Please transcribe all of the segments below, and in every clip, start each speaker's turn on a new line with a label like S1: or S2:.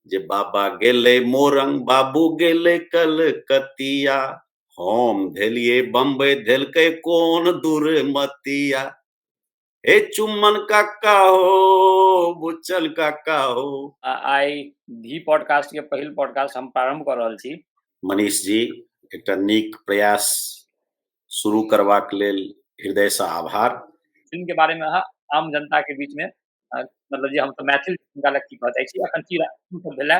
S1: जे बाबा गेले मोरंग बाबू गेले कलकतिया, हम धेलियै बम्बई धेलकै कोन दूर मतिया। हे चुम्मन काका हो, बुच्चल काका हो।
S2: आइ धी पॉडकास्ट के पहिल पॉडकास्ट हम प्रारंभ कर रहल छी।
S1: मनीष जी, एकटा नीक प्रयास शुरू करबाक लेल हृदयसँ आभार।
S2: फिल्म के बारे में आम जनता के बीच में मतलब जे हम तो मैथिल हुनका लग की कहै छी अखन की सब भेलै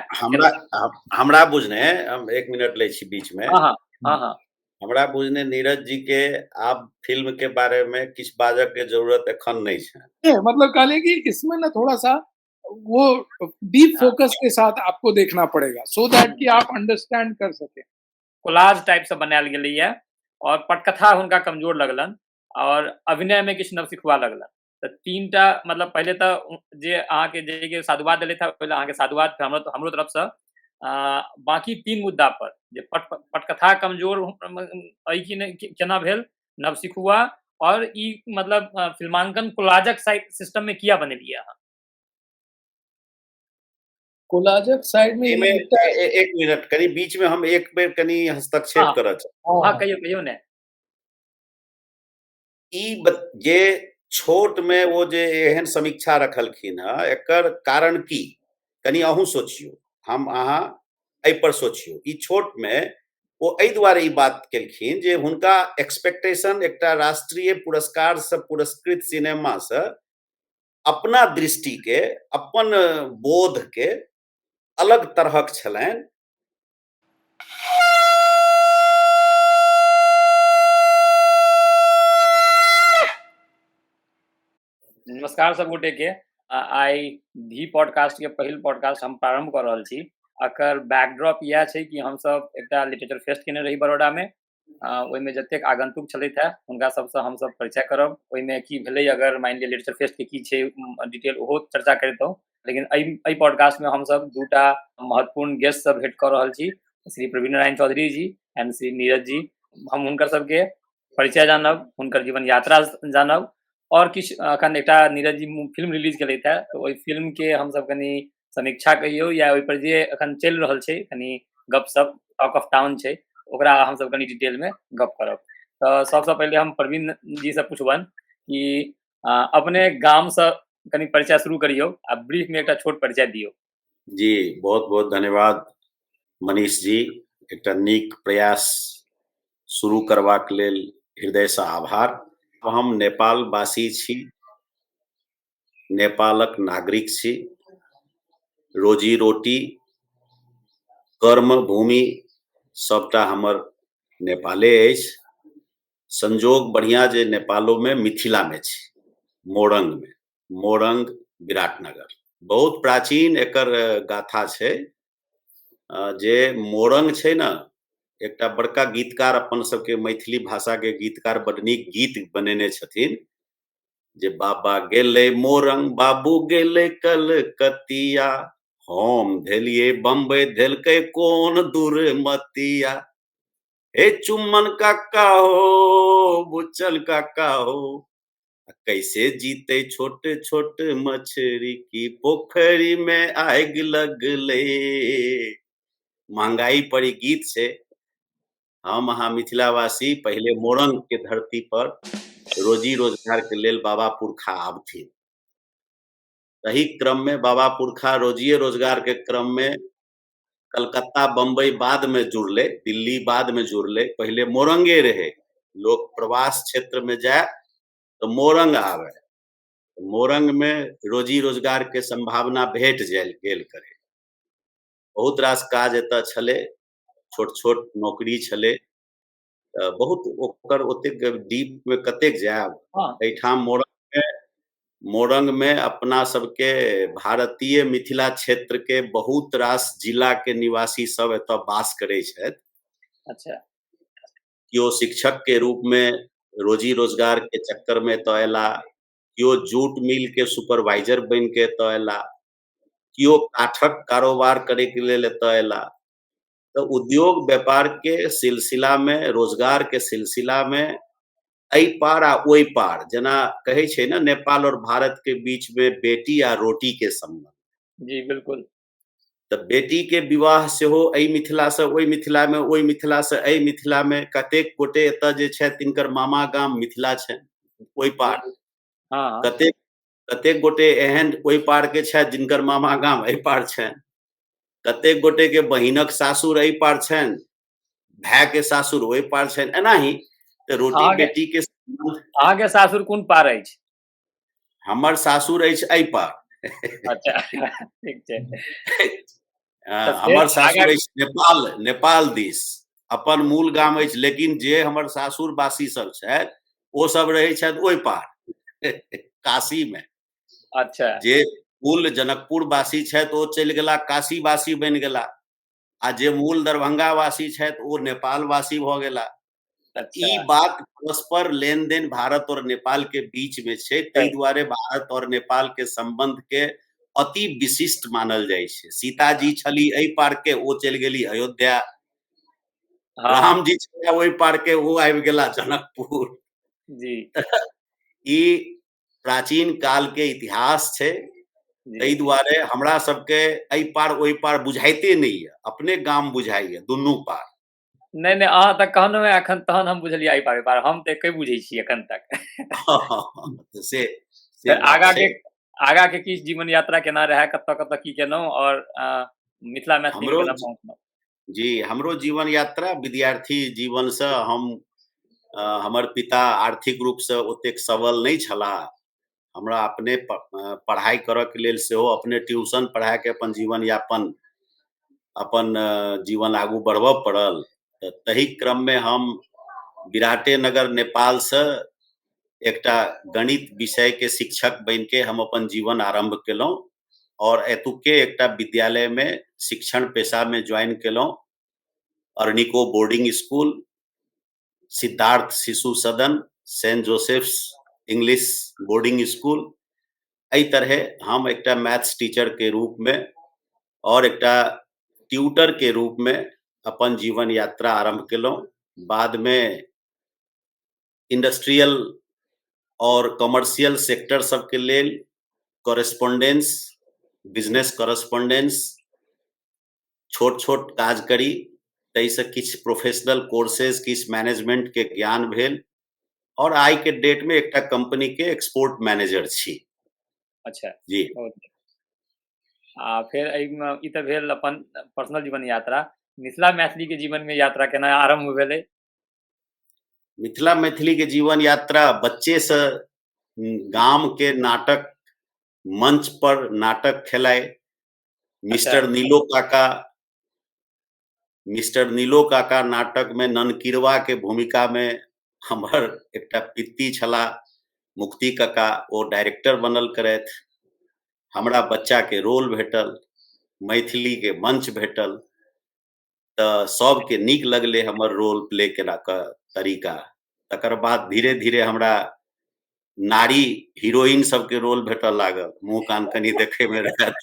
S1: हमरा बुझने हम 1 मिनट लै छी बीच में।
S2: हाँ हाँ
S1: हमरा बुझने नीरज जी के आब फिल्म के बारे में किछ बाजऽ के जरूरत एखन नहीं है।
S3: मतलब कहले कि इसमें ना थोड़ा सा वो डीप फोकस के साथ आपको देखना पड़ेगा सो दैट कि आप अंडरस्टैंड कर सके।
S2: कोलाज टाइप से बनायल गेलै है और पटकथा हुनका कमजोर लगलन और अभिनय में किछु नवसिखुआ लगलन। तो तीनटा मतलब पहले तो जे अहाँ के जे साधुवाद देले था पहले अहाँ के साधुवाद हमरो तरफ से बाकी तीन मुद्दा पर जे पटकथा कमजोर अइ कि नहीं केना भेल, नवसिखुआ और ई मतलब फिल्मांकन कोलाजक सिस्टम में किया बनेलिए अहाँ।
S3: कोलाजक साइड में
S1: एक मिनट कनी बीच में हम एक बेर कनी हस्तक्षेप करऽ चाहब।
S2: हाँ कहियो ने।
S1: ई जे छोट में वो जे एहन समीक्षा रखलखिन है एकर कारण की कनी अहूँ सोचियो, हम अहाँ एहि पर सोचियो। ई छोट में वो एहि दुआरे ई बात केलखिन जे हुनका एक्सपेक्टेशन एकटा राष्ट्रीय पुरस्कार से पुरस्कृत सिनेमा से अपना दृष्टि के अपन बोध के अलग तरहक छलनि।
S2: नमस्कार सब गोटे के आइ धी पॉडकास्ट के पहिल पॉडकास्ट हम प्रारंभ कर रहल छी। अकर बैकड्रॉप यह छै कि हम सब एकटा लिटरेचर फेस्ट केने रही बड़ौदा में। ओहिमे जतेक आगंतुक छलैथ है हुनका सबसे हम सब परिचय करब, ओहिमे की भेलै अगर मान लिअ लिटरेचर फेस्ट के की छै डिटेल ओहो चर्चा करितौं। लेकिन एहि पॉडकास्ट में हम सब दूटा महत्वपूर्ण गेस्ट सब भेंट कर रहल छी, श्री प्रवीण नारायण चौधरी जी एंड श्री नीरज जी। हम हुनकर सबके परिचय जानब, हुनकर जीवन यात्रा जानब और किछु अखन एकटा नीरज जी फिल्म रिलीज केलैथ है तो ओहि फिल्म के हम सब कनी समीक्षा कहियो या ओहि पर जे अखन चलि रहल छै कनी गपशप टॉक ऑफ टाउन छै ओकरा हम सब कनी डिटेल में गप करब। तो सबसे पहले हम प्रवीण जी से पूछबन कि अपने गाम से कनी परिचय शुरू करियो आ ब्रीफ में एकटा छोट परिचय दियो।
S1: जी बहुत बहुत धन्यवाद मनीष जी, एकटा नीक प्रयास शुरू करबाक लेल हृदयसँ आभार। हम नेपाल वासी छी, नेपालक नागरिक छी। रोजी रोटी कर्म भूमि सबटा हमर नेपाले अछि। संजोग बढ़िया जे नेपालो में मिथिला में छी, मोरंग में, मोरंग विराटनगर। बहुत प्राचीन एकर गाथा छै। जे मोरंग छै न एकटा बड़का गीतकार अपन सबके मैथिली भाषा के गीतकार बड़ नीक गीत बनेने छथिन जे बाबा गेले मोरंग बाबू गेले कलकतिया, हम धेलियै बम्बई धेलकै कोन दूर मतिया। हे चुम्मन काका हो, बुच्चल काका हो, कैसे जीते छोट छोट मछरी की पोखरी में आग लगले। महंगाई पर ई गीत छै। हम अहाँ मिथिलावासी पहले मोरंग के धरती पर रोजी रोजगार के लेल बाबा पुरखा आबथिन। तही क्रम में बाबा पुरखा रोजिए रोजगार के क्रम में कलकत्ता बम्बई बाद में जुड़ले, दिल्ली बाद में जुड़ले, पहले मोरंगे रहे। लोग प्रवास क्षेत्र में जाए तो मोरंग आवे, मोरंग में रोजी रोजगार के संभावना भेट गेल करे। बहुत रास काज एतऽ छलै, छोट छोट नौकरी छलै, बहुत ओकर ओतेक डीप में कतेक जायब। एहिठाम मोरंग में अपना सबके भारतीय मिथिला क्षेत्र के बहुत रास जिला के निवासी सब एतऽ वास करै छथि।
S2: अच्छा।
S1: कियो शिक्षक के रूप में रोजी रोजगार के चक्कर में एतऽ अयला, कियो जूट मिल के सुपरवाइजर बनि के एतऽ अयला, कियो काठक कारोबार करे के लेल एतऽ अयला। तो उद्योग व्यापार के सिलसिला में, रोजगार के सिलसिला में एहि पार आ ओहि पार, जेना कहै छै ना नेपाल और भारत के बीच में बेटी आ रोटी के संबंध।
S2: जी बिल्कुल।
S1: तऽ बेटी के विवाह सेहो एहि मिथिला से ओहि मिथिला में, ओहि मिथिला से एहि मिथिला में। कतेक गोटे एतऽ जे छथि तिनकर मामा गाम मिथिला छनि ओहि पार।
S2: हाँ हाँ
S1: कतेक कतेक गोटे एहन ओहि पार के छथि जिनकर मामा गाम एहि पार छनि। कतेक गोटे के बहिनक सासुर एहि पार छनि, भाय के सासुर ओहि पार छनि। एनाही तऽ रोटी
S2: अहाँके
S1: बेटी के संबंध।
S2: अहाँके सासुर कोन पार अछि?
S1: हमर सासुर अछि एहि पार।
S2: अच्छा ठीक छै। तऽ
S1: हमर
S2: फेर आगाँ
S1: सासुर अछि नेपाल दिस। अपन मूल गाम अछि, लेकिन जे हमर सासुर वासी सब छथि ओ सब रहै छथि ओहि पार काशी में।
S2: अच्छा
S1: जे मूल जनकपुर वासी छथि ओ चलि गेला काशी वासी बनि गेला, आ जे मूल दरभंगा वासी छथि ओ नेपाल वासी भऽ गेला। तऽ
S2: अच्छा
S1: ई बात परस्पर लेन देन भारत और नेपाल के बीच में छै, ताहि दुआरे भारत और नेपाल के संबंध के अति विशिष्ट मानल जाइ छै। सीताजी छली एहि पार के, ओ चलि गेली अयोध्या।
S2: हाँ
S1: राम जी छला ओहि पार के, ओ आबि गेला जनकपुर।
S2: जी
S1: ई प्राचीन काल के इतिहास छै। ताहि
S2: जी
S1: दुआरे हमरा सबके एहि पार ओहि पार बुझाइते नहि यऽ, अपने गाम बुझाइए दुनू पार।
S2: नहीं नहीं, अहाँ तक कहलहुँ है एखन, तहन हम बुझलियै एहि पार ओहि पार। हम तऽ एके बुझै छी एखन तक।
S1: तऽ से
S2: फेर
S1: बात छै।
S2: आगा के किछु जीवन यात्रा केना रहै, कतऽ कतऽ की केलहुँ, और मिथिला मैथिली में
S1: हमरो
S2: केना पहुँचलहुँ?
S1: जी, हमरो जीवन यात्रा विद्यार्थी जीवनसँ हम हमर पिता आर्थिक रूपसँ ओतेक सबल नहि छलाह। हमरा अपने पढ़ाइ करऽके लेल सेहो अपने ट्यूशन पढ़ा के अपन जीवन यापन, अपन जीवन आगू बढ़बऽ पड़ल। तऽ तही क्रममे हम बिराटे नगर नेपालसँ एकटा गणित विषय के शिक्षक बनि के हम अपन जीवन आरंभ केलहुँ, और एतुके एकटा विद्यालय में शिक्षण पेशा में ज्वाइन केलहुँ। Arniko boarding school, Siddhartha Shishu Sadan, saint Joseph's English boarding school. एहि तरहे हम एकटा मैथ्स टीचर के रूप में और एकटा ट्यूटर के रूप में अपन जीवन यात्रा आरंभ केलहुँ। बाद में इंडस्ट्रियल और कमर्शियल सेक्टर सबके लेल कॉरेस्पोंडेंस, बिजनेस कॉरेस्पोंडेंस छोट छोट काज करी। ताहिसँ किछु प्रोफेशनल कोर्सेज, किछु मैनेजमेंट के ज्ञान भेल, और आइ के डेट में एकटा कंपनी के एक्सपोर्ट मैनेजर छी।
S2: अच्छा
S1: जी
S2: बहुत नीक। आ फेर एहिमे ई तऽ भेल अपन पर्सनल जीवन यात्रा। मिथिला मैथिली के जीवन में यात्रा केना आरंभ भेलै?
S1: मिथिला मैथिली के जीवन यात्रा बच्चे से गाम के नाटक मंच पर नाटक खेलाय।
S2: अच्छा
S1: मिस्टर नीलो काका नाटक में ननकिरवा के भूमिका में हमर एकटा पित्ती छला मुक्ति काका, ओ डायरेक्टर बनल करथि। हमरा बच्चा के रोल भेटल, मैथिली के मंच भेटल, तऽ सबके नीक लगले हमर रोल प्ले केला के तरीका। तकर बाद धीरे धीरे हमरा नारी हीरोइन सबके रोल भेटऽ लागल, मुँह कान कनि देखे में रहत।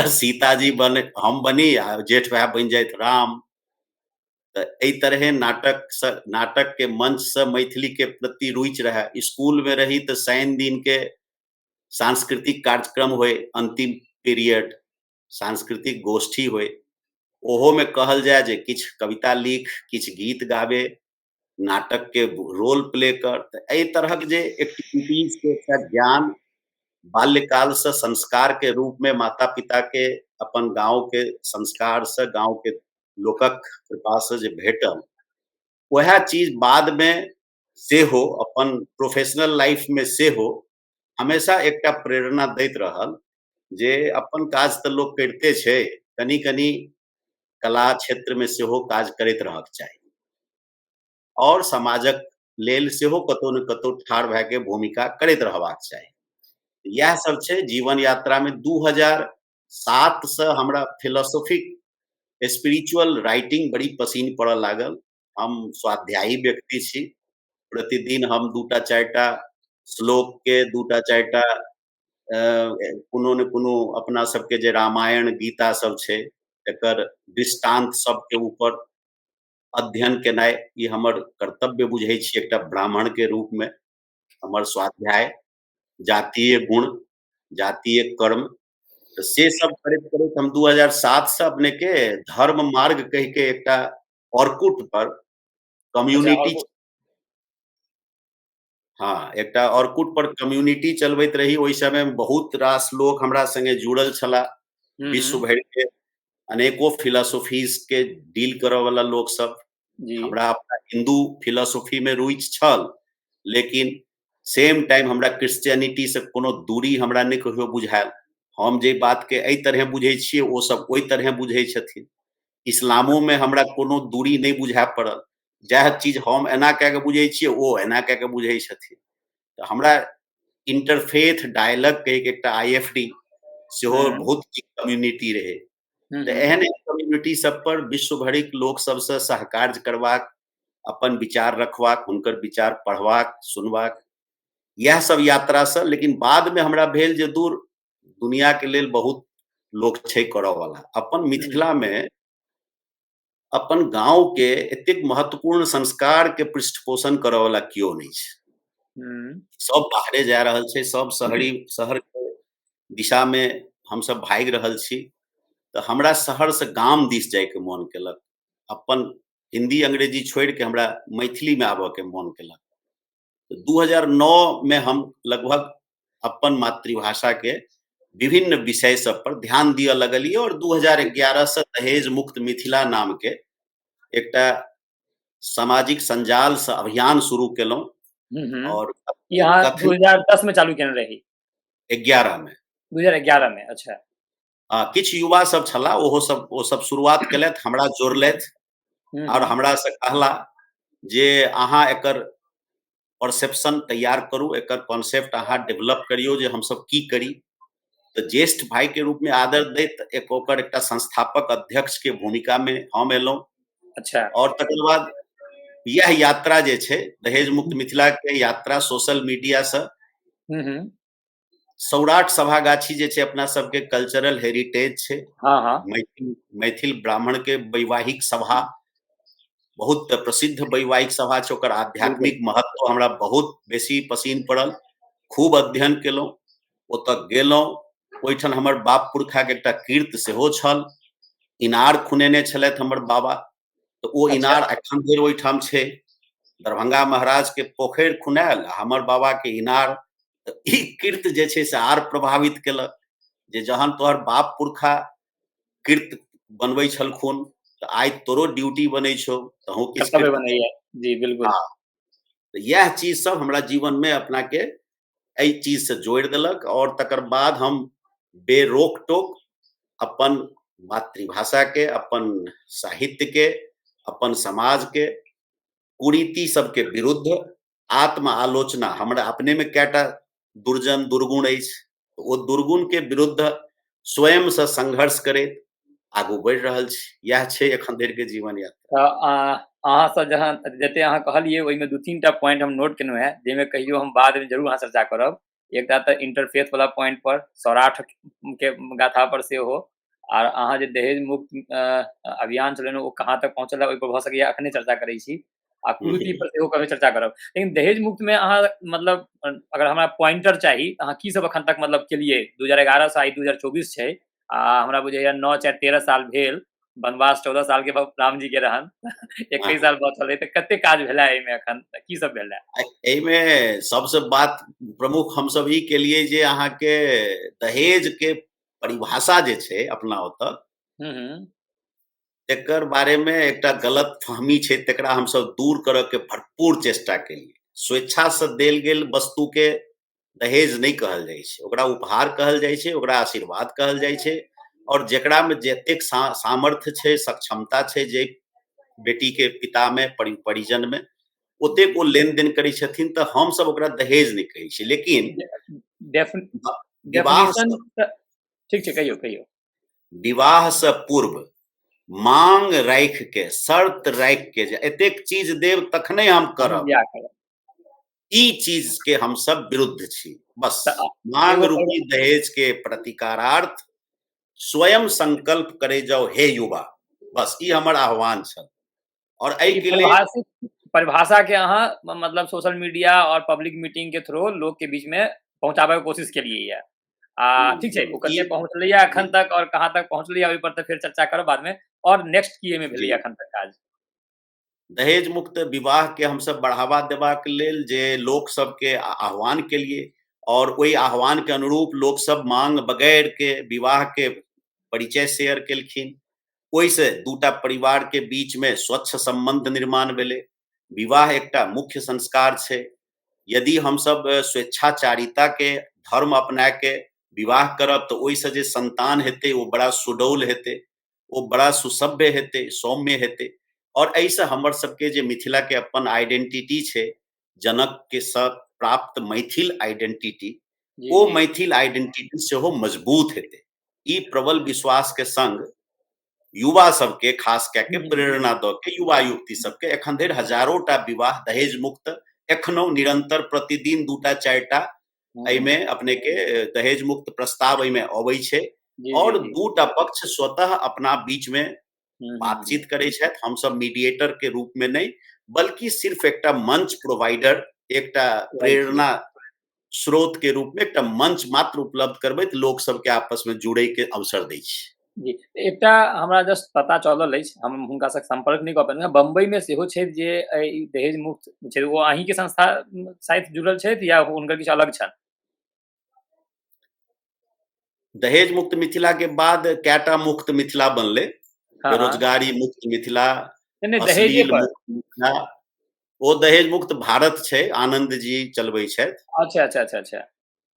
S1: सीताजी हम बनी आ जेठ भाई बनि जाइत राम। तऽ एहि तरहे नाटक के मंच से मैथिली के प्रति रुचि रहे। स्कूल में रही तऽ शनि दिन के सांस्कृतिक कार्यक्रम होय, अंतिम पीरियड सांस्कृतिक गोष्ठी होय, ओहो में कहल जाय जे किछु कविता लिख, किछु गीत गावे, नाटक के रोल प्ले कर। तऽ एहि तरहक जे एक्टिविटीज के एकटा ज्ञान बाल्यकाल से संस्कार के रूप में माता पिता के अपन गांव के संस्कार से, गांव के लोकक कृपा से जे भेटल, वह चीज बाद में सेहो अपन प्रोफेशनल लाइफ में सेहो हमेशा एकटा प्रेरणा दैत रहल, जे अपन काज तऽ लोक करिते छै, कनि कनि कला क्षेत्र में सेहो काज करैत रहक चाही, और समाजक लेल सेहो कतौ ने कतौ ठाढ़ भए के भूमिका करैत रहबाक चाही। इएह सब छै जीवन यात्रा में। 2007 से हमरा फिलोसॉफिक स्पिरिचुअल राइटिंग बड़ी पसीन पड़ऽ लागल। हम स्वाध्यायी व्यक्ति छी। प्रतिदिन हम 2टा 4टा श्लोक के, 2टा 4टा कोनो ने कोनो अपना सबके जे रामायण गीता सब छै एकर दृष्टांत सबके ऊपर अध्ययन केनाइ ई हमर कर्तव्य बुझै छी एकटा ब्राह्मण के रूप में। हमर स्वाध्याय जातीय गुण, जातीय कर्म, से सब करैत हम 2007 से अपने के धर्म मार्ग कह के एकटा ऑर्कुट पर
S2: अच्छा
S1: कम्युनिटी,
S2: और
S1: हाँ, एकटा ऑर्कुट पर कम्युनिटी चलबैत रही। ओहि समय में बहुत रास लोग हमरा संगे जुड़ल छलाह, विश्व भरि के अनेको फिलॉसफीज के डील करऽ वाला लोग सब।
S2: जी
S1: हमरा अपना हिंदू फिलॉसफी में रुचि छल, लेकिन सेम टाइम हमरा क्रिश्चियनिटी से कोनो दूरी हमरा नहि कहियो बुझायल। हम जे बात के एहि तरह बुझै छियै, ओ सब ओहि तरह बुझै छथिन। इस्लामो में हमरा कोनो दूरी नहि बुझाए पड़ल। जएह चीज हम एना कए के बुझै छियै, ओ एना कए के बुझै छथिन। तऽ हमरा इंटरफेथ डायलॉग के एकटा आईएफडी सेहो बहुत नीक कम्युनिटी रहै। तऽ एहन कम्युनिटी सब पर विश्व भरिक लोक सबसँ सहकार्य करबाक, अपन विचार रखबाक, हुनकर विचार पढ़बाक, सुनबाक, इएह सब यात्रा से। लेकिन बाद में हमरा भेल जे दूर दुनिया के लेल बहुत लोक छै करऽ वाला। अपन मिथिला में अपन गाँव के एतेक महत्वपूर्ण संस्कार के पृष्ठपोषण करऽ वाला केओ नहि छै। सब बाहरे जा रहल छै, सब शहर के दिशा में हमसब भागि रहल छी। तऽ हमरा शहर से गाम दिस जायके मोन केलक। अपन हिंदी अंग्रेजी छोड़ि के हमरा मैथिली में आबऽ के मोन केलक। तो 2009 में हम लगभग अपन मातृभाषा के विभिन्न विषय सब पर ध्यान दिअ लगलियै, और 2011 से दहेज मुक्त मिथिला नाम के एकटा सामाजिक संजाल से अभियान शुरू केलहुँ। और
S2: ई अहाँ
S1: कथन
S2: 2010 में चालू केने रही?
S1: 11 में
S2: 2011 में, अच्छा।
S1: किछु युवा सब छलाह, ओ सब शुरुआत केलथि, हमरा जोड़लथि और हमरा से कहला जे अहाँ एकर परसेप्शन तैयार करू, एकर कॉन्सेप्ट अहाँ डेवलप करियौ जे हमसब की करी। तऽ ज्येष्ठ भाई के रूप में आदर दैत ओकर एकटा संस्थापक अध्यक्ष के भूमिका में हम एलहुँ।
S2: अच्छा।
S1: और तकर बाद यह यात्रा जे छै दहेज मुक्त मिथिला के यात्रा सोशल मीडिया से सौराठ सभागाछी जे छै अपना सबके कल्चरल हेरिटेज छै।
S2: हाँ।
S1: मैथिल ब्राह्मण के वैवाहिक सभा, बहुत प्रसिद्ध वैवाहिक सभा छै। ओकर आध्यात्मिक महत्व हमरा बहुत बेसी पसीन पड़ल। खूब अध्ययन केलहुँ, ओतऽ गेलहुँ। ओहिठाम हमर बाप पुरखा के एकटा कीर्त सेहो छल। इनार खुनेने छलथि हमर बाबा, तऽ ओ इनार एखन धरि ओहिठाम छै। दरभंगा महाराज के पोखरि खुनायल, हमर बाबा के इनार। ई कीर्त जे छै से आर प्रभावित केलक, जे जहन तोहर बाप पुरखा कीर्त बनबै छलखुन, तऽ आइ तोरो ड्यूटी बनै छौ, तहूँ किछु
S2: कर्तव्य
S1: कीर्त।
S2: बनैया। जी बिल्कुल।
S1: हाँ, तऽ इएह चीज सब हमरा जीवन में अपना के एहि चीज से जोड़ि देलक। और तकर बाद हम बेरोक टोक अपन मातृभाषा के, अपन साहित्य के, अपन समाज के कुरीति सबके विरुद्ध आत्म आलोचना, हमरा अपने में कएटा दुर्गुण अछि, ओ दुर्गुण के विरुद्ध स्वयं से संघर्ष करैत आगू बढ़ि रहल छी। इएह छै एखन धरि के जीवन यात्रा।
S2: अहाँ से जहाँ जते अहाँ कहलियै ओहिमे 2-3 टा पॉइंट हम नोट केलहुँ हैं, जाहिमे कहियो हम बाद में जरूर अहाँ चर्चा करब। एकटा तऽ इंटरफेथ वाला पॉइंट पर, सौराठ के गाथा पर सेहो, और अहाँ जे दहेज मुक्त अभियान चलेलहुँ ओ कहाँ तक पहुँचल है, ओहि पर भऽ सकैया अखने चर्चा करै छी। आ कुरीति पर सेहो कभी चर्चा करब। लेकिन दहेज मुक्त में अहाँ मतलब अगर हमरा पॉइंटर चाही, अहाँ की सब अखन तक मतलब केलियै? 2011 से आइ 2024 छै, आ हमरा बुझाइया 9-4-13 साल भेल। वनवास 14 साल के राम जी के रहन। 21 साल बचल है, तऽ कते काज भेलै एहिमे एखन? की सब भेलै?
S1: एहिमे सबसे बात प्रमुख हम सब ई केलियै जे अहाँ के दहेज के परिभाषा जे छै अपना ओतऽ, एकर बारे में एकटा गलत फहमी छै, तकरा हम सब दूर करऽ के भरपूर चेष्टा केलियै। स्वेच्छा से देल गेल वस्तु के दहेज नहीं कहल जाइ छै, ओकरा उपहार कहल जाइ छै, ओकरा आशीर्वाद कहल जाइ छै। और जेकरा में जतेक सामर्थ्य छै, सक्षमता छै, जे बेटी के पिता में, परिजन में, ओतेक ओ लेन देन करै छथिन, तऽ हम सब ओकरा दहेज नहीं कहै छियै। लेकिन विवाह
S2: डेफिनेशन ठीक छै, कहियौ।
S1: विवाह से पूर्व मांग राखि के, शर्त राखि के जे एतेक चीज देब तखने हम करब, ई चीज के हम सब विरुद्ध छी। बस मांग रूपी दहेज के प्रतिकारार्थ स्वयं संकल्प करे जाओ हे युवा, बस ई हमर आह्वान छल। और एहि के लेल
S2: परिभाषा के अहाँ मतलब सोशल मीडिया और पब्लिक मीटिंग के थ्रू लोग के बीच में पहुंचाबे के कोशिश केलियै। ठीक छै ओ कते
S1: ई
S2: पहुँचलैया अखन
S1: जी
S2: तक और कहाँ तक पहुँचलैया ओहि पर तऽ फिर चर्चा करब बाद में और नेक्स्ट की एमे
S1: जी
S2: भेलैया अखन तक काज
S1: दहेज मुक्त विवाह के हम सब बढ़ावा देबाक लेल जे लोक सबके आह्वान केलिए और ओहि आह्वान के अनुरूप लोक सब मांग बगैर के विवाह के परिचय शेयर केलखिन ओहिसँ दूटा परिवार के बीच में स्वच्छ संबंध निर्माण भेलै विवाह एकटा मुख्य संस्कार छै यदि हम सब स्वेच्छाचारिता के धर्म अपना के विवाह करब तऽ ओहिसँ जे संतान हेतै ओ बड़ा सुडौल हेतै ओ बड़ा सुसभ्य हेतै सौम्य हेतै और एहिसँ हमर सबके जे मिथिला के अपन आइडेंटिटी छै जनक के सब प्राप्त मैथिल आइडेंटिटी
S2: जी
S1: ओ
S2: जी
S1: मैथिल आइडेंटिटी सेहो मजबूत हेतै ई प्रबल विश्वास के संग युवा सबके खास कए के
S2: हम्म,
S1: प्रेरणा दऽ के युवा युवती सबके एखन धरि हजारों टा विवाह दहेज मुक्त एखनो निरंतर प्रतिदिन दूटा चारिटा
S2: हम्म,
S1: एहिमे अपने के दहेज मुक्त प्रस्ताव एहिमे अबै छै
S2: जी जी
S1: और
S2: जी
S1: दूटा पक्ष स्वतः अपना बीच में
S2: हम्म।
S1: बातचीत करै छथि हम सब मीडिएटर के रूप में नहीं बल्कि सिर्फ एकटा मंच प्रोवाइडर एकटा
S2: राइट
S1: प्रेरणा स्रोत के रूप में एकटा मंच मात्र उपलब्ध करबैत लोक सबके आपस में जुड़ै के अवसर दै छै
S2: जी एकटा हमरा जस्ट पता चलल अछि हम हुनका से संपर्क नहीं कऽ पेलहुँ बम्बई में सेहो छथि जे ई दहेज मुक्त छै ओ अहीं के संस्था साथ जुड़ल छथि या हुनकर किछु अलग छनि
S1: दहेज मुक्त मिथिला के बाद कैटा मुक्त मिथिला बनलै
S2: हाँ हाँ
S1: बेरोजगारी मुक्त मिथिला
S2: नहीं दहेजे
S1: अश्लील
S2: पर
S1: मुक्त मिथिला ओ दहेज मुक्त भारत छै आनंद जी चलबै छथि
S2: अच्छा अच्छा अच्छा अच्छा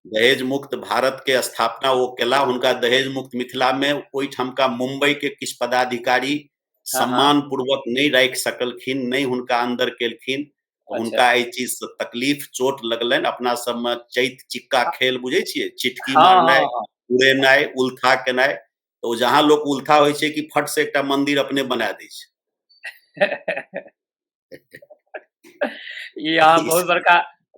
S1: दहेज मुक्त भारत के स्थापना ओ केला हुनका दहेज मुक्त मिथिला में ओहिठामका मुंबई के किछु पदाधिकारी
S2: हाँ हाँ
S1: सम्मान पूर्वक नहीं राखि सकलखिन नहीं हुनका अन्दर केलखिन
S2: अच्छा
S1: हुनका एहि चीज से तकलीफ चोट लगलनि अपना सब में चैत चिक्का खेल बुझै छियै चिटकी
S2: हाँ हाँ
S1: मारनाइ उड़ेनाइ उल्था केनाइ तो जहाँ लोक उल्था होइ छै कि फट से एकटा मंदिर अपने बना दै छै
S2: हाँ ई अहाँ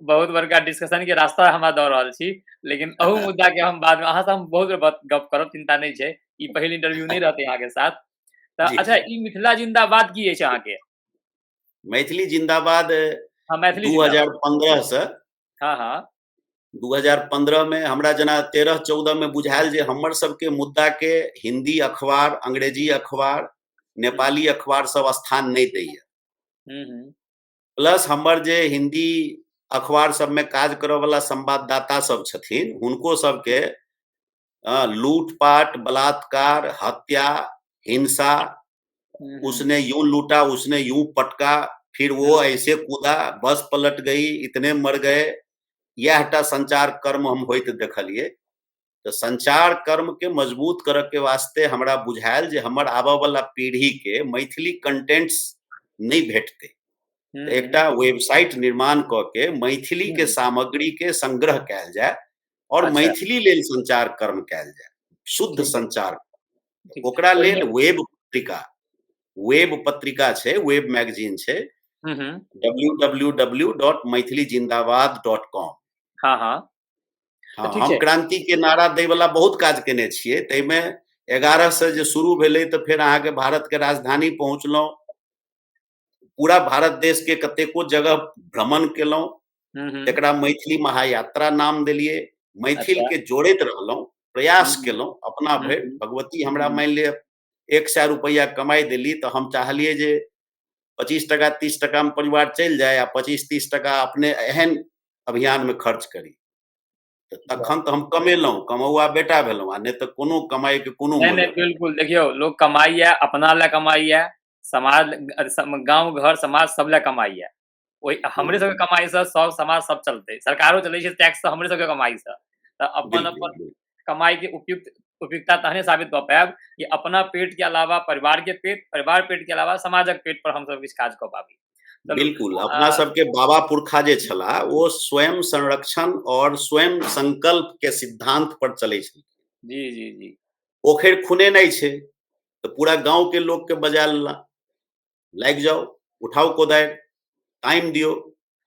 S2: बहुत बड़का डिस्कशन के रास्ता हमरा दऽ रहल छी लेकिन अहू मुद्दा के हम बाद में अहाँ से हम बहुत गप करब चिंता नहीं छै ई पहिल इंटरव्यू नहीं रहते अहाँ के साथ तऽ
S1: जी
S2: अच्छा
S1: जी
S2: ई मिथिला जिंदाबाद की अछि अहाँ के
S1: मैथिली जिंदाबाद
S2: हाँ मैथिली जिंदाबाद
S1: 2015 से
S2: हाँ हाँ
S1: 2015 में हमरा जना 13-14 में बुझायल जे हमर सबके मुद्दा के हिंदी अखबार अंग्रेजी अखबार
S2: हम्म
S1: नेपाली अखबार सब स्थान नहीं दैया
S2: हम्म
S1: प्लस हमर जे हिंदी अखबार सब में काज करऽ वाला संवाददाता सब छथिन हुनको सबके लूटपाट बलात्कार हत्या हिंसा
S2: हम्म
S1: उसने यूं लूटा उसने यूं पटका फिर वो ऐसे कूदा बस पलट गई इतने मर गए यहटा संचार कर्म हम होइत देखलिए तो संचार कर्म के मजबूत करे के वास्ते हमरा बुझायल जे हमर आबऽ वाला पीढ़ी के मैथिली कंटेंट्स नहीं भेटते तो
S2: हम्म
S1: एकटा वेबसाइट निर्माण क के मैथिली के
S2: हम्म,
S1: सामग्री के संग्रह कैल जाय और
S2: अच्छा
S1: मैथिली लेल संचार कर्म कैल जाय शुद्ध
S2: ठीक है
S1: संचार
S2: ठीक
S1: ओकरा लेल
S2: ओहिमे
S1: वेब पत्रिका छै वेब मैगजीन छै
S2: हम्म
S1: www.maithilizindabad.com
S2: हाँ हाँ तऽ
S1: हाँ
S2: ठीक
S1: हम
S2: छै
S1: क्रांति के नारा दै वाला बहुत काज केने छियै ताहिमे 11 से जे शुरू भेलै तऽ फेर अहाँके भारत के राजधानी पहुँचलहुँ पूरा भारत देश के कतेको जगह भ्रमण केलहुँ
S2: हम्म
S1: तकरा मैथिली महायात्रा नाम देलियै मैथिल
S2: अच्छा
S1: के जोड़ैत रहलहुँ प्रयास
S2: हम्म
S1: केलहुँ अपना भरि
S2: हम्म
S1: भगवती हमरा
S2: हम्म
S1: मानि लिअ 100 रुपैआ कमाइ देली तऽ हम चाहलियै जे 25 टका 30 टका में परिवार चलि जाय आ 25-30 टका अपने एहन अभियान में खर्च करी तऽ तखन तऽ हम कमेलहुँ कमौआ बेटा भेलहुँ आ नहीं तऽ कोनो कमाई के कोनो
S2: नहीं नहीं
S1: मूल्य नहि
S2: बिल्कुल देखियो लोग कमाइए अपना ला कमाइए समाज गांव घर समाज सब ला कमाइए ओहि हमरे सबके
S1: हम्म,
S2: कमाई से सब समाज सब चलते सरकारो चलै छै टैक्स से हमरे सबके कमाई से तऽ अपन
S1: बिल्कुल
S2: अपन कमाई के उपयुक्तता तहने साबित कऽ पायब कि अपना पेट के अलावा परिवार के पेट परिवार पेट के अलावा समाजक पेट पर हम सब किछु काज कऽ पाबी चलू
S1: बिल्कुल अपना सबके बाबा पुरखा जे छलाह ओ स्वयं संरक्षण और स्वयं संकल्प के सिद्धांत पर चलै छलखिन
S2: जी जी जी
S1: पोखरि खुनेनाइ छै तऽ पूरा गांव के लोक के बजा लेला लागि जाओ उठाओ कोदारि तामि दियौ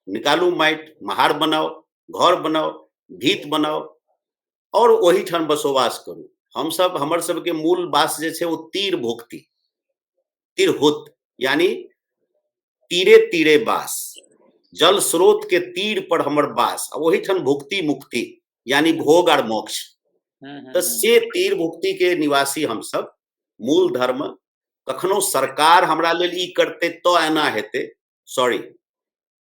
S1: निकालू माटि महार बनाओ घर बनाओ भीत बनाओ और ओहीठाम बसोवास करू हमसब हमर सबके मूल वास जे छै ओ तीर भुक्ति तिरहुत यानी तीरे तीरे वास जल स्रोत के तीर पर हमर वास आ ओहीठाम भुक्ति मुक्ति यानी भोग और मोक्ष तो से तीर भुक्ति के निवासी हम सब मूल धर्म कखनो सरकार हमरा लेल ई करते तो एना हेते सॉरी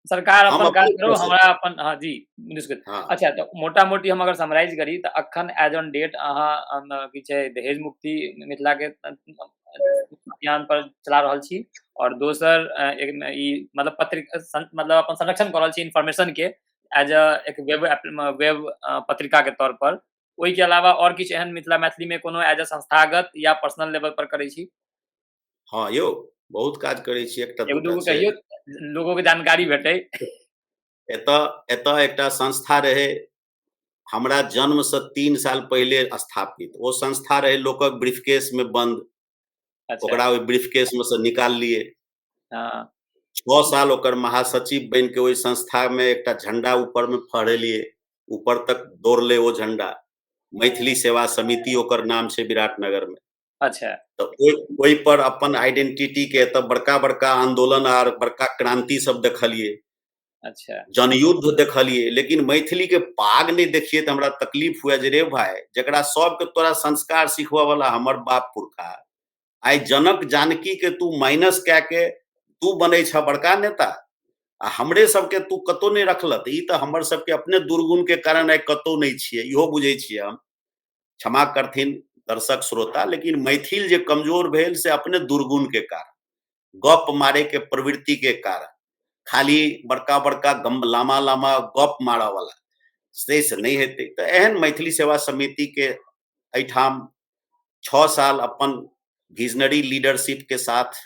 S2: सरकार
S1: हम
S2: अपन काज
S1: अपन
S2: करो
S1: कर
S2: हमरा
S1: सकै
S2: अपन हाँ जी निष्कृत
S1: हाँ
S2: अच्छा तो मोटा मोटी हम अगर समराइज करी तो अखन एज ऑन डेट अहाँ की छै दहेज मुक्ति मिथिला के अभियान पर चला रहल छी और दोसर एक ई मतलब पत्रिका मतलब अपन संरक्षण कर रहल छी इन्फॉर्मेशन के एज एक वेब पत्रिका के तौर पर ओहि के अलावा और किछु एहन मिथिला मैथिली में कोनो एज संस्थागत या पर्सनल लेवल पर करै छी
S1: हाँ यौ बहुत काज करै छी एकटा
S2: एगो
S1: दूटा
S2: दूगो
S1: छै
S2: कहियो लोगों के जानकारी भेटै
S1: एतऽ एकटा संस्था रहे हमरा जन्म से 3 साल पहले स्थापित ओ संस्था रहे लोकक ब्रीफकेस में बंद
S2: अच्छा
S1: ओकरा ओहि ब्रीफकेस में से निकाल लिए
S2: हाँ
S1: 6 साल ओकर महासचिव बन के ओहि संस्था में एकटा झंडा ऊपर में फहरेलिए ऊपर तक दौड़ले ओ झंडा मैथिली सेवा समिति ओकर नाम छै विराटनगर में
S2: अच्छा
S1: तो ओहि पर अपन आइडेंटिटी के तो बड़का बड़का आंदोलन आर बड़का क्रांति सब देखलिए
S2: अच्छा
S1: जनयुद्ध देखलिए लेकिन मैथिली के पाग नहीं देखिए तो हमरा तकलीफ हुआ जे रे भाई जकरा सबके तोरा संस्कार सिखबा वाला हमर बाप पुरखा आई जनक जानकी के तू माइनस कए के तू बनै छ बड़का नेता आ हमरे सबके तू कतौ नहीं रखलत ई तो हमर सबके अपने दुर्गुण के कारण आई कतौ नहीं छियै इहो बुझै छियै हम क्षमा करथिन दर्शक श्रोता लेकिन मैथिल जे कमजोर भेल से अपने दुर्गुण के कारण गप मारे के प्रवृत्ति के कारण खाली बड़का बड़का लामा लामा गप मारा वाला से नहीं हेतै तो एहन मैथिली सेवा समिति के एठाम 6 साल अपन विजनरी लीडरशिप के साथ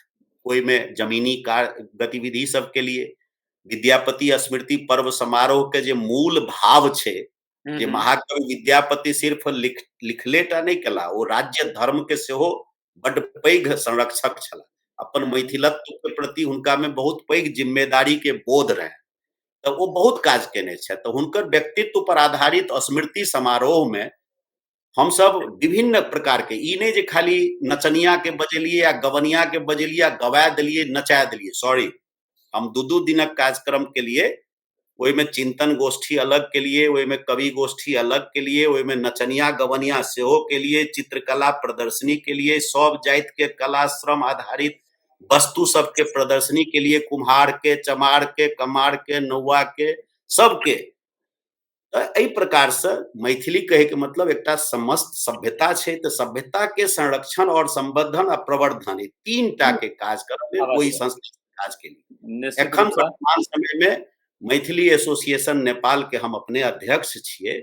S1: कोई में जमीनी गतिविधि सब के लिए विद्यापति स्मृति पर्व समारोह के जे मूल भाव छे जे महाकवि विद्यापति सिर्फ लिखलेटा नहीं कला ओ राज्य धर्म के सेहो बड़ पैघ संरक्षक छला अपन मैथिलत्व के प्रति हुनका में बहुत पैघ जिम्मेदारी के बोध रहे तो वो बहुत काज केने छे तो हुनकर व्यक्तित्व पर आधारित स्मृति समारोह में हम सब विभिन्न प्रकार के ई नहीं जे खाली नचनिया के बजेलिए या गवनिया के बजेलिए या गवा दिलिए नचा दिलिए सॉरी हम दू दिनक कार्यक्रम के लिए ओहि में चिंतन गोष्ठी अलग के लिए ओहि में कवि गोष्ठी अलग के लिए ओहि में नचनिया गवनिया सेहो के लिए चित्रकला प्रदर्शनी के लिए सब जाति के कला श्रम आधारित वस्तु सब के प्रदर्शनी के लिए कुम्हार के चमार के कमार के नौआ के सबके एहि प्रकार से मैथिली कहे के मतलब एकटा समस्त सभ्यता छे तो सभ्यता के संरक्षण और संवर्धन आ प्रवर्धन ई 3टा के काज करबे कोई संस्था काज के लिए एखन वर्तमान समय में मैथिली एसोसिएशन नेपाल के हम अपने अध्यक्ष छिए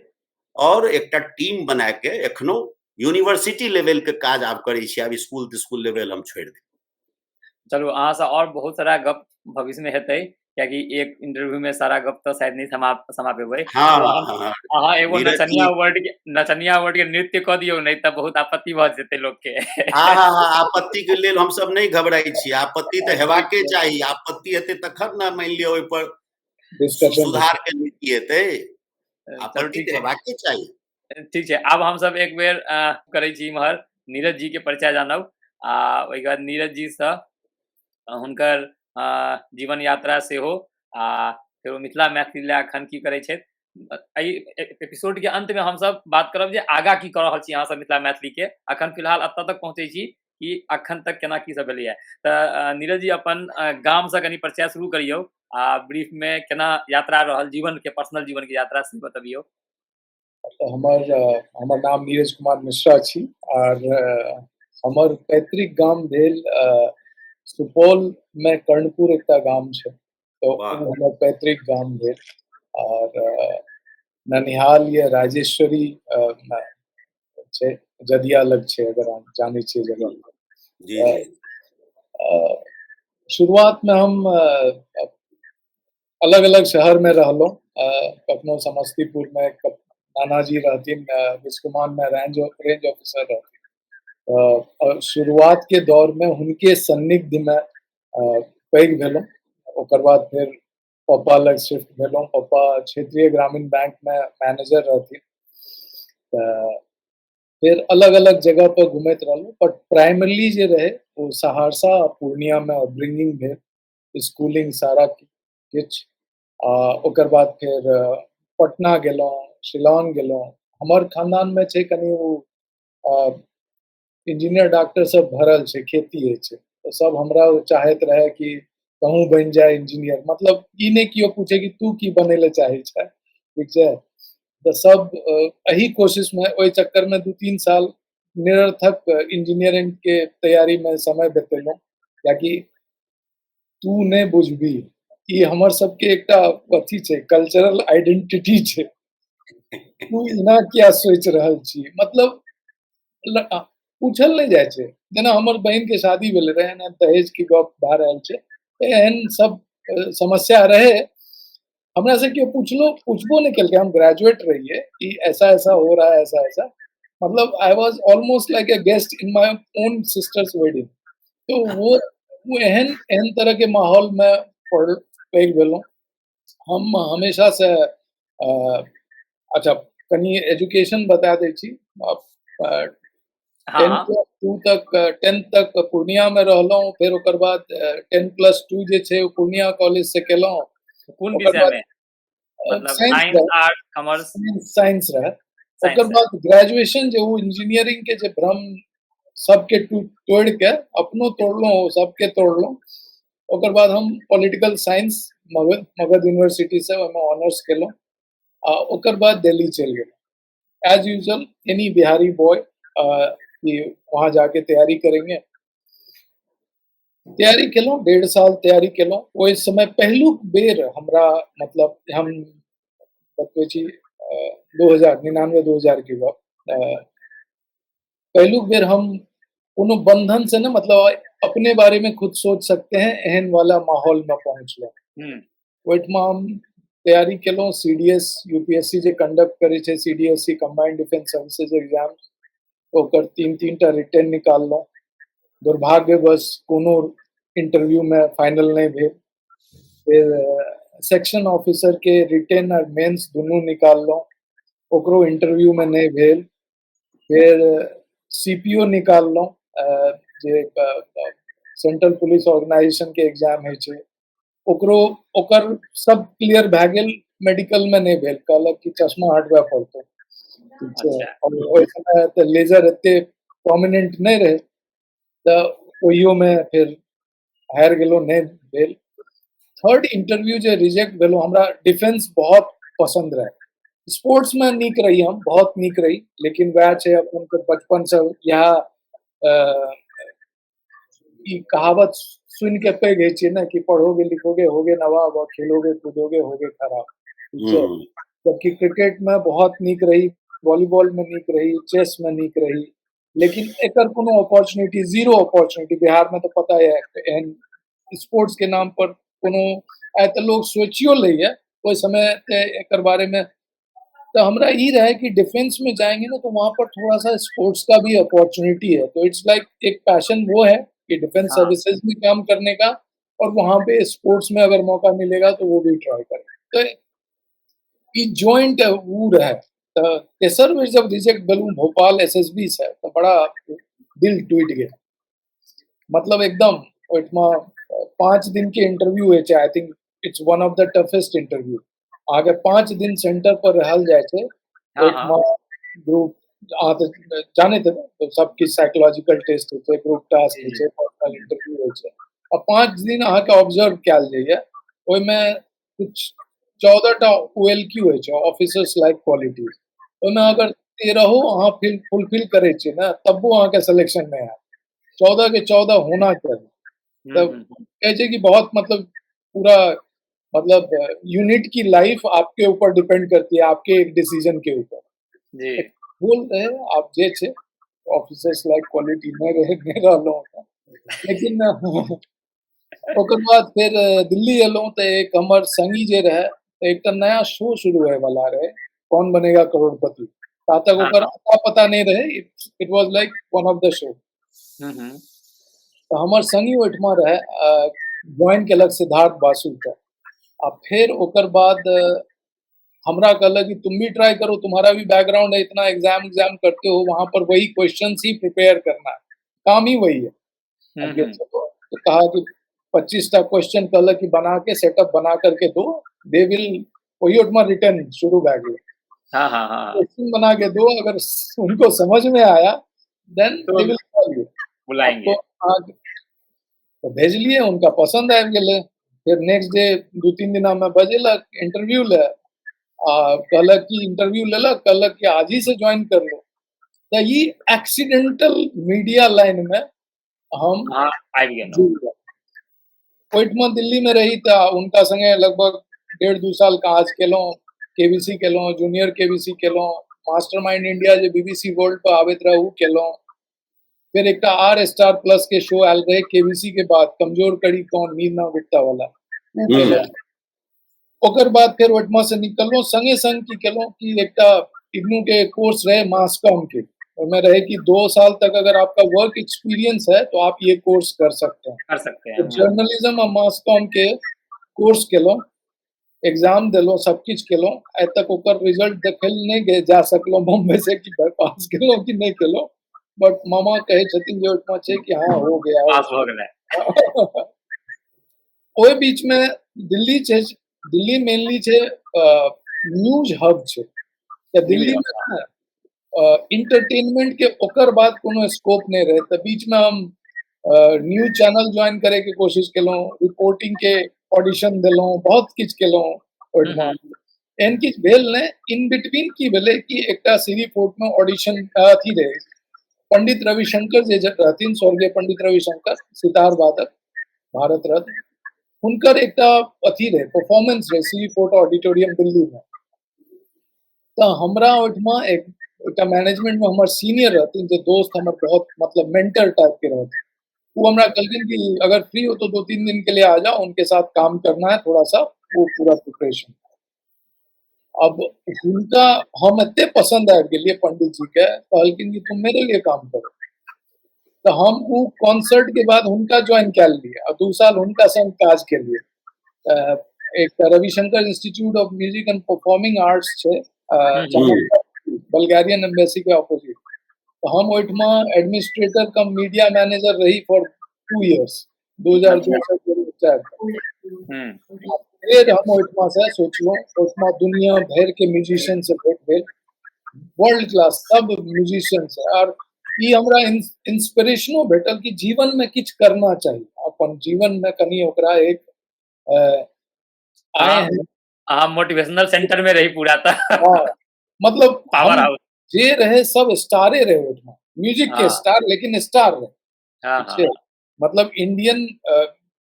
S1: और एकटा टीम बना के एखनो यूनिवर्सिटी लेवल के काज आप करै छी अब स्कूल लेवल हम छोड़ दे
S2: चलो अहाँ से और बहुत सारा गप भविष्य में हेतै क्याकि एक इंटरव्यू में सारा गप तो शायद नहीं समा पेबै अहाँ एगो नचनिया वर्ड के नृत्य क दियौ नहीं त बहुत आपत्ति भ जेतै लोग के
S1: आपत्ति के लेल हम सब नहीं घबराई छी आपत्ति तो हेबाके चाहिए आपत्ति हेतै तखन ना मान लियो ओइ पर सुधार के नीति हेतै आपत्ति तो हेबाके चाहिए
S2: ठीक है अब हम सब एक बेर करै छी इमहर नीरज जी के परिचय जानब आ ओइ के बाद नीरज जी से हुनकर जीवन यात्रा से हो आ फिर मिथिला मैथिली अखन की करे छे एपिसोड के अंत में हम सब बात करब जे आगा की कर रहल छी अहाँ सब मिथिला मैथिली के अखन फिलहाल अत्ता तक पहुंचे छी कि अखन तक केना की सब भेलै त नीरज जी अपन गाम से कनी परिचय शुरू करियौ आ ब्रीफ में केना यात्रा रहल जीवन के पर्सनल जीवन के यात्रा से बतबियौ
S3: तो हमर नाम नीरज कुमार मिश्रा छी और हमर पैतृक गाम भेल सुपौल में कर्णपुर एक गाम है तो हमारे पैतृक गाम भेल और ननिहाल ये राजेश्वरी जदिया लग छे अगर हम जाने छे जगह शुरुआत में हम अलग अलग शहर में रहलो कखनो समस्तीपुर में नानाजी रहतीन बिस्कुमान में रेंज ऑफिसर रहतीन शुरुआत के दौर में हुनके सन्निग्ध में पैघ भेलों ओकर बाद फिर पापा लग शिफ्ट भेलों पापा क्षेत्रीय ग्रामीण बैंक में मैनेजर रहती फिर अलग अलग जगह पर घूमत रहलो बट प्राइमरली जे रहे वो सहरसा पूर्णिया में अपब्रिंगिंग भेल स्कूलिंग सारा किछ ओकर बाद फिर पटना गेलों शिलांग गेलों हमार खानदान में छे कनी वो इंजीनियर डॉक्टर सब भरल छे, खेती है छे, तो सब हमरा चाहत रहे कि कहूँ बन जाए इंजीनियर, मतलब ई नहीं कियो पूछे कि तू की बने ले चाहे छै, ठीक छै। तो सब एही कोशिश में ओहि चक्कर में 2-3 साल निरर्थक इंजीनियरिंग के तैयारी में समय बितेलहुँ, कियाकि तू नहीं बुझबी, ई हमर सबके एकटा अथी छै, कल्चरल आइडेंटिटी छै। तू एना किया सोचि रहल छी, मतलब पूछल नहीं जाय छै। जेना हमर बहिन के शादी भेल रहे, एना दहेज के गप भए रहल छै, तो एहन सब समस्या रहे, हमरा से क्यों पूछबो नहीं केलकै, हम ग्रेजुएट रहिए कि ऐसा-ऐसा हो रहा है, ऐसा-ऐसा, मतलब I was almost like a guest in my own sisters wedding. तो वो एहन एहन तरह के माहौल में पैघ भेलहुँ। हम हमेशा से अच्छा कनी एजुकेशन बता दै छी। अ,
S2: हाँ
S3: 10
S2: हाँ,
S3: प्लस 2 तक 10th तक पूर्णिया में रहलहुँ, फेर ओकर बाद 10+2 जे छै ओ पूर्णिया कॉलेज से केलहुँ।
S2: कौन
S3: ओकर
S2: विषय
S3: बाद
S2: में, मतलब
S3: साइंस
S2: साइंस,
S3: रहे,
S2: आर्ट, कॉमर्स?
S3: साइंस रहे। ओकर
S2: साइंस है।
S3: बाद ग्रेजुएशन जे उ इंजीनियरिंग के जे भ्रम सबके तोड़ के अपनो तोड़लहुँ, सबके तोड़लहुँ। ओकर बाद हम पॉलिटिकल साइंस मगध यूनिवर्सिटी से ओहिमे ऑनर्स केलहुँ, आ ओकर बाद दिल्ली चलि गेलहुँ। As usual any Bihari boy कि वहाँ जाके तैयारी करेंगे। तैयारी केलहुँ, 1.5 साल तैयारी केलहुँ। ओहि समय पहिलुक बेर हमरा, मतलब हम बतबै छी 2099-2000 के गप। पहिलुक बेर हम कोनो बंधन से ना, मतलब अपने बारे में खुद सोच सकते हैं एहन वाला माहौल में पहुँचलहुँ।
S2: हम्म।
S3: ओहिठमा हम तैयारी केलहुँ, सीडीएस यूपीएससी जे कंडक्ट करे छै, CDSC combined defence services exam, ओकर 3-3 टा रिटेन निकाललहुँ। दुर्भाग्यवश कोनो इंटरव्यू में फाइनल नहीं भेल। फिर सेक्शन ऑफिसर के रिटेन और मेंस दुनू निकाललहुँ, ओकरो इंटरव्यू में नहीं भेल। फिर सीपीओ निकाललहुँ, जे सेंट्रल पुलिस ऑर्गेनाइजेशन के एग्जाम होइ छै, ओकरो ओकर सब क्लियर भए गेल, मेडिकल में नहीं भेल, कहलक कि चश्मा हटबे पड़तौ, ठीक छै।
S2: अच्छा।
S3: और ओहि समय तऽ लेजर एते प्रोमिनेंट नहीं रहे, तऽ ओहियो में फिर हारि गेलहुँ, नहीं भेल। थर्ड इंटरव्यू जे रिजेक्ट भेलहुँ, हमरा डिफेंस बहुत पसंद रहे। स्पोर्ट्स में नीक रही, हम बहुत नीक रही, लेकिन वएह छै अपन के बचपन से यहाँ ई कहावत सुन के पैघ होइ छै ना कि पढ़ोगे लिखोगे होगे नवाब और खेलोगे कूदोगे होगे खराब, ठीक छै।
S1: हम्म,
S3: जबकि क्रिकेट में बहुत नीक रही, वॉलीबॉल में नीक रही, चेस में नीक रही, लेकिन एकर कोनो अपॉर्चुनिटी, जीरो अपॉर्चुनिटी बिहार में तो पता है। एहन स्पोर्ट्स के नाम पर कोनो आइ तऽ लोग सोचियो लैए, ओहि समय ते एकर बारे में। तो हमरा ये रहा है कि डिफेंस में जाएंगे ना, तो वहाँ पर थोड़ा सा स्पोर्ट्स का भी अपॉर्चुनिटी है, तो इट्स लाइक एक पैशन वो है कि डिफेंस
S2: हाँ
S3: सर्विसेज में काम करने का, और वहाँ पे स्पोर्ट्स में अगर मौका मिलेगा तो वो भी ट्राई करें। तो ई जॉइंट वो रहे। तो तेसर बेर जब रिजेक्ट भेलू भोपाल एसएसबी से, तो बड़ा दिल टूट गया, मतलब एकदम। ओहिठमा 5 दिन के इंटरव्यू होइ छै, I think it's one of the toughest interview. आगे 5 दिन सेंटर पर रहल जाय छै,
S2: हाँ हाँ।
S3: ओहिठमा ग्रुप, अहाँ तऽ जानैत हेबै, तो सबके साइकोलॉजिकल टेस्ट होइ छै, ग्रुप टास्क
S2: जी
S3: होइ
S2: जी।
S3: छै, पर्सनल इंटरव्यू होइ छै, आ 5 दिन अहाँके ऑब्जर्व कयल जाइए। ओहिमे कुछ 14 टा OLQ होइ छै, ऑफिसर्स लाइक क्वालिटीज। ओहिमे अगर 13 अहाँ फुलफिल करै छियै ना, तबो अहाँके सिलेक्शन नहीं हैत। 14 के 14 होना चाहिए। तब
S2: हम्म।
S3: कहे छै कि बहुत, मतलब पूरा, मतलब यूनिट की लाइफ आपके ऊपर डिपेंड करती है, आपके एक डिसीजन के ऊपर।
S2: जी।
S3: एक बोल रहे आप जे छे ऑफिसर्स लाइक क्वालिटी नहीं रहे, नहीं रहलहुँ ओतऽ। लेकिन ओकर बाद फिर दिल्ली एलहुँ, तो एक हमर संगी जे रहे, तो एक नया शो शुरू होए वाला रहे, कौन बनेगा करोड़पति। ता तक
S2: हाँ
S3: ओकर
S2: हाँ।
S3: अता पता नहीं रहे, it was like one of the show.
S2: Hmm.
S3: तो हमर संगी ओहिठमा रहे, ज्वाइन केलक सिद्धार्थ बासु के। आ फिर ओकर बाद हमरा कहलक कि तुम भी ट्राई करो, तुम्हारा भी बैकग्राउंड है, इतना एग्जाम करते हो, वहां पर वही क्वेश्चंस ही प्रिपेयर करना है, काम ही वही है। आगे
S2: हम्म।
S3: चलो, तो कहा कि 25 टा क्वेश्चन कहलक कि बना के सेटअप बना करके दो, दे विल, वही ओठमा रिटर्न शुरू भए गेल।
S2: हाँ हाँ हाँ
S3: क्वेश्चन बना के दो, अगर उनको समझ में आया देन
S2: तो
S3: दे विल कॉल यू।
S2: बुलाएंगे।
S3: आपको आगे तो भेजलिए, उनका पसंद आबि गेलै। फिर नेक्स्ट डे 2-3 दिना में बजेलक इंटरव्यू ले, कहलक कि इंटरव्यू लेलक, कहलक कि आज ही से ज्वाइन कर लो। तो ये एक्सीडेंटल मीडिया लाइन में हम
S2: हाँ आबि गेलहुँ।
S3: जुड़ गए। ओहिठमा दिल्ली में रही तो उनका संगे लगभग 1.5-2 साल काज केलहुँ, केबीसी केलहुँ, जूनियर केबीसी केलहुँ, मास्टरमाइंड इंडिया जे बीबीसी वर्ल्ड पर आबैत रहे उ केलहुँ। फिर एक आर स्टार प्लस के शो आयल रहे केबीसी के बाद, कमजोर कड़ी कौन, मीना गुप्ता वाला, उ केलहुँ। ओकर बाद फिर ओहिठमा से निकललहुँ, संगे संग की केलहुँ कि एकटा इग्नू के कोर्स रहे मास कॉम के, उसमें रहे कि 2 साल तक अगर आपका वर्क एक्सपीरियंस है तो आप ये कोर्स कर सकते हैं।
S2: कर सकते हैं।
S3: तो जर्नलिज्म और मास कॉम के कोर्स केलहुँ, एग्जाम देलहुँ, सब किछ केलहुँ। आइ तक ओकर रिजल्ट देखै ले नहीं जा सकलहुँ बम्बई से कि पास केलहुँ कि नहीं केलहुँ, बट मामा कहै छथिन जे ओहिठमा छै कि हाँ हो गया है।
S2: पास हो गेलै।
S3: ओहि बीच में दिल्ली छै, दिल्ली मेनली छै न्यूज हब छै। तो दिल्ली में इंटरटेनमेंट के ओकर बाद कोनो स्कोप नहीं रहे, तो बीच में हम न्यूज चैनल ज्वाइन करे के कोशिश केलहुँ, रिपोर्टिंग के ऑडिशन देलहुँ, बहुत किछ केलहुँ ओहिठमा। एहन किछ भेल नहीं। इन बिटवीन की भेलै कि एकटा सीरी फोर्ट में ऑडिशन अथी रहे, पंडित रविशंकर जे रहथिन, स्वर्गीय पंडित रविशंकर, सितार वादक, भारत रत्न, हुनकर एकटा अथी रहे, परफॉर्मेंस रहे सीरी फोर्ट ऑडिटोरियम दिल्ली में। तो हमरा ओहिठमा एकटा मैनेजमेंट में हमर सीनियर रहथिन, जो दोस्त हमर बहुत मतलब मेंटर टाइप के रहथिन। वो हमरा कहलखिन कि अगर फ्री हो तो 2-3 दिन के लिए आ जाओ, उनके साथ काम करना है थोड़ा सा, वो पूरा प्रिपरेशन। अब उनका हम एते पसंद आबि गेलिए पंडित जी के, कहलखिन कि तुम मेरे लिए काम करो। तो हम वो कॉन्सर्ट के बाद उनका ज्वाइन कर लिए और 2 साल उनका संग काज के लिए। एक Ravishankar institute of music and performing arts छे, बल्गेरियन एम्बेसी के ऑपोजिट। तो हम ओहिठमा एडमिनिस्ट्रेटर कम मीडिया मैनेजर रही फॉर 2 इयर्स, 2002 से 2004 तक। फिर हम ओहिठमा से सोचलहुँ, ओहिठमा दुनिया भर के म्यूजिशियन से भेंट भेल, वर्ल्ड क्लास सब म्यूजिशियन से। और ई हमरा इंस्पिरेशनो भेटल कि जीवन में किछ करना चाहिए, अपन जीवन में कनी ओकरा एक आए हैं।
S2: मोटिवेशनल सेंटर में रही पूरा था।
S3: मतलब
S2: पावर
S3: हम
S2: हाउस
S3: जे रहे सब स्टारे रहे ओहिठमा, म्यूजिक के स्टार, लेकिन स्टार रहे। मतलब इंडियन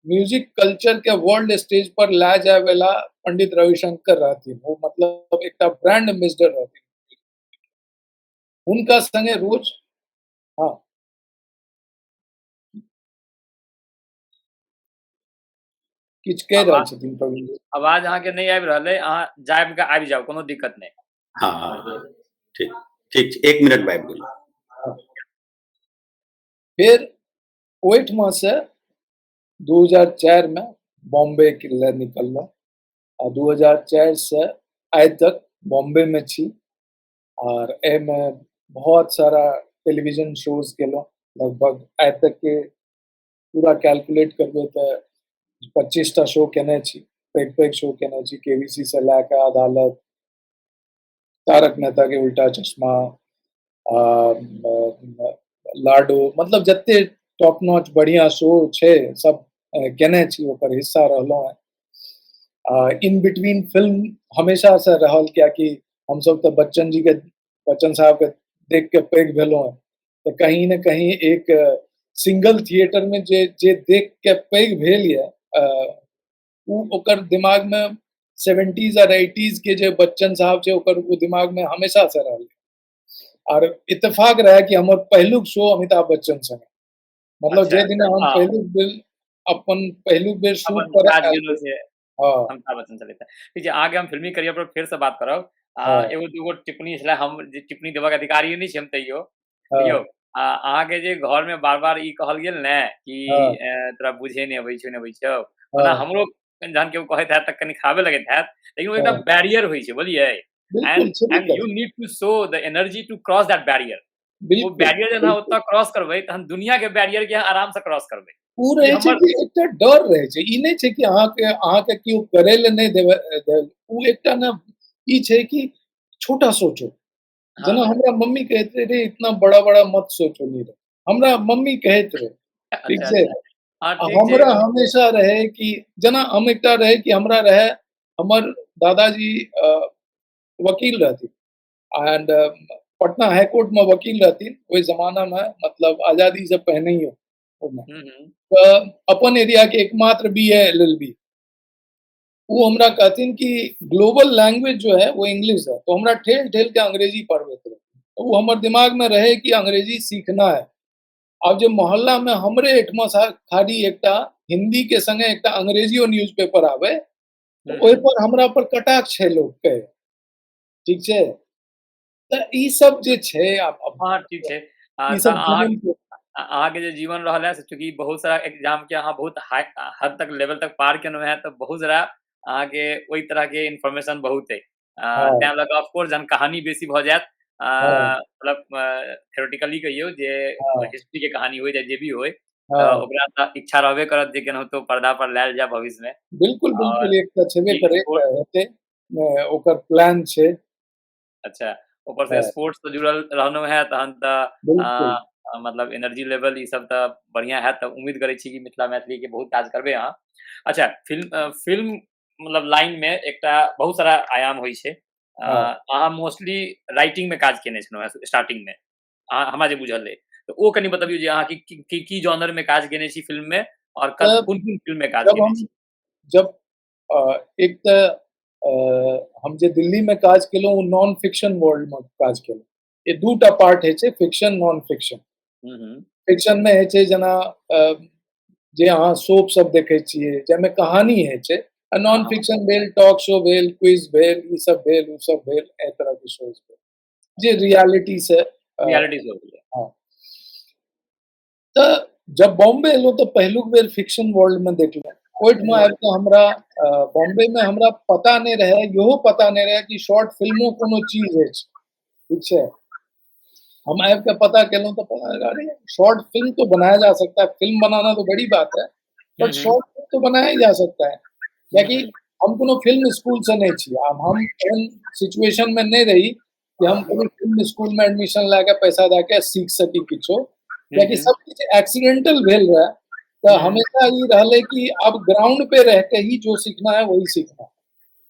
S3: म्यूजिक कल्चर के वर्ल्ड स्टेज पर ला जाए वाला पंडित रविशंकर रहथिन। वो मतलब एकटा ब्रांड एम्बेसडर रहथिन। उनका संगे रोज हाँ किछ कह रहल छथिन प्रवीण जी।
S2: आवाज अहाँ के नहीं आबि रहल है, अहाँ जाइब के आबि जाओ, कोनो दिक्कत नहीं।
S1: हाँ ठीक ठीक, 1 मिनट में आबि गेलहुँ।
S3: फिर ओहिठमा से 2004 में बॉम्बे के लिए निकललहुँ और 2004 से आइ तक बॉम्बे में छी। और एमे बहुत सारा टेलीविजन शोज केलहुँ, लगभग आइ तक के पूरा कैलकुलेट करबै तो 25टा शो केने छी, पैघ शो केने छी, केबीसी से लैके अदालत, तारक मेहता के उल्टा चश्मा, लाडो, मतलब जते टॉप नॉच बढ़िया शो छे सब केने छी, ओकर हिस्सा रहलहुँ है। इन बिटवीन फिल्म हमेशा से रहल, कियाकि हम सब तो बच्चन साहब के देख के पैघ भेलहुँ है। तो कहीं न कहीं एक सिंगल थिएटर में जे देख के पैघ भेल ये, ओकर दिमाग में 70s और 80s के जे बच्चन साहब छे, ओकर वो दिमाग में हमेशा से रहल। और इत्तेफाक रहा कि हमर पहिलुक शो अमिताभ बच्चन संगे, मतलब जे दिन हम पहिलुक बेर अपन पहिलुक बेर शूट करत
S2: अमिताभ बच्चन चले थे। ठीक है, आगे हम फिल्मी करियर पर फिर से बात करब। एगो दूगो टिप्पणी छले, हम जे टिप्पणी देबक अधिकारी नहीं छी हम, तैयो यौ अहाँ के जे घर में बार-बार ई कहल गेल ने कि तोरा बुझे नहीं अबै छौ, नहीं अबै छौ, ओना हमरो जहन केओ कहैत हैत त कनि खराबे लगैत हैत, लेकिन ओ एकटा बैरियर होइ छै, बुझलियै? And you need to show the energy to cross that barrier. वो बैरियर जहन अहाँ ओतऽ क्रॉस करबै, तहन दुनिया के बैरियर के आराम से क्रॉस करबै।
S3: उ रहे छै कि एकटा डर रहे छै, ई नहीं छै कि अहाँ के केओ करे ले नहीं देवे। उ एकटा ना ई छै कि छोटा सोचो।
S2: हाँ
S3: जना हमरा मम्मी कहते रहे इतना बड़ा बड़ा मत सोचो नी रे, हमरा मम्मी कहत रहे, ठीक
S2: अच्छा
S3: छै।
S2: अच्छा हाँ
S3: आ
S2: ठीक छै
S3: हमरा हमेशा रहे कि जना हम एकटा रहे कि हमरा रहे हमर दादाजी वकील रहथिन एंड पटना हाई कोर्ट में वकील रहथिन ओहि जमाना में, मतलब आजादी से पहिनहियो ओहिमे।
S2: हम्म
S3: तऽ अपन एरिया के एकमात्र BA LLB, वो हमरा कहथिन कि ग्लोबल लैंग्वेज जो है वो इंग्लिश है, तो हमरा ठेल ठेल के अंग्रेजी पढ़बैत रहे। तो वो हमर दिमाग में रहे कि अंग्रेजी सीखना है। अब जे मोहल्ला में हमरे एठमा खाली एकटा हिंदी के संगे एकटा अंग्रेजियो न्यूज़पेपर आवे, तो ओहि पर हमरा पर कटाक्ष छै लोग के, ठीक छै। तऽ ई सब जे छै अब
S2: हाँ ठीक छै
S3: ई
S2: तऽ
S3: सब जीवन के
S2: अहाँके जे जीवन रहल है से चूंकि बहुत सारा एग्जाम के अहाँ बहुत हाई हद तक लेवल तक पार केलहुँ है तऽ बहुत सारा अहाँके ओहि तरह के इन्फॉर्मेशन बहुत है
S3: हाँ,
S2: तैं लऽ कऽ ऑफकोर्स जहन कहानी बेसी भऽ जायत
S3: हाँ,
S2: मतलब थ्योरेटिकली कहियौ जे
S3: हाँ,
S2: हिस्ट्री के कहानी होय चाहे जे भी होय तऽ
S3: हाँ।
S2: ओकरा तऽ इच्छा रहबे करत जे केनाहितो पर्दा पर लायल जाय भविष्य में
S3: बिल्कुल,
S2: और
S3: बिल्कुल एकटा छेबे
S2: ई
S3: करे
S2: स्पोर्ट
S3: हेतै ओकर प्लान छै।
S2: अच्छा ऊपर से
S3: हाँ,
S2: स्पोर्ट्स से जुड़ल रहलहुँ है तहन तऽ
S3: बिल्कुल।
S2: मतलब एनर्जी लेवल ई सब तऽ बढ़िया हैत तऽ उम्मीद करै छी कि मिथिला मैथिली के बहुत काज करबै अहाँ। अच्छा फिल्म मतलब लाइन में एकटा बहुत सारा आयाम होइ छै।
S3: हाँ,
S2: अहाँ मोस्टली राइटिंग में काज केने छलहुँ हैं स्टार्टिंग में। हमरा जे बुझल अइ। तऽ ओ कनि बतबियौ जे अहाँ की जॉनर में काज केने छी फिल्म में और
S3: तब
S2: कोन-कोन फिल्म में काज
S3: जब
S2: केने
S3: हम
S2: छी?
S3: जब एक तऽ हम जे दिल्ली में काज केलहुँ नॉन फिक्शन वर्ल्ड में काज केलहुँ। ये दूटा पार्ट होइ छै, फिक्शन नॉन फिक्शन।
S2: हुँ, हुँ।
S3: फिक्शन में होइ छै जेना जे अहाँ सोप सब देखै छियै जाहिमे कहानी होइ छै, आ
S2: हाँ,
S3: नॉन
S2: हाँ।
S3: फिक्शन भेल, टॉक शो भेल, क्विज भेल, ई सब भेल, उ सब भेल, एहि तरह के शोज भेल जे रियलिटी से
S2: रियलिटी शो भेलै।
S3: हाँ। तऽ जब बॉम्बे एलहुँ तऽ पहिलुक बेर फिक्शन वर्ल्ड में देखलहुँ। ओहिठमा आबि कऽ हमरा बॉम्बे में हमरा पता नहीं रहे, इहो पता नहीं रहे कि शॉर्ट फिल्मो कोनो चीज होइ छै, ठीक छै। हम आबि के पता केलहुँ तो पता लगा अरे शॉर्ट फिल्म तो बनाया जा सकता है, फिल्म बनाना तो बड़ी बात है,
S2: हुँ,
S3: बट
S2: हुँ।
S3: शॉर्ट फिल्म तो बनाया ही जा सकता है।
S2: हुँ,
S3: कियाकि
S2: हुँ।
S3: हम कोनो फिल्म स्कूल से नहीं छी, आब हम एहन सिचुएशन में नहीं रही कि हम कोनो फिल्म स्कूल में एडमिशन लए के पैसा दए के सीख सकी किछो,
S2: हुँ,
S3: कियाकि
S2: हुँ।
S3: सब किछु एक्सीडेंटल भेल रहे। तो
S2: हुँ,
S3: हमेशा ई रहले कि अब ग्राउंड पे रह के ही जो सीखना है वही सीखना है।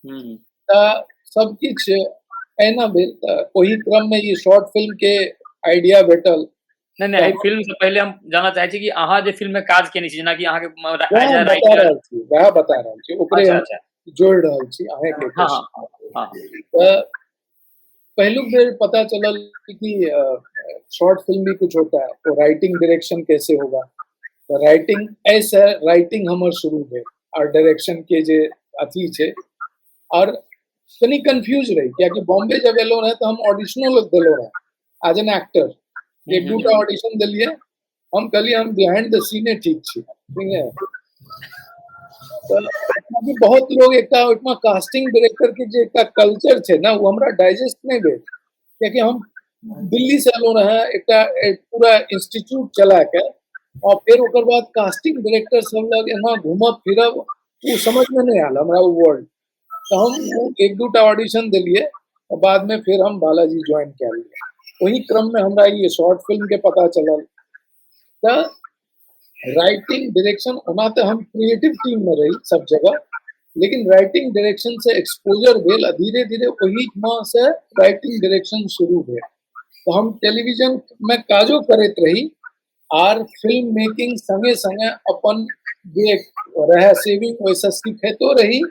S2: हुँ।
S3: तऽ सब किछु एहिना भेल, तऽ ओही क्रम में ई शॉर्ट फिल्म के आइडिया भेटल।
S2: नहीं एहि फिल्म से पहले हम जानना चाहै छी कि अहाँ जे फिल्म में काज केने छी जेनाकि अहाँके
S3: वएह
S2: एज अ
S3: हम बता
S2: राइटर
S3: रहल छी, वएह बता रहल छी, ओकरे
S2: अच्छा,
S3: हम
S2: अच्छा।
S3: जोड़ि रहल छी अहाँके
S2: हाँ, हाँ,
S3: क्वेश्चन।
S2: हाँ, हाँ, हाँ।
S3: तऽ पहिलुक बेर पता चलल कि शॉर्ट फिल्म भी कुछ होता है, तो राइटिंग डायरेक्शन कैसे होगा। तो राइटिंग ऐसे राइटिंग हमर शुरू भेल और डायरेक्शन के जे अथी छै, और कनी कंफ्यूज रही कियाकि बॉम्बे जब एलो रहे तो हम ऑडिशनो देलो रहे एज एन एक्टर।
S2: हुँ,
S3: एक
S2: हुँ,
S3: दूटा
S2: हुँ।
S3: ऑडिशन दिलिए, हम कहलिए हम बिहाइंड द सीने ठीक छी, ठीक है। तऽ ओहिठमा भी बहुत लोग एकटा ओहिठमा कास्टिंग डायरेक्टर के जे एकटा कल्चर छै ना, वो हमरा डाइजेस्ट नहीं भेल, कियाकि हम दिल्ली से एलो रहे एकटा एक पूरा इंस्टीट्यूट चला के, और फिर ओकर बाद कास्टिंग डायरेक्टर सब लग एना घूमब फिरब, वो समझ में नहीं आयल हमरा वो वर्ल्ड। तो हम एक दूटा ऑडिशन दिलिए, और बाद में फिर हम बालाजी ज्वाइन कए लिए। वही क्रम में हमरा ये शॉर्ट फिल्म के पता चलल। तऽ राइटिंग डायरेक्शन ओना तो हम क्रिएटिव टीम में रही सब जगह, लेकिन राइटिंग डायरेक्शन से एक्सपोजर भेल, धीरे धीरे वही से राइटिंग डायरेक्शन शुरू भेल। तो हम टेलीविजन में काजो करैत रही आर फिल्म मेकिंग संगे संगे अपन जे रहे सेविंग ओहिसँ सीखैतो रही,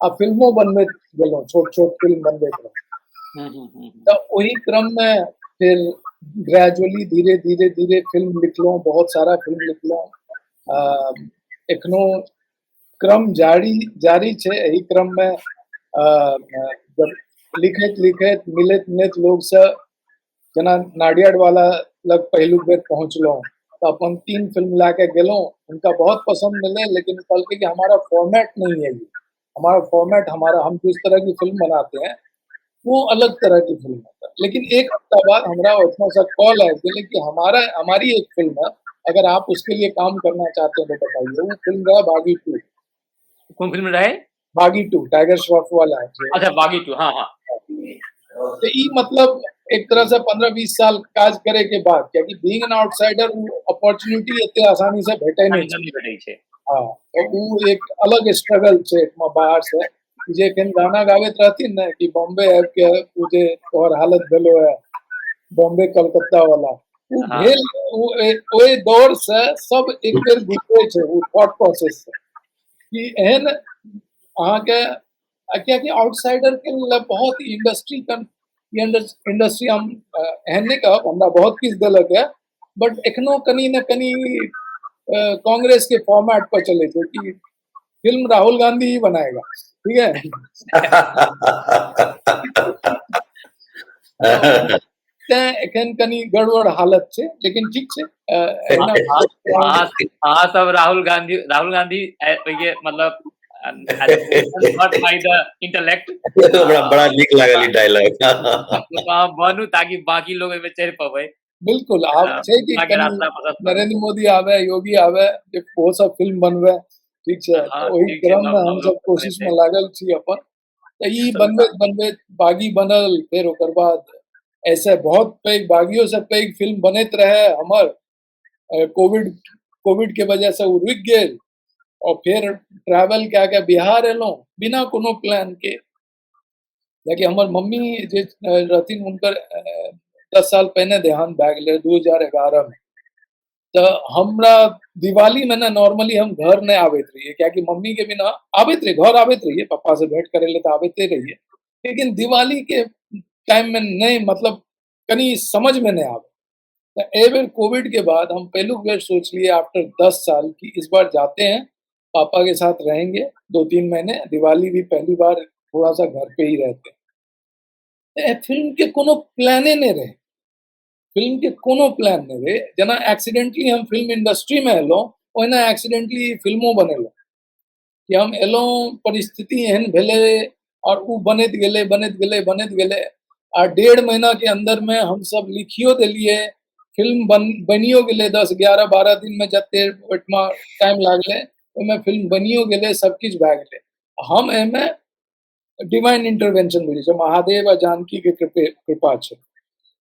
S3: आ फिल्मो बनबैत गेलहुँ, छोट छोट फिल्म बनबैत रही।
S2: हुँ, हुँ, हुँ, हुँ।
S3: तो वही क्रम में फिर ग्रेजुअली धीरे धीरे धीरे फिल्म लिखलहुँ, बहुत सारा फिल्म लिखलहुँ। एखनो क्रम जारी छै। एही क्रम में जब लिखैत लिखैत मिलैत मिलैत लोग से जेना नाडियाड वाला लग पहिलुक बेर पहुँचलहुँ, तो अपन 3 फिल्म ला के गेलहुँ, उनका बहुत पसंद मिले, लेकिन कहलके कि हमारा फॉर्मेट नहीं है ये, हमारा फॉर्मेट हमारा हम जिस तरह की फिल्म बनाते हैं वो अलग तरह की फिल्म है। लेकिन एक हफ्ता बाद हमरा उसमें से कॉल आया कि हमारी एक फिल्म है, अगर आप उसके लिए काम करना चाहते हैं तो बताइए। वो फिल्म है बागी 2।
S2: कौन फिल्म रहे?
S3: बागी 2 टाइगर श्रॉफ वाला है जो।
S2: अच्छा बागी 2 हाँ, हाँ।
S3: तो ई मतलब एक तरह से 15-20 साल काज करे के बाद, कियाकि बीइंग एन आउटसाइडर अपॉर्चुनिटी एते आसानी से भेटे नहीं छै।
S2: नहीं भेटै छै।
S3: हाँ, तो उ एक अलग स्ट्रगल छै बाहर से, जे एखन गाना गाबैत रहथिन ने कि बॉम्बे आबि के उ जे तोहर हालत भेलो है बॉम्बे कलकत्ता वाला, उ
S2: हाँ।
S3: भेल ओहि दौर से सब एक बेर गुजरै छै उ थॉट प्रोसेस से कि एहन अहाँके कियाकि आउटसाइडर के लिए बहुत इंडस्ट्री हम एहन नहीं कहब, हमरा बहुत किछु देलक है, बट एखनो कनी न कनी कांग्रेस के फॉर्मेट पर चले थे कि फिल्म राहुल गांधी ही बनाएगा, ठीक है। तें एखन कनी गड़बड़ हालत छै, लेकिन ठीक छै। एहिना
S2: अहाँ सब राहुल गांधी ये मतलब नॉट बाय द इंटेलेक्ट
S1: बड़ा नीक लागल ई डायलॉग।
S2: अहाँ बनू ताकि बाकी लोग एमे चढ़ पबै।
S3: बिल्कुल आब छै कि
S2: के रास्ता पसंद करू।
S3: नरेंद्र मोदी आवे, योगी आवे, जे वो सब फिल्म बनवे, ठीक छै।
S2: हाँ,
S3: तो ओही
S2: ठीक छै,
S3: क्रम में
S2: नव
S3: हम
S2: लोग
S3: सब कोशिश में लागल छी अपन। तो ई बनबैत बागी बनल, फिर ओकर बाद ऐसे बहुत पैघ बागियों से पैघ फिल्म बनैत रहे हमर, कोविड के वजह से उ रुकि गेल, और फिर ट्रैवल कए के बिहार एलहुं बिना कोनो प्लान के, कियाकि हमर मम्मी जे रहथिन हुनकर 10 साल पहिने देहांत भए गेलै 2011 में। तो हमरा दिवाली में ना नॉर्मली हम घर नहीं आबैत रहिए, कियाकि मम्मी के बिना आबैत रहिए, घर आबैत रहिए, पापा से भेंट करे ले तो आबैते रहिए, लेकिन दिवाली के टाइम में नहीं, मतलब कनी समझ में नहीं आवे। तो ए बेर कोविड के बाद हम पहलू बेर सोच लिए आफ्टर 10 साल कि इस बार जाते हैं, पापा के साथ रहेंगे 2-3 महीने, दिवाली भी पहली बार थोड़ा सा घर पे ही रहते हैं। फिल्म के कोनो प्लाने नहीं रहे, फिल्म के कोनो प्लान नहीं रहे, जना एक्सीडेंटली हम फिल्म इंडस्ट्री में एलहुं, ओहिना एक्सीडेंटली फिल्मों बनेलहुं कि हम एलहुं, परिस्थिति एहन भेले और उ बनैत गेले आ 1.5 महीना के अंदर में हम सब लिखियो देलिए, फिल्म बनियो गेले, 10-11-12 दिन में जते ओइठमा टाइम लागले ओइमे फिल्म बनियो गेले, सब किछ भए गेले। हम एमे डिवाइन इंटरवेंशन बुझै छै, महादेव आ जानकी के कृपा छै।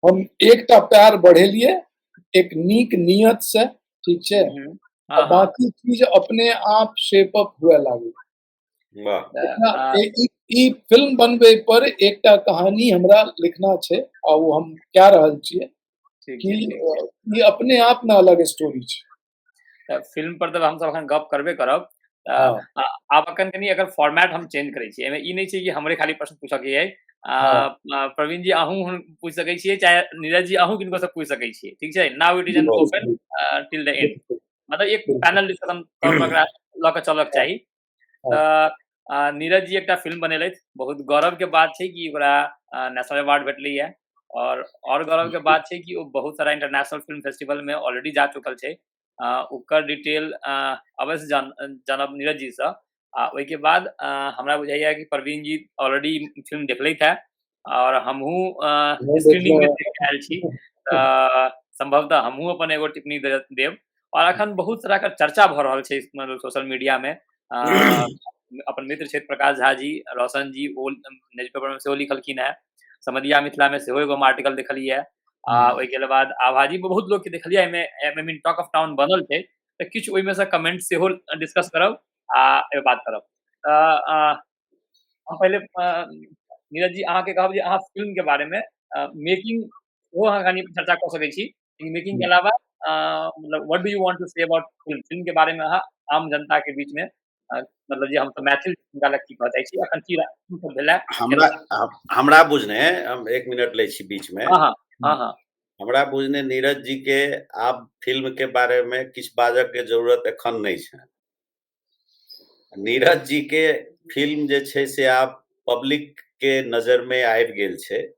S3: हम एकटा प्यार बढ़ेलिए एक नीक नियत से, ठीक छै,
S2: हाँ,
S3: बाकी चीज अपने आप शेप अप हुए लागे। ई फिल्म बनबे पर एकटा कहानी हमरा लिखना छै और वो हम क्या रहल छिए कि ये अपने आप में अलग स्टोरी छै।
S2: फिल्म पर तब हम सब अखन गप करबे करब। आप अखन कनी अगर फॉर्मेट हम चेंज करै छी, एमे ई नहीं छै कि हमरे खाली प्रश्न पूछे के है। प्रवीण जी अहूँ पूछ सकै छियै, चाहे नीरज जी अहूँ किनको से पूछ सकै छियै, ठीक छै। Now it is an open till the end, मतलब एक पैनल डिस्कशन तौर पर ल के चलक चाही। त नीरज जी एकटा फिल्म बनेलथि, बहुत गौरव के बात छै कि ओकरा नेशनल अवार्ड भेटलै है, और गौरव के बात छै कि वो बहुत सारा इंटरनेशनल फिल्म फेस्टिवल में ऑलरेडी जा चुकल छै। ओकर डिटेल अवश्य जानब नीरज जी से। ओहि के बाद हमरा बुझाइया कि प्रवीण जी ऑलरेडी फिल्म देखलथि है, और हमहूँ स्क्रीनिंग में देख के आयल छी, संभवतः हमहूँ अपन एगो टिप्पणी देव। और अखन बहुत तरह का चर्चा भ रहल छै सोशल मीडिया में। अपन मित्र क्षेत्र प्रकाश झा जी, रोशन जी ओ न्यूज़पेपर में सेहो लिखलखिन है, समधिया मिथिला में सेहो एगो आर्टिकल देखलिए है। ओहि के बाद आभा जी बहुत लोग के देखलिए, एमे टॉक ऑफ टाउन बनल छै, तो किछु ओहि में से कमेंट सेहो डिस्कस करब आ ए बात करब। हम पहले नीरज जी अहाँ के कहब जे अहाँ फिल्म के बारे में मेकिंग वो अहाँ कनी चर्चा कर सकै छी, मेकिंग के अलावा मतलब what do you want to say about film के बारे में अहाँ आम जनता के बीच में, मतलब जे हम सब मैथिल हुनका लग की कहै छी अखन की भेलै
S1: हमरा बुझने, हम 1 मिनट लै छी बीच में।
S2: हाँ।
S1: हमरा बुझने नीरज जी के आब फिल्म के बारे में किछ बाजक के जरूरत एखन नहीं छै। नीरज जी के फिल्म जे छै से आब पब्लिक के नजर में आबि गेल छै,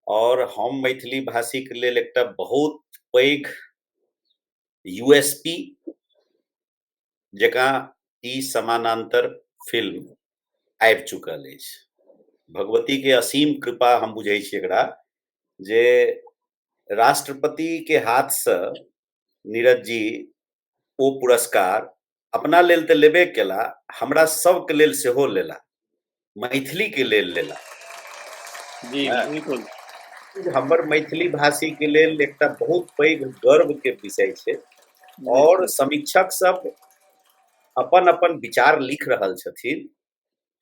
S1: और हम मैथिली भाषी के लेल एकटा बहुत पैघ यूएसपी जकाँ ई समानांतर फिल्म आबि चुकल अछि। भगवती के असीम कृपा हम बुझै छी एकरा, जे राष्ट्रपति के हाथ से नीरज जी ओ पुरस्कार अपना लेल तऽ लेबे केला, हमरा सबके लेल सेहो लेला, मैथिली के लेल लेला।
S2: जी
S1: हाँ,
S2: बिल्कुल।
S1: हमर मैथिली भाषी के लेल एकटा बहुत पैघ गर्व के विषय छै और
S2: बिल्कुल।
S1: समीक्षक सब अपन अपन विचार लिख रहल छथिन।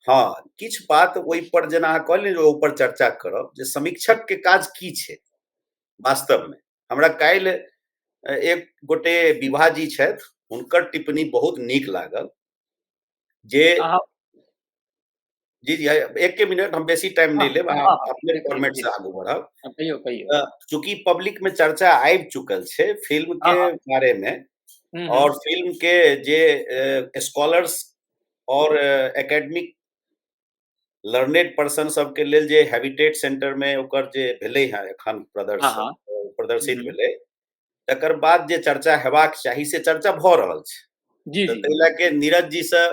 S1: हाँ, किछु बात ओहि पर जेना अहाँ कहलियै जे ऊपर चर्चा करब जे समीक्षक के काज की छै वास्तव में। हमरा काल्हि एक गोटे विभा जी छथि, हुनकर टिप्पणी बहुत नीक लागल जे
S2: अहाँ
S1: जी, जी, एके मिनट, हम बेसी टाइम
S2: हाँ,
S1: नहीं लेब, अहाँ
S2: हाँ, हाँ,
S1: अपने
S2: बिल्कुल,
S1: फॉर्मेट
S2: जी।
S1: से आगू बढ़ब।
S2: कहियो, कहियो।
S1: चूँकि पब्लिक में चर्चा आबि चुकल छै फिल्म
S2: हाँ,
S1: के
S2: हाँ।
S1: बारे में
S2: हुँ।
S1: और फिल्म के जे स्कॉलर्स और एकेडमिक लर्नेड पर्सन सबके लेल जे हैबिटेट सेंटर में ओकर जे भेलै हेँ एखन
S2: हाँ, हाँ।
S1: प्रदर्शित
S2: हुँ।
S1: भेलै, तकर बाद जे चर्चा हेबाक चाही से चर्चा भऽ रहल छै।
S2: जी,
S1: तऽ
S2: जी।
S1: ताहि लए के नीरज जी से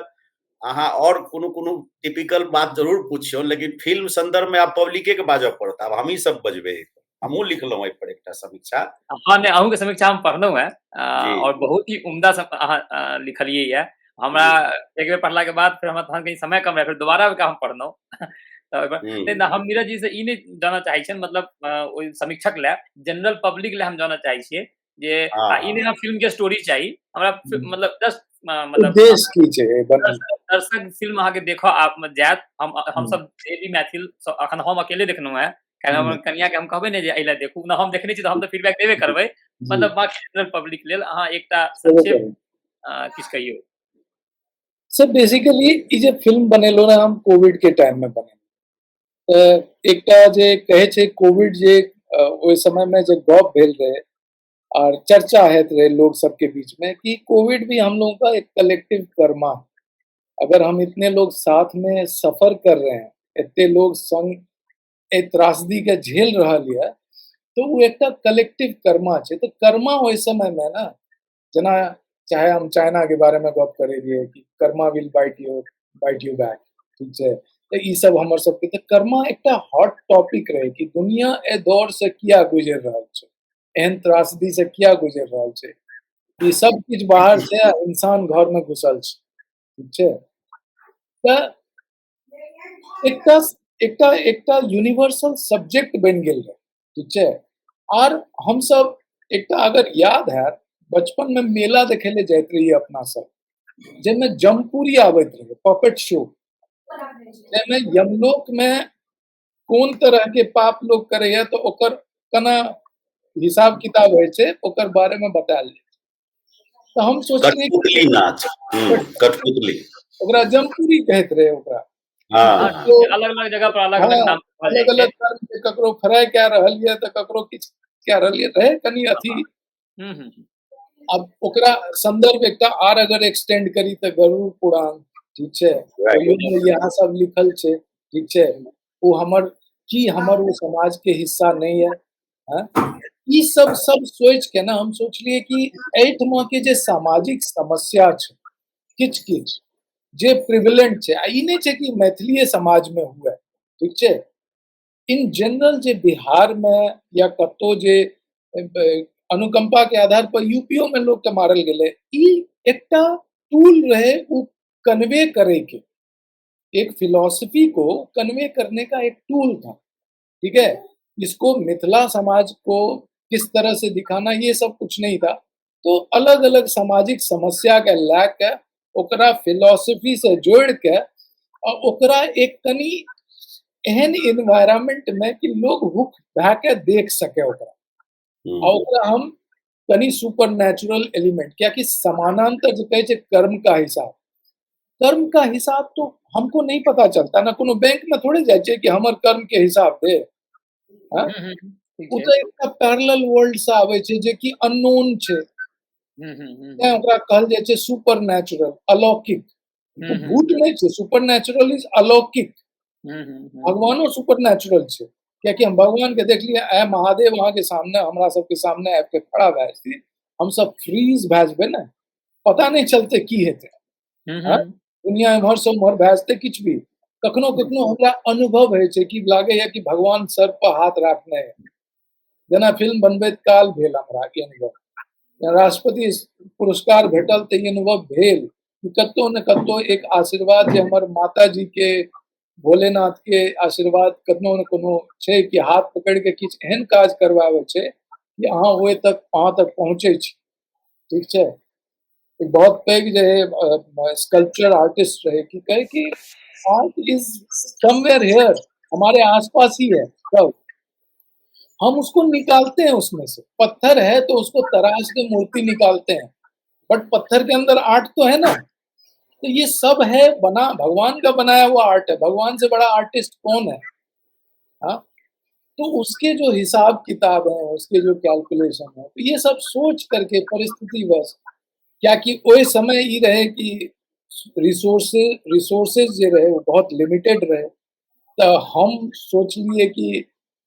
S1: अहाँ और कोनो टिपिकल बात जरूर पूछियौ, लेकिन फिल्म संदर्भ में आब पब्लिके के बाजऽ पड़त, आब हमहीं सब बजबै। हमहूँ लिखलहुँ एहि पर एकटा समीक्षा।
S2: हाँ, नहि अहूँके समीक्षा हम पढ़लहुँ हेँ
S1: जी,
S2: और बहुत ही उम्दा अहाँ लिखलियै ये। हमरा
S1: जी।
S2: एक बेर पढ़ला के बाद फिर हमरा तहन कहीं समय कम रहै, फिर दोबारा ओकरा हम पढ़लहुँ। तऽ ओहिपर
S1: हुँ,
S2: नहि, हम नीरज जी से ई नहि जानऽ चाहै छियनि, मतलब ओहि समीक्षक लए, जनरल पब्लिक लए हम जानऽ चाहै छियै जे
S1: हाँ,
S2: ई
S1: हाँ।
S2: नहि फिल्म के स्टोरी चाही हमरा, मतलब जस्ट मतलब
S3: उद्देश्य की छै बनल?
S2: दर्शक फिल्म अहाँके देखऽ जायत। हम
S3: हम्म,
S2: सब जे भी मैथिल अखन हम अकेले देखलहुँ हेँ, काल्हि
S3: हम्म,
S2: हमर कनिया के हम कहबै ने जे एहि लए देखू ना, हम देखने छी तऽ हम तऽ फीडबैक देबे करबै।
S3: जी
S2: मतलब बाकी जनरल पब्लिक लेल अहाँ एकटा
S3: सेबो
S2: संक्षेप
S3: करू।
S2: किछु कहियौ।
S3: सर बेसिकली ई जे फिल्म बनेलो ना हम कोविड के टाइम में बनेलो, एकटा जे कहै छै कोविड जे ओहि समय में जे गप भेल रहे और चर्चा होइत रहे लोग सबके बीच में कि कोविड भी हम लोगों का एक कलेक्टिव कर्मा है। अगर हम इतने लोग साथ में सफर कर रहे हैं, इतने लोग संग ए त्रासदी के झेल रहल ये, तो वो एकटा कलेक्टिव कर्मा छै। तो कर्मा ओहि समय में ना, जना चाहे हम चाइना के बारे में गप करे रहिए कि karma will bite you back, ठीक छै। तो ई सब हमर सबके तो कर्मा एकटा हॉट टॉपिक रहे कि दुनिया ए दौर से किया गुजर रहल छै, एहन त्रासदी से किया गुजर रहल छै। ई सब किछ बाहर छै आ इंसान घर में घुसल छै, ठीक छै। तऽ एकटा एकटा एकटा यूनिवर्सल सब्जेक्ट बनि गेल रहे, ठीक छै। और हम सब एकटा अगर याद है बचपन में मेला देखे ले जाइत रहिए अपना सब, जेमे जमपुरी आबैत रहे पपेट शो, जेमे यमलोक में कोन तरह के पाप लोग करैया तो ओकर केना हिसाब किताब होइ छै ओकर बारे में बतायल जाय। तो हम सोचलिए कि
S1: कठपुतली नाच। कठपुतली।
S3: ओकरा जमपुरी कहैत रहे ओकरा।
S1: हाँ, हाँ।
S3: तो
S2: अलग-अलग जगह पर अलग-अलग
S3: हाँ,
S2: नाम कहल जाइ
S3: अलग-अलग
S2: छै।
S3: कर्म के ककरो फ्राई कए रहल ये तऽ ककरो किछु कए रहल ये, रहे कनी अथी।
S2: हुँ।
S3: अब ओकरा संदर्भ एकटा आर अगर एक्सटेंड करी तऽ गरुड़ पुराण, ठीक छै, ओहियो
S1: राइट।
S3: में इएह सब लिखल छै, ठीक छै। वो हमर की हमर वो समाज के हिस्सा नहीं है, हैं? ई सब सोच के ना हम सोचलिए कि एहिठमा के जे सामाजिक समस्या छै किछ जे प्रिविलेंट छै, आ ई नहीं छै कि मैथिलीये समाज में हुए, ठीक छै। इन जनरल जे बिहार में या कतौ जे अनुकंपा के आधार पर यूपीओ में लोग के मारल गेले, ई एकटा टूल रहे वो कन्वे करे के, एक फिलॉसफी को कन्वे करने का एक टूल था, ठीक है। इसको मिथिला समाज को किस तरह से दिखाना ये सब कुछ नहीं था। तो अलग-अलग सामाजिक समस्या के ला के ओकरा फिलॉसफी से जोड़ के और ओकरा एक तनी एहन एनवायरनमेंट में कि लोग हुक भए के देख सके ओकरा, और
S1: हुँ,
S3: ओकरा हम तनी सुपर नेचुरल एलिमेंट, क्या कि समानांतर जो कहे छै कर्म का हिसाब तो हमको नहीं पता चलता ना, कोनो बैंक में थोड़े जाय छै कि हमर कर्म के हिसाब दे, हाँ?
S2: ठीक
S3: उ
S2: छै।
S3: तो एकटा पैरेलल वर्ल्ड से आबै छै जे कि अननोन छै। तें
S2: हुँ।
S3: ओकरा कहल जाइ छै सुपर नेचुरल, अलौकिक। उ भूत
S2: हुँ।
S3: नहीं छै, सुपर नेचुरल इज अलौकिक।
S2: हुँ।
S3: भगवानो सुपर नेचुरल छै, कियाकि हम भगवान के देखलियै आइ महादेव अहाँ के सामने हमरा सबके सामने आबि के खड़ा भए जेथिन, हम सब फ्रीज भए जेबै ने, पता नहीं चलतै की हेतै, हाँ?
S2: हुँ।
S3: दुनिया एम्हर से उम्हर भए जेतै किछु भी। कखनो हमरा अनुभव होइ छै कि लागैए कि भगवान सर पर हाथ राखने है। जेना फिल्म बनबैत काल भेल हमरा ई अनुभव। राष्ट्रपति पुरस्कार भेटल तऽ ई अनुभव भेल कि कतौ ने कतौ एक आशीर्वाद जे हमर माताजी के भोलेनाथ के आशीर्वाद कतनो ने कोनो छै कि हाथ पकड़ के किछ एहन काज करवावे छै कि अहाँ वहाँ तक पहुँचे छी, ठीक छै। एक बहुत पैघ जे है स्कल्पचर आर्टिस्ट रहे कि कहे कि आर्ट इज समवेयर हियर, हमारे आसपास ही है सब, हम उसको निकालते हैं उसमें से। पत्थर है तो उसको तराश के मूर्ति निकालते हैं, बट पत्थर के अंदर आर्ट तो है ना। तो ये सब है, बना भगवान का बनाया हुआ आर्ट है। भगवान से बड़ा आर्टिस्ट कौन है? हाँ, तो उसके जो हिसाब किताब है, उसके जो कैलकुलेशन है, तो ये सब सोच करके परिस्थिति वश क्या कि ओए समय ई रहे कि रिसोर्सेज जे रहे वो बहुत लिमिटेड रहे, तो हम सोचलिए कि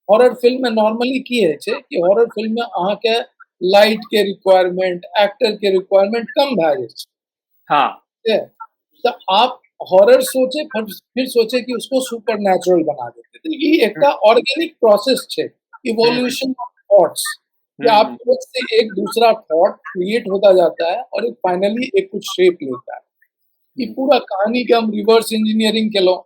S3: हॉरर फिल्म में नॉर्मली की है छे कि हॉरर फिल्म में अहाँ के लाइट के रिक्वायरमेंट, एक्टर के रिक्वायरमेंट कम भए जाए छै,
S2: हाँ
S3: ठीक है? तो आप हॉरर सोचे फिर सोचे कि उसको सुपर नेचुरल बना देते। तो ये एक ऑर्गेनिक प्रोसेस है, इवोल्यूशन ऑफ थॉट्स, कि आपके से एक दूसरा थॉट क्रिएट होता जाता है और एक फाइनली एक कुछ शेप लेता है। ई पूरा कहानी के हम रिवर्स इंजीनियरिंग केलो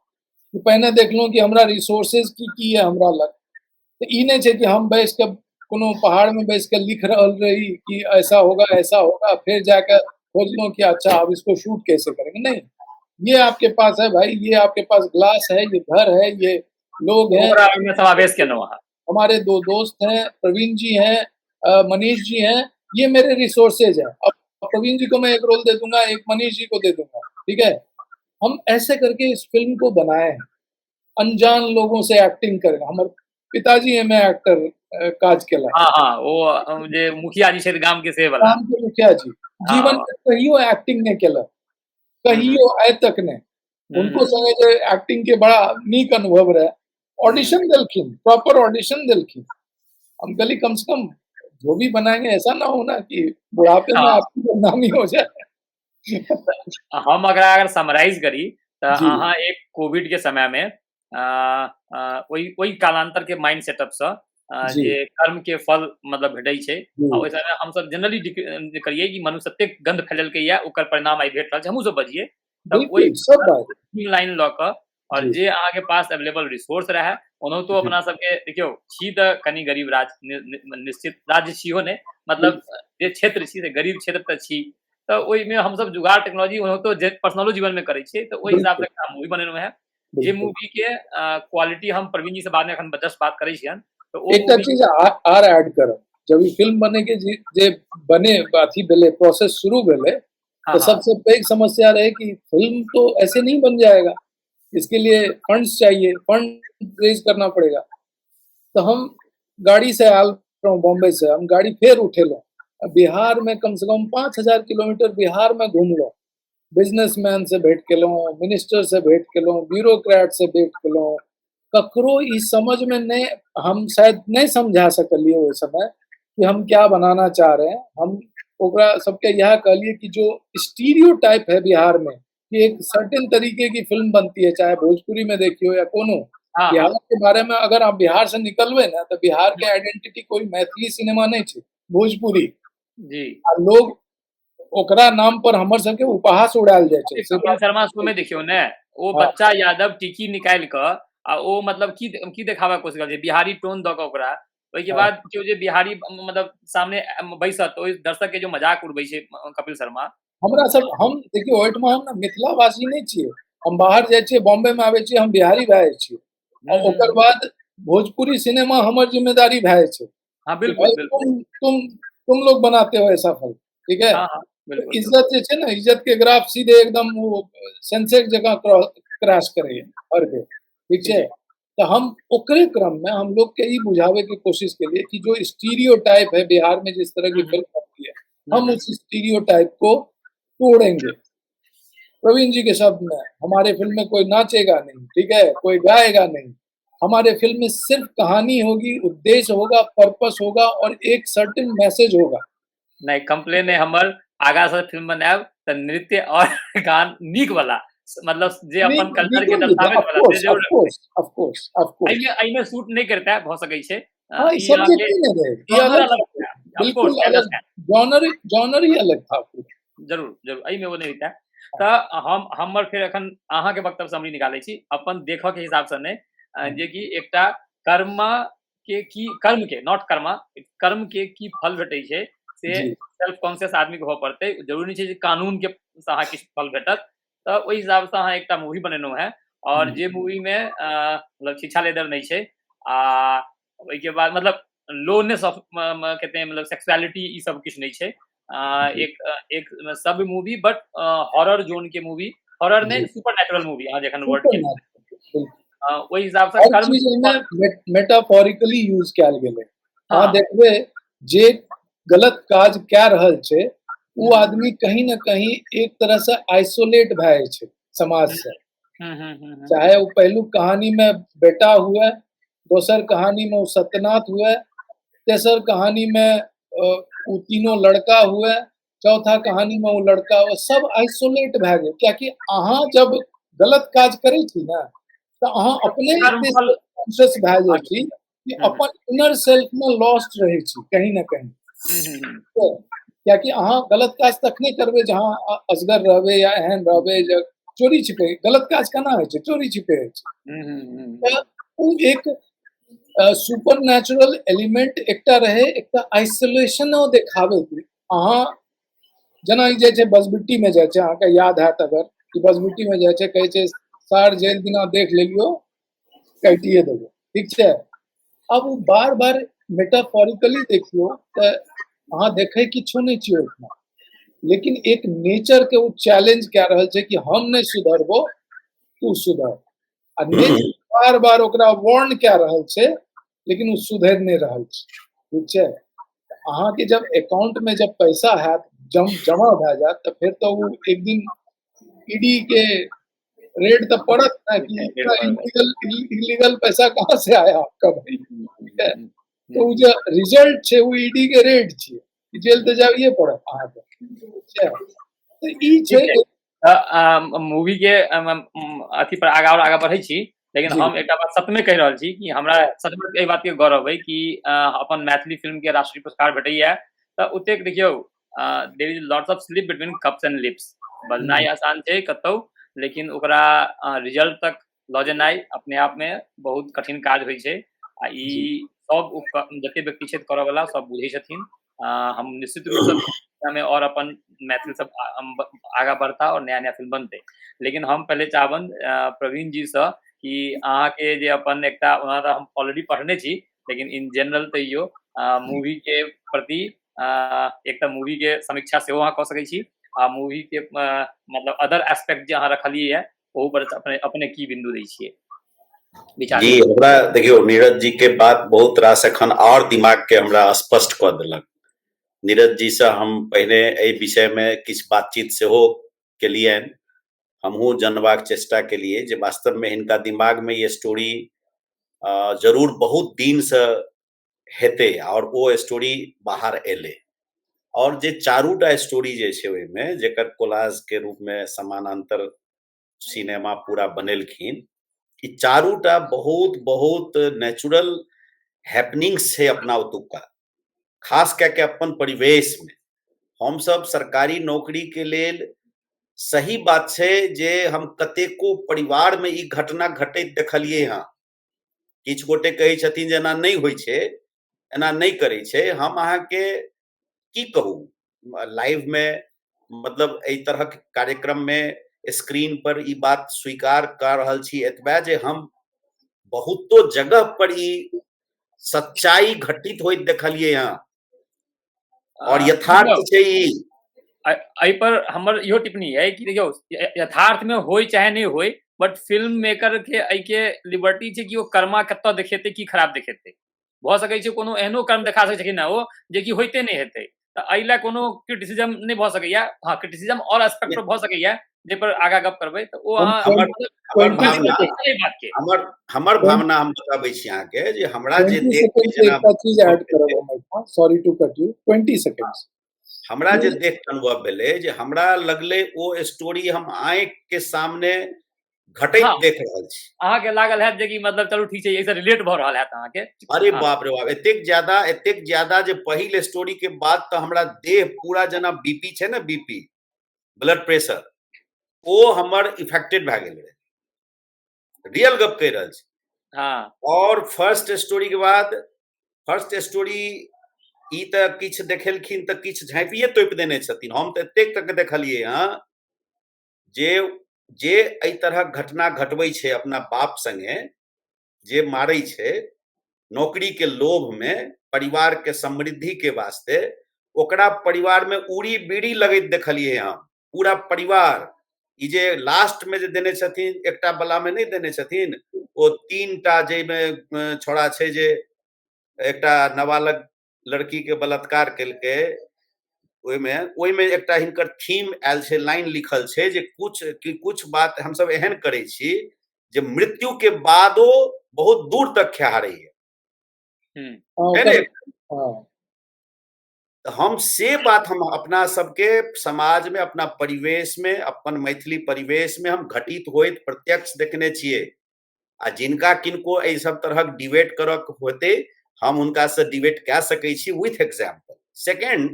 S3: कि पहले देखलो कि हमरा रिसोर्सेज की है हमरा लग, तो ई नहीं है कि हम बैस के कोनो पहाड़ में बैस के लिख रहल रही कि ऐसा होगा, फिर जाकर खोजलो कि अच्छा अब इसको शूट कैसे करेंगे। नहीं, ये आपके पास है भाई, ये आपके पास ग्लास है, ये घर है, ये लोग हैं।
S2: ओकरा में समावेश केलहुँ अहाँ।
S3: हमारे 2 दोस्त हैं, प्रवीण जी हैं, मनीष जी हैं, ये मेरे रिसोर्सेज हैं। अब प्रवीण जी को मैं एक रोल दे दूँगा, एक मनीष जी को दे दूँगा, ठीक है? हम ऐसे करके इस फ़िल्म को बनाए हैं। अनजान लोगों से एक्टिंग करें। हमर पिताजी हैं, मैं एक्टर काज केला।
S2: हाँ हाँ, वो जे मुखिया जी छथि गाम के से वाला।
S3: राम के मुखिया जी, जीवन
S2: हाँ
S3: में कहियो एक्टिंग नहीं केलक,
S2: हम्म,
S3: कहियो आइ तक नहीं। उनको संगे जे एक्टिंग के बड़ा नीक अनुभव रहे। ऑडिशन देलखिन, प्रॉपर ऑडिशन देलखिन। हम कहली कम से कम जो भी बनाएँगे ऐसा ना हो ना कि बुढ़ापे में
S2: हाँ
S3: आपकी बदनामी हो जाए।
S2: हम अगर समराइज करी तो
S3: जी,
S2: अहाँ एक कोविड के समय में ओहि कालांतर के माइंड सेटअप से
S3: जी,
S2: जे कर्म के फल मतलब भेटै छै
S3: जी।
S2: आ ओहि समय हमसब जनरली करिए कि मनुष्यत्वक गंध फैललकै या ओकर परिणाम आइ भेट रहल छै हमहूँ सब बजिए तब ओहि
S3: बिल्कुल, सब बात।
S2: लाइन लऽ कऽ और
S3: जी,
S2: जे अहाँके पास अवेलेबल रिसोर्स रहे ओनाहितो
S3: जी,
S2: अपना सबके देखियौ छी तऽ कनि गरीब निश्चित राज्य छिहो ने मतलब
S3: बिल्कुल,
S2: जे क्षेत्र छी से गरीब क्षेत्र तऽ छी तऽ ओहिमे हमसब जुगाड़ टेक्नोलॉजी ओनाहितो जे पर्सनलो जीवन में करै छियै तऽ ओहि हिसाब
S3: बिल्कुल,
S2: से एकटा मूवी बनेलहुँ हैं जे
S3: बिल्कुल।
S2: मूवी के क्वालिटी हम प्रवीण जी से बाद में एखन जस्ट बात करै छियनि तऽ ओ
S3: एकटा
S2: मूवी
S3: चीज आर ऐड करब, जब ई फिल्म बने के जे बने अथी भेलै, प्रोसेस शुरू भेलै,
S2: हाँ
S3: तो
S2: हाँ
S3: सबसे पैघ समस्या रहे कि फिल्म तो ऐसे नहीं बन जाएगा, इसके लिए फंड्स चाहिए, फंड रेज़ करना पड़ेगा। तो हम गाड़ी से आयल रहौं बॉम्बे से, हम गाड़ी फेर उठेलहुँ। बिहार में कम से कम 5000 किलोमीटर बिहार में घुमलहुँ। बिजनेसमैन से भेंट केलहुँ, मिनिस्टर से भेंट केलहुँ, ब्यूरोक्रेट से भेंट केलहुँ। ककरो ई समझ में नहीं, हम शायद नहीं समझा सकलिए ओहि समय कि हम क्या बनाना चाह रहे हैं। हम ओकरा सबके यह कहलिए कि जो स्टीरियोटाइप है बिहार में कि एक सर्टेन तरीके की फ़िल्म बनती है, चाहे भोजपुरी में देखियो या कोनो।
S2: हाँ हाँ
S3: बिहार के बारे में अगर आप बिहार से निकलबे ना तो बिहार के आइडेंटिटी कोई मैथिली सिनेमा नहीं छै, भोजपुरी।
S2: जी
S3: आ लोग ओकरा नाम पर हमर सबके उपहास उड़ायल जाइ छै, से
S2: कपिल
S3: बात
S2: शर्मा शो में देखियौ ने ओ
S3: हाँ,
S2: बच्चा यादव टिकी निकालि कऽ आ ओ मतलब की देखाबऽ कोशिश करै छै बिहारी टोन दऽ कऽ ओकरा ओहिके
S3: हाँ।
S2: बाद केओ जे बिहारी मतलब सामने बैसत ओहि दर्शक के जो मजाक उड़बै छै कपिल शर्मा
S3: हमरा सब हम देखियौ ओहिठमा हम ना मिथिलावासी नहीं छियै, हम बाहर जाइ छियै, बॉम्बे में आबै छियै, हम बिहारी भए जाइ छियै। और ओकर
S2: हम्म।
S3: बाद भोजपुरी सिनेमा हमर जिम्मेदारी भए जाइ छै
S2: हाँ
S3: कि
S2: बिल्कुल
S3: भाई
S2: बिल्कुल
S3: तुम लोग बनाते हो ऐसा फिल्म, ठीक है?
S2: हाँ हाँ
S3: तो
S2: बिल्कुल बिल्कुल
S3: इज्जत जे छै ना, इज्जत के ग्राफ सीधे एकदम वो सेंसेक्स जगह क्रैश करैये हर बेर, ठीक छै?
S2: जी
S3: तो हम ओकरे क्रम में हम लोग के ई बुझावे की कोशिश केलिए कि जो स्टीरियोटाइप है बिहार में जिस तरह की
S2: हम्म
S3: फिल्म बनती है, हम
S2: हम्म
S3: उस स्टीरियोटाइप को तोड़ेंगे। प्रवीण जी के शब्द में, हमारे फ़िल्म में कोई नाचेगा नहीं, ठीक है? कोई गाएगा नहीं। हमारे फ़िल्म में सिर्फ़ कहानी होगी, उद्देश्य होगा, पर्पस होगा और एक सर्टेन मैसेज होगा।
S2: नहीं कंप्लेन है हमर आगा से फिल्म बनायब तऽ नृत्य और गान नीक वाला मतलब जे
S3: नीक
S2: अपन कल्चर के
S3: नीको नीक
S2: दर्शाबैत
S3: ऑफ़
S2: वाला से
S3: कोर्स, ऑफ़
S2: जरूर
S3: course, of course, of course.
S2: एहिमे सूट नहीं करता है, भऽ सकै छै
S3: हाँ, ये
S2: ई
S3: सब्जेक्ट
S2: अहाँके
S3: ही नहीं रहे, ये
S2: जॉनर
S3: अलग
S2: अलग
S3: था,
S2: है ऑफ कोर्स
S3: बिल्कुल अलग,
S2: अंडरस्टैंड
S3: जॉनर ही अलग था पूरा।
S2: जरूर जरूर एहिमे वो नहीं होता है त हमर फिर एखन अहाँ के वक्तव्य से हमनी निकालै छी अपन देखऽ के हिसाब से ने जे कि एकटा कर्म के नॉट कर्म के की फल भेटै छै से
S3: जी
S2: सेल्फ कॉन्शियस आदमी के हो पड़तै, जरूरी नहीं छै जे कानून के से अहाँ किछु फल भेटत। तऽ ओहि हिसाब से अहाँ एकटा मूवी बनेलहुँ हैं और जे मूवी में मतलब छीछा लेदर नहीं छै आ ओहिके बाद मतलब लोनेस ऑफ कहते हैं मतलब सेक्सुअलिटी ई सब किछु नहीं छै। एक सब मूवी बट हॉरर जोन के मूवी, हॉरर ने
S3: जी
S2: सुपर नेचुरल मूवी अहाँ जखन वर्ड
S3: सुपर
S2: के
S3: नेचुरल
S2: ओहि हिसाब से
S3: हर
S2: कर्म
S3: चीज एहिमे मेटाफोरिकली यूज कयल गेलै। अहाँ
S2: हाँ
S3: देखबै जे गलत काज कए रहल छै वो आदमी कहीं ना कहीं एक तरह से आइसोलेट भए जाइ छै समाज से, चाहे वो पहलू कहानी में बेटा हुए, दोसर कहानी में वो सत्यनाथ हुए, तेसर कहानी में वो तीनों लड़का हुए, चौथा कहानी में वो लड़का हुए, सब आइसोलेट भए गेल। कियाकि अहाँ जब गलत काज करै छी ना तो अहाँ अपने एते
S2: कर्मफल
S3: कॉन्शियस भए जाइ छी कि अपन इनर सेल्फ में लॉस्ट रहै छी कहीं ना कहीं। तो कियाकि अहाँ गलत काज तखने करबै जहाँ असगर रहबै या एहन रहबै जे चोरी छिपे, गलत काज केना होइ छै, चोरी छिपे होइ छै। ओ एक सुपर नेचुरल एलिमेंट एकटा रहे, एकटा आइसोलेशनो देखाबै के। अहाँ जेना ई जे छै बसबिट्टी में जाइ छै, अहाँके याद हैत अगर कि बसबिट्टी में जाइ छै कहै छै सार जेल दिना देख लेलियो काटिए देबो, ठीक छै। अब वो बार बार मेटाफोरिकली देखियो तो अहाँ देखे किछो नहीं छियै ओहिठमा, लेकिन एक नेचर के वो चैलेंज कए रहल छै कि हम नहीं सुधरबो तू सुधर। आ नेचर बार बार ओकरा वार्न कए रहल छै लेकिन वो सुधर नहीं रहल छै, ठीक छै। अहाँ के जब अकाउंट में जब पैसा हैत जमा भए जात तो फिर तो वो एक दिन ईडी के रेड तो पड़त ना कि इतना इलीगल पैसा कहाँ से आया आपका भाई, ठीक है। तो वो जो रिजल्ट छे वो ईडी के रेड छे, जेल तो जाइए पड़त अहाँ के, ठीक छै। तो ई छै
S2: मूवी के अथी पर आगा बढ़ै छी, लेकिन
S3: जी
S2: हम एकटा बात सच में कहि रहल छी कि हमरा सच में एहि बात के गौरव है कि अपन मैथिली फिल्म के राष्ट्रीय पुरस्कार भेटैया। तऽ ओतेक देखियौ there is lots of slip between cups and lips, बजनाइ आसान छै कतौ, लेकिन ओकरा रिजल्ट तक लऽ जेनाइ अपने आप में बहुत कठिन काज होइ छै। आ ई सब जते व्यक्ति छथि करऽ वाला सब बुझै छथिन। हम निश्चित रूप से में और अपन मैथिली सब आगा बढ़ता और नया नया फिल्म बनते। लेकिन हम पहले चाहबन प्रवीण जी से कि अहाँ के जे अपन एकटा ओना तऽ हम ऑलरेडी पढ़ने छी, लेकिन इन जनरल तैयो मूवी के प्रति एकटा मूवी के समीक्षा सेहो अहाँ कऽ सकै छी आ मूवी के मतलब अदर एस्पेक्ट जे अहाँ रखलियै है ओहू पर अपने की बिंदु दै छियै विचार।
S1: जी हमरा देखियो नीरज जी के बात बहुत रास एखन और दिमाग के हमरा स्पष्ट कऽ देलक। नीरज जी से हम पहले एहि विषय में किछु बातचीत सेहो केलियनि, हमहूँ जानबाक चेष्टा केलिए जे वास्तव में हिनका दिमाग में ये स्टोरी जरूर बहुत दिन से हेतै और वो स्टोरी बाहर एलै। और जे चारूटा स्टोरी जे छै ओहिमे जेकर कोलाज के रूप में समानांतर सिनेमा पूरा बनेलखिन, ई चारूटा बहुत बहुत नेचुरल हैपनिंग्स छै अपना ओतुका, खास कए के अपन परिवेश में। हम सब सरकारी नौकरी के लेल सही बात छै जे हम कतेको परिवार में ई घटना घटैत देखलियै हँ। किछु गोटे कहै छथिन जे एना नहि होइ छै, एना नहि करै छै। हम अहाँके की कहू, लाइव में मतलब एहि तरहक कार्यक्रम में स्क्रीन पर ई बात स्वीकार कर रहल छी एतबे जे हम बहुतो जगह पर ई सच्चाई घटित होइत देखलियै हँ और यथार्थ छै ई।
S2: एहि पर हमर इहो टिप्पणी है कि देखियौ यथार्थ में होय चाहे नहीं होय, बट फिल्म मेकर के एहि के लिबर्टी छै कि ओ कर्मा कतऽ देखेतै की खराब देखेतै। भऽ सकै छै कोनो एहनो कर्म देखा सकै छथिन ओ जे कि होइते नहीं हेतै, तऽ एहि लए कोनो क्रिटिसिज्म नहीं भऽ सकैया। हाँ क्रिटिसिज्म और एस्पेक्ट पर भऽ सकैया जे पर आगा गप करबै तऽ ओ अहाँ
S1: हमर भावना हम बताबै छी अहाँके जे हमरा जे
S3: 20
S1: देख के
S3: सेकंड
S1: जेना
S3: एकटा चीज ऐड करब हम एहिठाम, sorry to cut you, 20 seconds.
S1: हमरा जे देख के अनुभव भेलै जे हमरा लगलै ओ स्टोरी हम आँखि के सामने घटैत देख रहल छी।
S2: अहाँ के लागल हैत जे कि मतलब चलू ठीक छै एहिसँ रिलेट भऽ रहल हैत अहाँ के।
S1: अरे बाप रे बाप, एतेक ज्यादा जे पहिल स्टोरी के बाद तऽ हमरा देह पूरा जेना बीपी छै ना, बीपी ब्लड प्रेशर ओ हमर इफेक्टेड भए गेल रहे, रियल गप कहि रहल छी।
S2: हाँ
S1: और फर्स्ट स्टोरी के बाद फर्स्ट स्टोरी ई तऽ किछु देखेलखिन तऽ किछु झाँपिए तोपि देने छथिन। हम तऽ एतेक तक देखलियै हँ जे जे एहि तरहक घटना घटबै छै अपना बाप संगे, जे मारै छै नौकरी के लोभ में, परिवार के समृद्धि के वास्ते, ओकरा परिवार में उड़ी बीड़ी लगैत देखलियै हम, पूरा परिवार। ई जे लास्ट में जे देने छथिन, एकटा बला में नहीं देने छथिन, ओ 3टा जाहिमे छोड़ा छै जे एकटा नाबालग लड़की के बलात्कार केलकै, ओहिमे एकटा हिनकर थीम आयल छै, लाइन लिखल छै जे कुछ बात हमसब एहन करै छी जे मृत्यु के बादो बहुत दूर तक खिहारैए। हम से बात हम अपना सबके समाज में, अपना परिवेश में, अपन मैथिली परिवेश में हम घटित होइत प्रत्यक्ष देखने छियै। आ जिनका किनको एहि सब तरहक डिबेट करक होते, हम हुनका से डिबेट कए सकै छी विथ एग्जाम्पल। सेकेंड,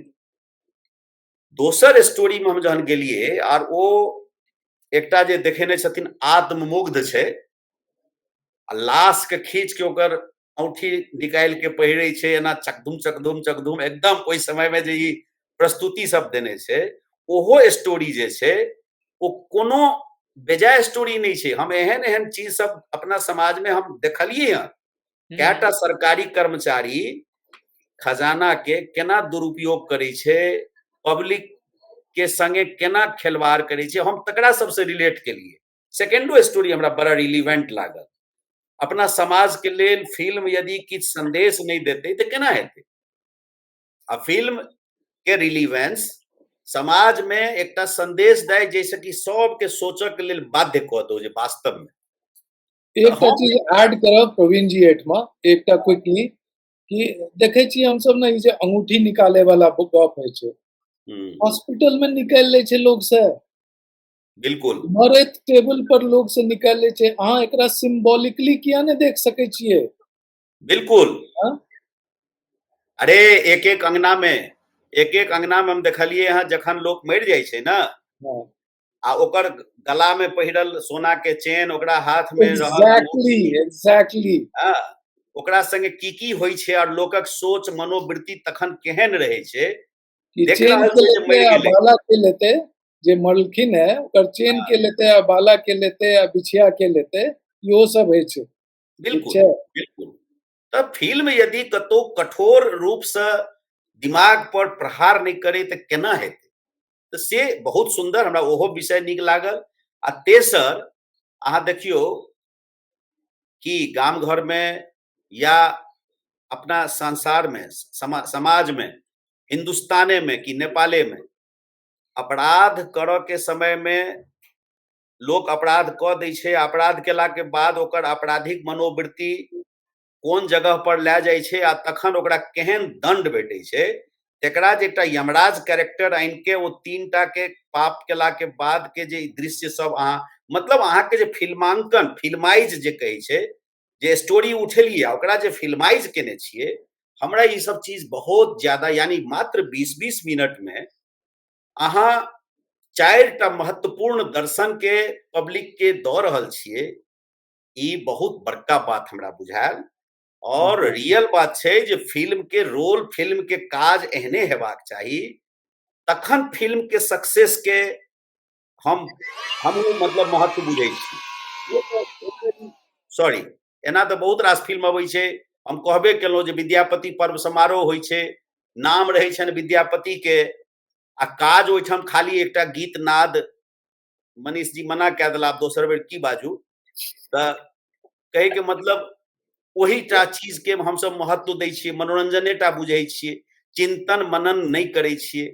S1: दोसर स्टोरी में हम जहन गेलियै आर ओ एकटा जे देखेने छथिन आत्ममुग्ध छै, आ लाश के खींच के ओकर औंठी निकालि के पहिरे छै, एना चकधुम चकधुम चकधुम, एकदम ओहि समय में जे ई प्रस्तुति सब देने छै, ओहो स्टोरी जे छै ओ कोनो बेजाय स्टोरी नहीं छै। हम एहन एहन चीज सब अपना समाज में हम देखलियै हँ। कैटा सरकारी कर्मचारी खजाना के केना दुरुपयोग करै छै, पब्लिक के संगे केना खेलवाड़ करै छै, हम तकरा सबसे रिलेट केलियै। सेकेंडो स्टोरी हमरा बड़ा रिलीवेंट लागल। अपना समाज के लेल फिल्म यदि किछु संदेश नहीं देते तो केना हेतै? आ फिल्म के रिलीवेंस समाज में एकटा संदेश दै, जैसे कि सबके सोचक के लेल बाध्य कऽ दो जे वास्तव में।
S3: एकटा चीज ऐड करब प्रवीण जी एठमा, एकटा क्विकली, कि देखे छी हम सब ने, ई जे अंगूठी निकाले वाला गप होइ छै, हॉस्पिटल में निकाल ले छै लोग से,
S1: बिल्कुल
S3: मरैत टेबल पर लोग से निकाल ले छै। अहाँ एकरा सिंबॉलिकली किया ने देख सकै छियै?
S1: बिल्कुल।
S3: हाँ?
S1: अरे एक एक अंगना में हम देखलियै हँ, जखन लोग मरि जाइ छै ना,
S3: हाँ।
S1: आ ओकर गला में पहिरल सोना के चेन, ओकरा हाथ में
S3: एग्जैक्टली
S1: ओकरा संगे की होइ छै, और लोकक सोच मनोवृत्ति तखन केहन रहै छै, देख
S3: चेन
S1: रहल
S3: के
S1: छै जे
S3: लेते
S1: मरि
S3: आ
S1: गेलै।
S3: बाला के लेते, जे मरलखिन है ओकर चेन के लेते आ बाला के लेते आ बिछिया के लेते, इहो सब होइ छै।
S1: बिल्कुल बिल्कुल। तब फिल्म यदि कतौ कठोर रूप से दिमाग पर प्रहार नहीं करे तो केना हेतै? तो से बहुत सुंदर, हमरा ओहो विषय नीक लागल। आ तेसर, अहाँ देखियो कि गाम घर में या अपना संसार में, समाज में, हिंदुस्ताने में कि नेपाले में, अपराध करऽ के समय में लोक अपराध कऽ दै छै, अपराध केला के बाद ओकर आपराधिक मनोवृत्ति कोन जगह पर लए जाइ छै, आ तखन ओकरा केहन दंड भेटै छै, तेकरा जे एकटा यमराज कैरेक्टर आनि के ओ 3टा के पाप केला के बाद के जे दृश्य सब, अहाँ मतलब अहाँ के जे फिल्मांकन, फिल्माइज जे कहै छै, जे स्टोरी उठेलियै ओकरा जे फिल्माइज केने छियै, हमरा ई सब चीज बहुत ज्यादा, यानी मात्र 20-20 मिनट में अहाँ 4टा महत्वपूर्ण दर्शन के पब्लिक के दऽ रहल छियै, ई बहुत बड़का बात हमरा बुझायल। और रियल बात छै जे फिल्म के रोल, फिल्म के काज एहने हेबाक चाही, तखन फिल्म के सक्सेस के हम मतलब महत्व बुझै छी। सॉरी, एना तऽ बहुत रास फिल्म अबै छै, हम कहबे केलहुँ जे विद्यापति पर्व समारोह होइ छै, नाम रहै छनि विद्यापति के, आ काज ओहिठाम खाली एकटा गीत नाद, मनीष जी मना कए देला, आब दोसर बेर की बाजू, तऽ कहै के मतलब ओहीटा चीज के हमसब महत्व दै छियै, मनोरंजनेटा बुझै छियै, चिंतन मनन नहीं करै छियै,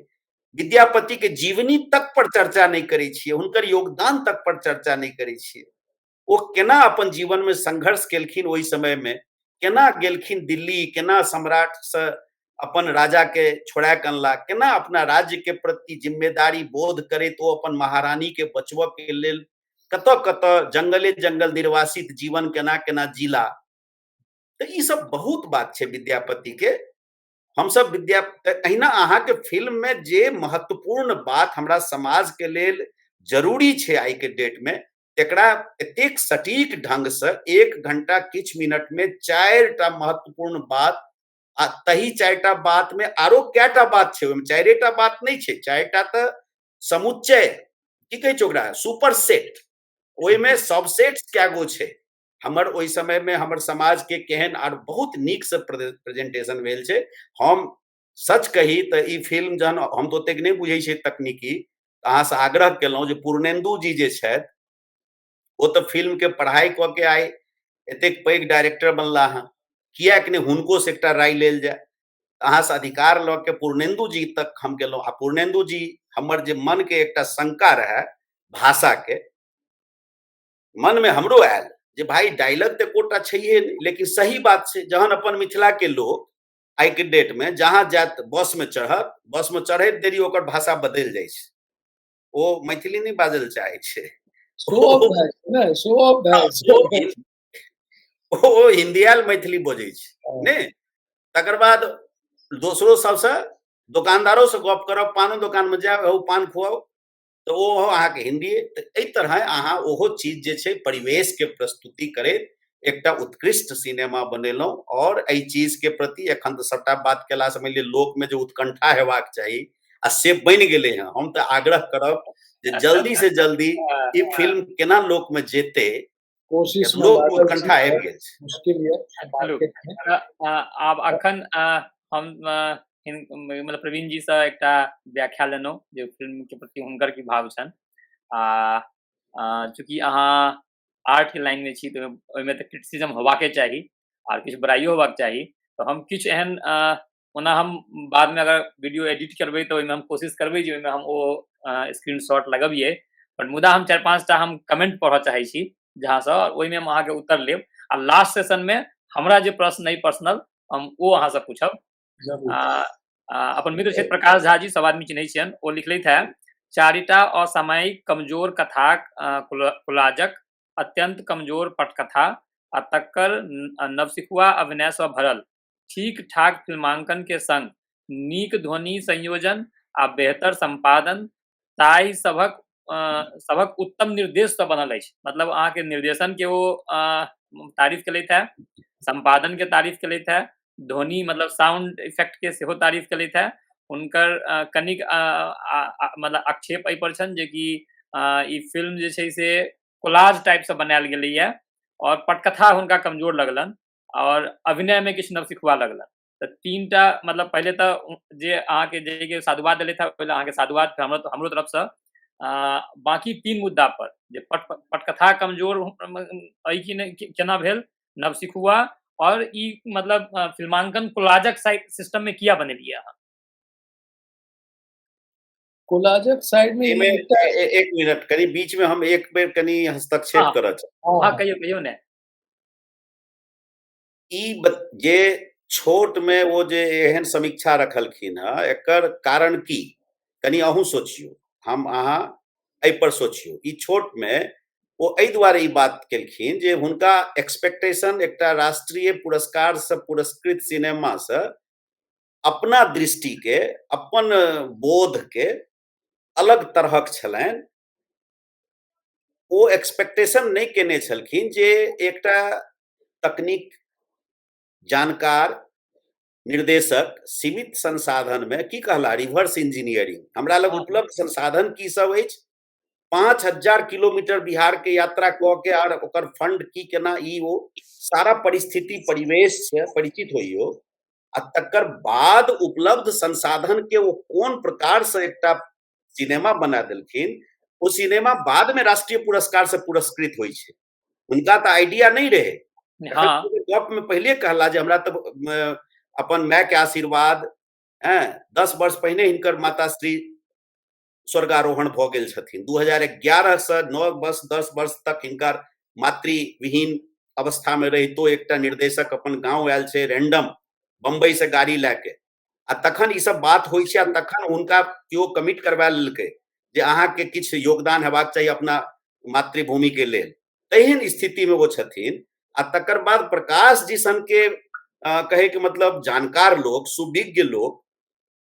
S1: विद्यापति के जीवनी तक पर चर्चा नहीं करै छियै, हुनकर योगदान तक पर चर्चा नहीं करै छियै। ओ केना अपन जीवन में संघर्ष केलखिन, ओहि समय में केना गेलखिन दिल्ली, केना सम्राट से अपन राजा के छोड़ा के अनला, केना अपना राज्य के प्रति जिम्मेदारी बोध करैत ओ अपन महारानी के बचबऽ के लेल कतऽ कतऽ जंगले जंगल निर्वासित जीवन केना केना जीला। तो ई सब बहुत बात छै विद्यापति के। हम सब अहिना अहाँ के फिल्म में जे महत्वपूर्ण बात हमरा समाज के लेल जरूरी छे आई के डेट में एकरा एतेक सटीक ढंग से 1 घंटा किछ मिनट में 4टा महत्वपूर्ण बात आ तही 4टा बात में आरो कैटा बात छे, ओहिमे 4टा बात नहीं छे, 4टा त समुच्चय की कहे छै ओकरा सुपर सेट, ओहिमे सबसेट क्या गो छे। हमर ओहि समय में हमर समाज के केहन आर बहुत नीक से प्रेजेंटेशन भेल छै। हम सच कही त ई फिल्म जहन हम तो ओतेक नहीं बुझे छै तकनीकी, अहाँ से आग्रह केलहुं जे पूर्णेन्दु जी जे छथि ओ तो फिल्म के पढ़ाई क के आइ एतेक पैघ डायरेक्टर बनला हँ, किएक ने हुनको से एकटा राय लेल जाय। अहाँ से अधिकार ल के पूर्णेन्दु जी तक हम गेलहुं आ पूर्णेन्दु जी हमर जे मन के एकटा शंका रहे भाषा के, मन में हमरो आयल जे भाई डायलॉग तो कोटा छैहे नहीं, लेकिन सही बात छै जहन अपन मिथिला के लोग आई के डेट में जहां जात बस में चढ़त, बस में चढ़ैत देरी ओकर भाषा बदल जाइ छै, ओ मैथिली नहीं बाजल चाहे छै,
S3: शो ऑफ भए छै ने, शो ऑफ भए छै।
S1: ओ हिंदियाल मैथिली बजै छै ने। तकर बाद दोसरो सबसे दुकानदारों से गप करब, पानो दुकान में जायब, ओ पान खुआओ तो ओ अहाँके हिंदी। एहि तरह अहाँ ओहो चीज जे छै परिवेश के प्रस्तुति करैत एकटा उत्कृष्ट सिनेमा बनेलहुं। और एहि चीज के प्रति एखन तो सबटा बात केला से मानि लिअ लोक में जे उत्कंठा हेबाक चाही आ से बनि गेलै हैं। हम तो आग्रह करब जे जल्दी से जल्दी ई फिल्म केना लोक में जेते,
S3: कोशिश में
S1: लोक में
S3: लागल
S1: उत्कंठा
S3: छी,
S1: आबि गेल छै।
S3: मुश्किल ये
S2: चलू
S3: मार्केट में।
S2: आब अखन हम मतलब प्रवीण जी से एकटा व्याख्या लेलहुँ जे फिल्म के प्रति हुनकर की भाव छनि। चूँकि अहाँ आर्ट के लाइन में छी तो ओहिमे तऽ क्रिटिसिज्म होबाके चाही आर किछु बुराइयो होबाक चाही। तो हम किछु एहन ओना हम बाद में अगर वीडियो एडिट करबै तो ओहिमे हम कोशिश करबै जे ओहिमे हम ओ स्क्रीनशॉट लगबियै, पर मुदा हम 4-5 टा हम कमेंट पढ़ऽ चाहै छी जहाँ से ओहिमे हम अहाँके उत्तर लेब आ लास्ट सेशन में हमरा जे प्रश्न अइ पर्सनल हम ओ अहाँ से पूछब। अपन मित्र छथि प्रकाश झा जी, सब आदमी चिन्है छियनि। ओ लिखलथि है 4टा असामयिक कमजोर कथाक कोलाजक अत्यंत कमजोर पटकथा आ तकर नवसिखुआ अभिनय से भरल ठीक ठाक फिल्मांकन के संग नीक ध्वनि संयोजन आ बेहतर संपादन ताहि सबक उत्तम निर्देश से बनल अछि। मतलब अहाँ के निर्देशन के वो तारीफ केलथि है, संपादन के तारीफ केलथि है, ध्वनि मतलब साउंड इफेक्ट के सेहो तारीफ केलथि है। हुनकर कनिक मतलब आक्षेप एहि पर छनि जे कि ई फिल्म जे छै से कोलाज टाइप से बनायल गेलैए और पटकथा हुनका कमजोर लगलन और अभिनय में किछु नवसिखुआ लगलन। तो 3टा मतलब पहले तो जे अहाँके जे साधुवाद देलथि है पहले अहाँके साधुवाद हमरो तरफ से। बाकी 3 मुद्दा पर जे पटकथा कमजोर अइ कि नहि, केना भेल, नवसिखुआ और ई मतलब फिल्मांकन कोलाजक सिस्टम में किया बनेलिए अहाँ?
S3: कोलाजक साइड में
S1: एहिमे एक मिनट कनी बीच में हम एक बेर कनी हस्तक्षेप करऽ चाही।
S2: हाँ कहियो ने।
S1: ई जे छोट में वो जे एहन समीक्षा रखलखिन है एकर कारण की कनी अहूँ सोचियो, हम अहाँ एहि पर सोचियो। ई छोट में वो एहि दुआरे ई बात केलखिन जे हुनका एक्सपेक्टेशन एकटा राष्ट्रीय पुरस्कार से पुरस्कृत सिनेमा से अपना दृष्टि के अपन बोध के अलग तरहक छलनि। ओ एक्सपेक्टेशन नहीं केने छलखिन जे एकटा तकनीक जानकार निर्देशक सीमित संसाधन में की कहला रिवर्स इंजीनियरिंग, हमरा लग उपलब्ध संसाधन की सब अछि, 5000 किलोमीटर बिहार के यात्रा क के आर ओकर फंड की केना ई वो सारा परिस्थिति परिवेश से परिचित होइयो आ तकर बाद उपलब्ध संसाधन के वो कोन प्रकार से एकटा सिनेमा बना देलखिन। वो सिनेमा बाद में राष्ट्रीय पुरस्कार से पुरस्कृत होइ छै, हुनका तो आइडिया नहीं रहे।
S2: हाँ
S1: गप में पहले कहला जे हमरा तो अपन माय के आशीर्वाद 10 वर्ष पहिने हिनकर माता श्री स्वर्गारोहण भ गेल छथिन। 2011 से 9 वर्ष 10 वर्ष तक हिनकर मातृविहीन अवस्था में रहितो एकटा निर्देशक अपन गांव आयल छै रैंडम बम्बई से गाड़ी लेके आ तखन ई सब बात होइ छै आ तखन हुनका केओ कमिट करवा लेलकै जे अहाँ के किछु योगदान हेबाक चाहिए अपना मातृभूमि के लेल। तेहन स्थिति में वो छथिन आ तकर बाद प्रकाश जी सन के कहे के मतलब जानकार लोग, सुविज्ञ लोग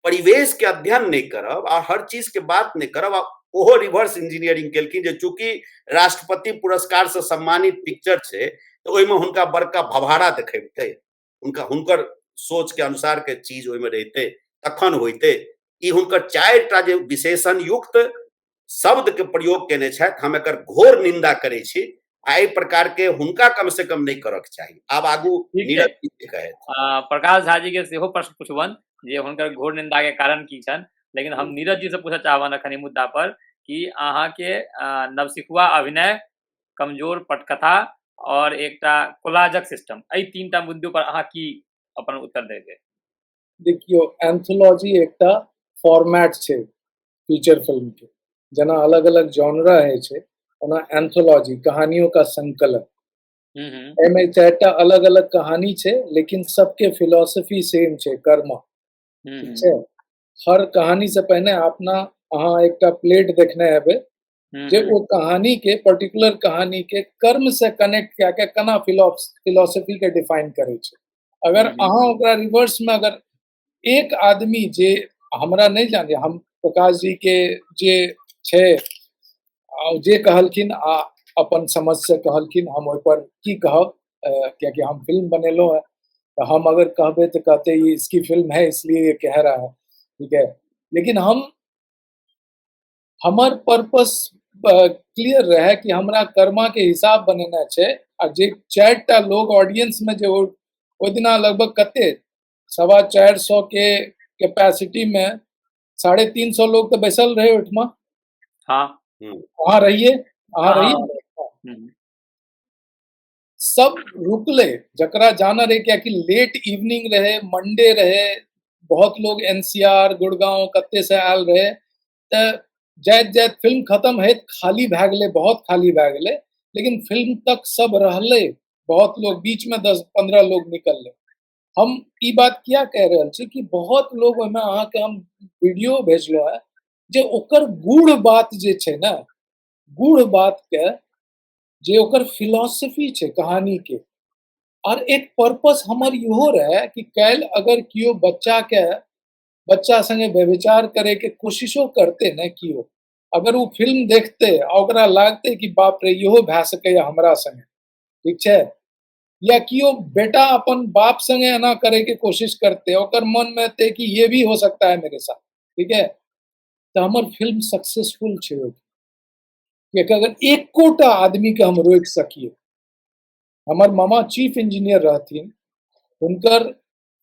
S1: परिवेश के अध्ययन नहीं करब आ हर चीज के बात नहीं करब आ ओहो रिवर्स इंजीनियरिंग केलखिन जे चूंकि राष्ट्रपति पुरस्कार से सम्मानित पिक्चर छै तो ओहिमे हुनका बड़का भभाड़ा देखेबतै, हुनकर सोच के अनुसार के चीज ओहिमे रहितै, तखन होइतै। ई हुनकर 4 टा जे विशेषण युक्त शब्द के प्रयोग केने छथि, हम एकर घोर निंदा करै छी। आ एहि प्रकार के हुनका कम से कम नहीं करक चाही। आब आगू
S2: ठीक छै।
S1: नीरज जी कहैत।
S2: प्रकाश झा जी के सेहो प्रश्न पूछबन जे हुनकर घोर निंदा के कारण की छन, लेकिन हम नीरज जी से पूछे चाहबन अखन ई मुद्दा पर कि अहाँ के नवसिखुआ अभिनय, कमजोर पटकथा और एकटा कोलाजक सिस्टम, एहि 3टा मुद्दों पर अहाँ की अपन उत्तर देबै?
S3: देखियो, एंथोलॉजी एकटा फॉर्मेट छै फीचर फिल्म के, जना अलग अलग जॉनरा है छै, ओना एंथोलॉजी कहानियों का संकलन। एमे 4टा अलग अलग कहानी छै, लेकिन सबके फिलॉसफी सेम छै, कर्म। ठीक छै। हर कहानी से पहले अपना अहाँ एकटा प्लेट देखने हेबै जे वो कहानी के पर्टिकुलर कहानी के कर्म से कनेक्ट क्या के केना फिलॉसफी के डिफाइन करे छै। अगर अहाँ ओकरा रिवर्स में अगर एक आदमी जे हमरा नहीं जाने, हम प्रकाश जी के जे छै जे कहलखिन आ अपन समझ से कहलखिन, हम ओहि पर की कहब, क्योंकि हम फिल्म बनेलो है, तो हम अगर कहबे तो कहते ये इसकी फिल्म है इसलिए ये कह रहा है, ठीक है। लेकिन हमर पर्पस क्लियर रहे कि हमरा कर्मा के हिसाब बनेना छै। आ जे 4टा लोग ऑडियंस में जे ओ दिना लगभग कते 450 के कैपेसिटी में 350 लोग तो बैसल रहे ओठमा।
S2: हाँ।
S3: वहाँ रहिए, वहाँ रहिए। सब रुकले, जकरा जाना रहे, क्या कि लेट इवनिंग रहे, मंडे रहे, बहुत लोग एनसीआर गुड़गांव कत्ते से आयल रहे, तो जायत फिल्म खत्म है खाली भै गेले, बहुत खाली भै गेले, लेकिन फिल्म तक सब रहले, बहुत लोग बीच में 10-15 लोग निकलले। हम ई बात क्या कह रहल छी कि बहुत लोग ओहिमे अहाँ के हम वीडियो भेजलो है जे ओकर गूढ़ बात जे छै ना, गूढ़ बात के जे ओकर फिलॉसफी छै कहानी के, और एक पर्पस हमर इहो रहे कि कैल अगर कियो बच्चा संगे व्यभिचार करे के कोशिशो करते न कियो, अगर वो फिल्म देखते ओकरा लागते कि बाप रे इहो भै सके हमरा संगे, ठीक छै, या कियो बेटा अपन बाप संगे एना करे के कोशिश करते, ओकर मन में ते कि ये भी हो सकता है मेरे साथ, ठीक है, तो हमर फिल्म सक्सेसफुल छै। कि अगर एकोटा आदमी के हम रोक सकिए। हमर मामा चीफ इंजीनियर रहथिन, उनकर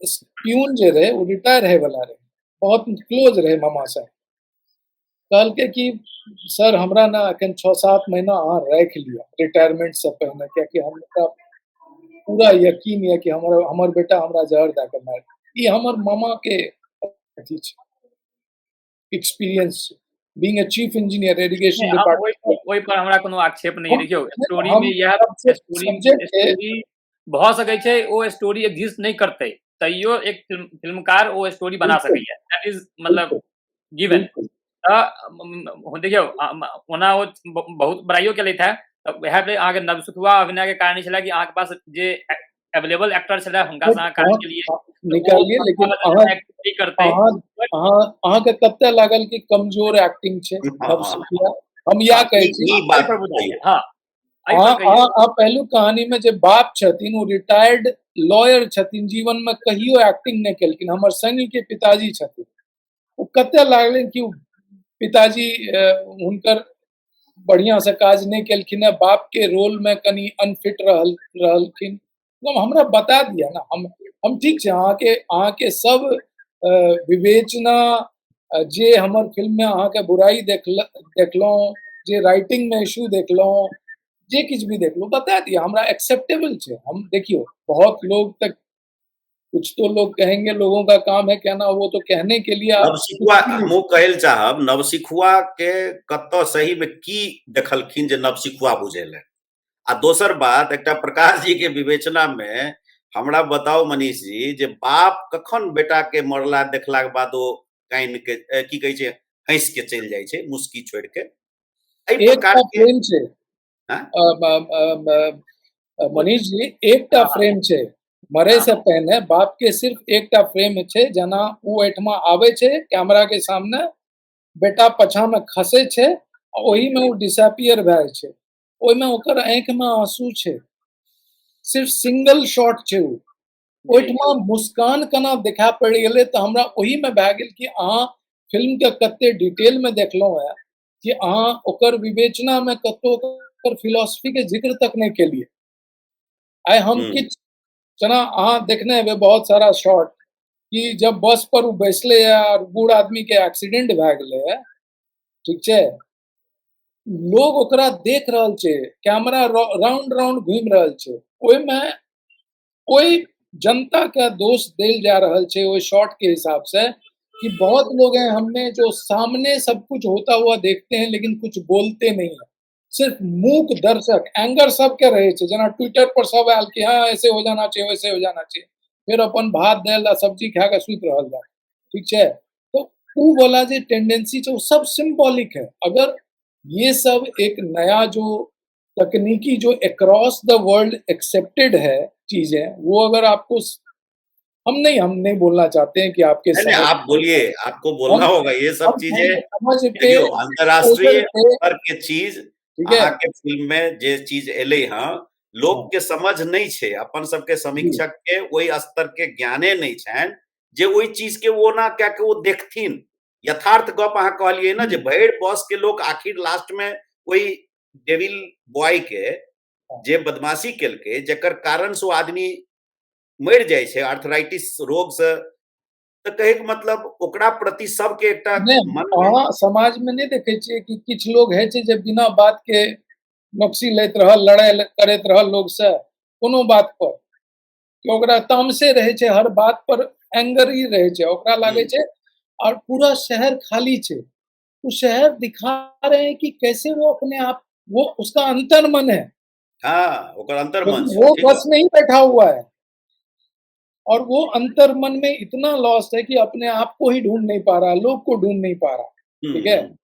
S3: प्यून जे रहे वो रिटायर है वाला रहे, बहुत क्लोज रहे मामा से। कहल के कि सर हमरा ना अखन 6-7 महीना अहाँ रख लिया रिटायरमेंट से पहले, क्योंकि हमरा पूरा यकीन है कि हमर बेटा हमरा जहर दे के मार। ई हमर मामा के अथी छै, experience being a chief engineer irrigation department.
S2: ओहि पर हमरा कोनो आक्षेप नहीं। देखियो स्टोरी में यह
S3: सब्जेक्ट
S2: स्टोरी भ सकै छै, ओ स्टोरी एग्जिस्ट नहीं करते, तैयो एक फिल्मकार ओ स्टोरी बना सकैया, दैट इज मतलब गिवन। देखियो ओना ओ बहुत बड़ाइयो केलथि है, वएह पे अहाँ के नवसिखुआ अभिनय के कारण छला कि अहाँ के पास जे अवेलेबल एक्टर छला हुनका से काज के लिए
S3: निकालिए, लेकिन अहाँ के कत्ते लागल कि कमजोर एक्टिंग छै नवसिखुआ? हम या कहै छी
S1: ई बात पर बुझाइए।
S2: हां,
S3: अहाँ पहलू कहानी में जे बाप छथिन वो रिटायर्ड लॉयर छथिन, जीवन में कहियो एक्टिंग नहीं केलखिन। हमर संगी के पिताजी छथिन, वो कत्ते लागले कि पिताजी हुनकर बढ़िया से काज नहीं केलखिन है, बाप के रोल में कनी अनफिट रहलखिन। तो हमरा बता दिया ना, हम ठीक छै, अहाँ के सब विवेचना जे हमर फिल्म में अहाँ के बुराई देखलौं, जे राइटिंग में इशू देखलौं, जे किछ भी देखलौं बता दिया, हमरा एक्सेप्टेबल छै। हम देखियो बहुत लोग तक, कुछ तो लोग कहेंगे लोगों का काम है कहना, वो तो कहने के लिए
S1: नवसिखुआ हमहूँ कहल चाहब, नवसिखुआ के कत्तो सही में की देखलखिन जे नवसिखुआ बुझेले। आ दोसर बात, एकटा प्रकाश जी के विवेचना में हमरा बताओ मनीष जी, जे बाप कखन बेटा के मरला देखला के बाद ओ काइन के की कहे छै हंस के चल जाय छै, मुस्की छोड़ के। एहि प्रकार के
S3: फ्रेम छै मनीष जी, एकटा फ्रेम छै, मरे से पहले बाप के सिर्फ एकटा फ्रेम छै, जना वो एठमा आवे छै कैमरा के सामने, बेटा पछा में खसे छे आ ओही में वो डिसअपियर भए छे, ओहिमे ओकर आंखि में आंसू छे, सिर्फ सिंगल शॉट छे वो,
S2: जी
S3: ओहिठमा मुस्कान केना देखा पड़ि गेलै तऽ हमरा ओहीमे भए गेल कि अहाँ फिल्मके कते डिटेलमे देखलहुँ है कि अहाँ ओकर विवेचनामे कतहु ओकर फिलॉसफीके जिक्र तक नहीं केलिए। आइ हम
S1: हम्म,
S3: किछु जेना अहाँ देखने हेबै बहुत सारा शॉट कि जब बस पर वो बैसले है और बूढ़ आदमी के एक्सीडेंट भए गेलै है, ठीक छै, लोग ओकरा देख रहल छै, कैमरा राउंड राउंड घूमि रहल छै, ओहिमे कोई जनता का दोष देल जा रहल छै ओहि शॉट के हिसाब से कि बहुत लोग हैं हमने जो सामने सब कुछ होता हुआ देखते हैं लेकिन कुछ बोलते नहीं है, सिर्फ मूक दर्शक एंगर सबके रहे छै, जेना ट्विटर पर सब आयल कि हाँ ऐसे हो जाना चाहिए वैसे हो जाना चाहिए, फिर अपन भात दालि आ सब्जी खा के सुति रहल जाए, ठीक छै। तो उ वाला जो टेंडेंसी छै वो सब सिंबॉलिक है। अगर ये सब एक नया जो तकनीकी जो अक्रॉस द वर्ल्ड एक्सेप्टेड है चीजें, वो अगर आपको हम नहीं बोलना चाहते हैं कि आपके
S1: नहीं नहीं,
S3: समझ
S1: आप बोलिए, आपको बोलना
S3: हम
S1: होगा ये सब
S3: हम
S1: चीजें।
S3: समझ के
S1: देखियो, अंतर्राष्ट्रीय
S3: एक्सपोजर पे,
S1: स्तर के चीज
S3: ठीक है।
S1: अहाँ के फिल्म में जे चीज एलै हँ, लोक
S3: हाँ,
S1: के समझ नहीं छै, अपन सबके
S3: जी,
S1: समीक्षक के ओहि स्तर के ज्ञाने नहीं छनि जे ओहि चीज के वो ना कए के वो देखथिन। यथार्थ गप अहाँ कहलियै ना जे
S3: जी,
S1: भरि बस के लोग आखिर लास्ट में ओहि डेविल बॉय के
S3: हाँ,
S1: जे बदमाशी केलकै, जेकर कारण से ओ आदमी मरि जाइ छै आर्थराइटिस रोग से, तऽ कहैके मतलब ओकरा प्रति सबके एकटा
S3: नहीं
S1: मन में।
S3: अहाँ समाज में नहीं देखे छियै कि किछु लोग है छै जे बिना बात के नक्सी लैत रहल, लड़ाई करैत रहल लोग से कोनो बात पर, कि ओकरा तामसे रहे छै, हर बात पर एंगर ही रहे छै, ओकरा लागे
S1: हुँ,
S3: छै और पूरा शहर खाली छै, वो शहर दिखा रहे हैं कि कैसे वो अपने आप, वो उसका अंतर्मन है,
S1: हाँ, ओकर अंतर्मन
S3: लेकिन
S1: छै,
S3: वो
S1: ठीक
S3: बस में ही बैठा हुआ है और वो अंतर्मन में इतना लॉस्ट है कि अपने आप को ही ढूंढ नहीं पा रहा, लोग को ढूंढ नहीं पा रहा,
S1: हुँ,
S3: ठीक है।
S1: हुँ,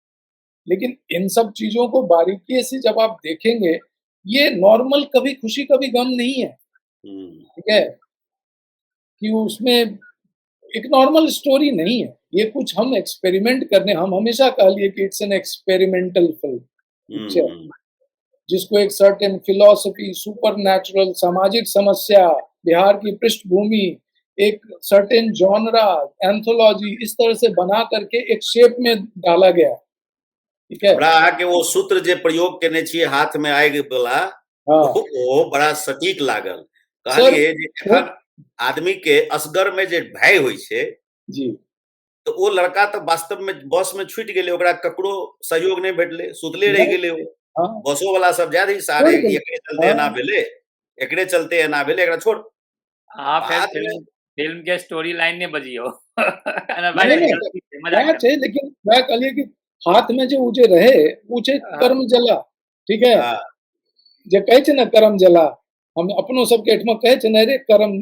S3: लेकिन इन सब चीजों को बारीकी से जब आप देखेंगे, ये नॉर्मल कभी खुशी कभी गम नहीं है,
S1: हुँ,
S3: ठीक है, कि उसमें एक नॉर्मल स्टोरी नहीं है, ये कुछ हम एक्सपेरिमेंट करने, हम हमेशा कह लिए कि इट्स एन एक्सपेरिमेंटल फिल्म,
S1: हुँ,
S3: ठीक है,
S1: हुँ।
S3: जिसको एक सर्टेन फिलॉसफी, सुपरनैचुरल, सामाजिक समस्या, बिहार की पृष्ठभूमि, एक सर्टेन जॉनरा, एंथोलॉजी, इस तरह से बना करके एक शेप में डाला गया, ठीक है।
S1: हमरा अहाँके ओ सूत्र जे प्रयोग केने छियै हाथ में आगि बला,
S3: हाँ,
S1: ओ बड़ा सटीक लागल।
S3: सर
S1: कहलियै जे
S3: वो,
S1: एखन आदमी के असगर में जे भय होइ छै,
S3: जी,
S1: तऽ ओ लड़का तऽ वास्तव में बस में छुटि गेलै, ओकरा ककरो सहयोग नहि भेटलै, सुतले रहि
S3: नहीं,
S1: गेलै ओ।
S3: हाँ,
S1: बसो वाला सब जाए दही सारे,
S3: छोड़ गई,
S1: एकरे चलते एना
S3: हाँ,
S1: भेलै, एकरे चलते एना भेलै, एकरा छोड़।
S2: हाँ फिर
S1: बाद में
S2: फिल्म फिल्म के स्टोरी लाइन ने बजियो
S3: नहीं,
S2: भाई
S3: नहीं,
S2: गलती से मजाक
S3: वएह
S2: कर
S3: छै, लेकिन वएह कहलिए कि हाथ में जे उ जे रहे, उ छै
S2: हाँ,
S3: कर्म जला, ठीक है,
S1: हाँ,
S3: जे कहै छै ने कर्म जला, हम अपनो सबके एहिठमा कहै छै ने रे कर्म,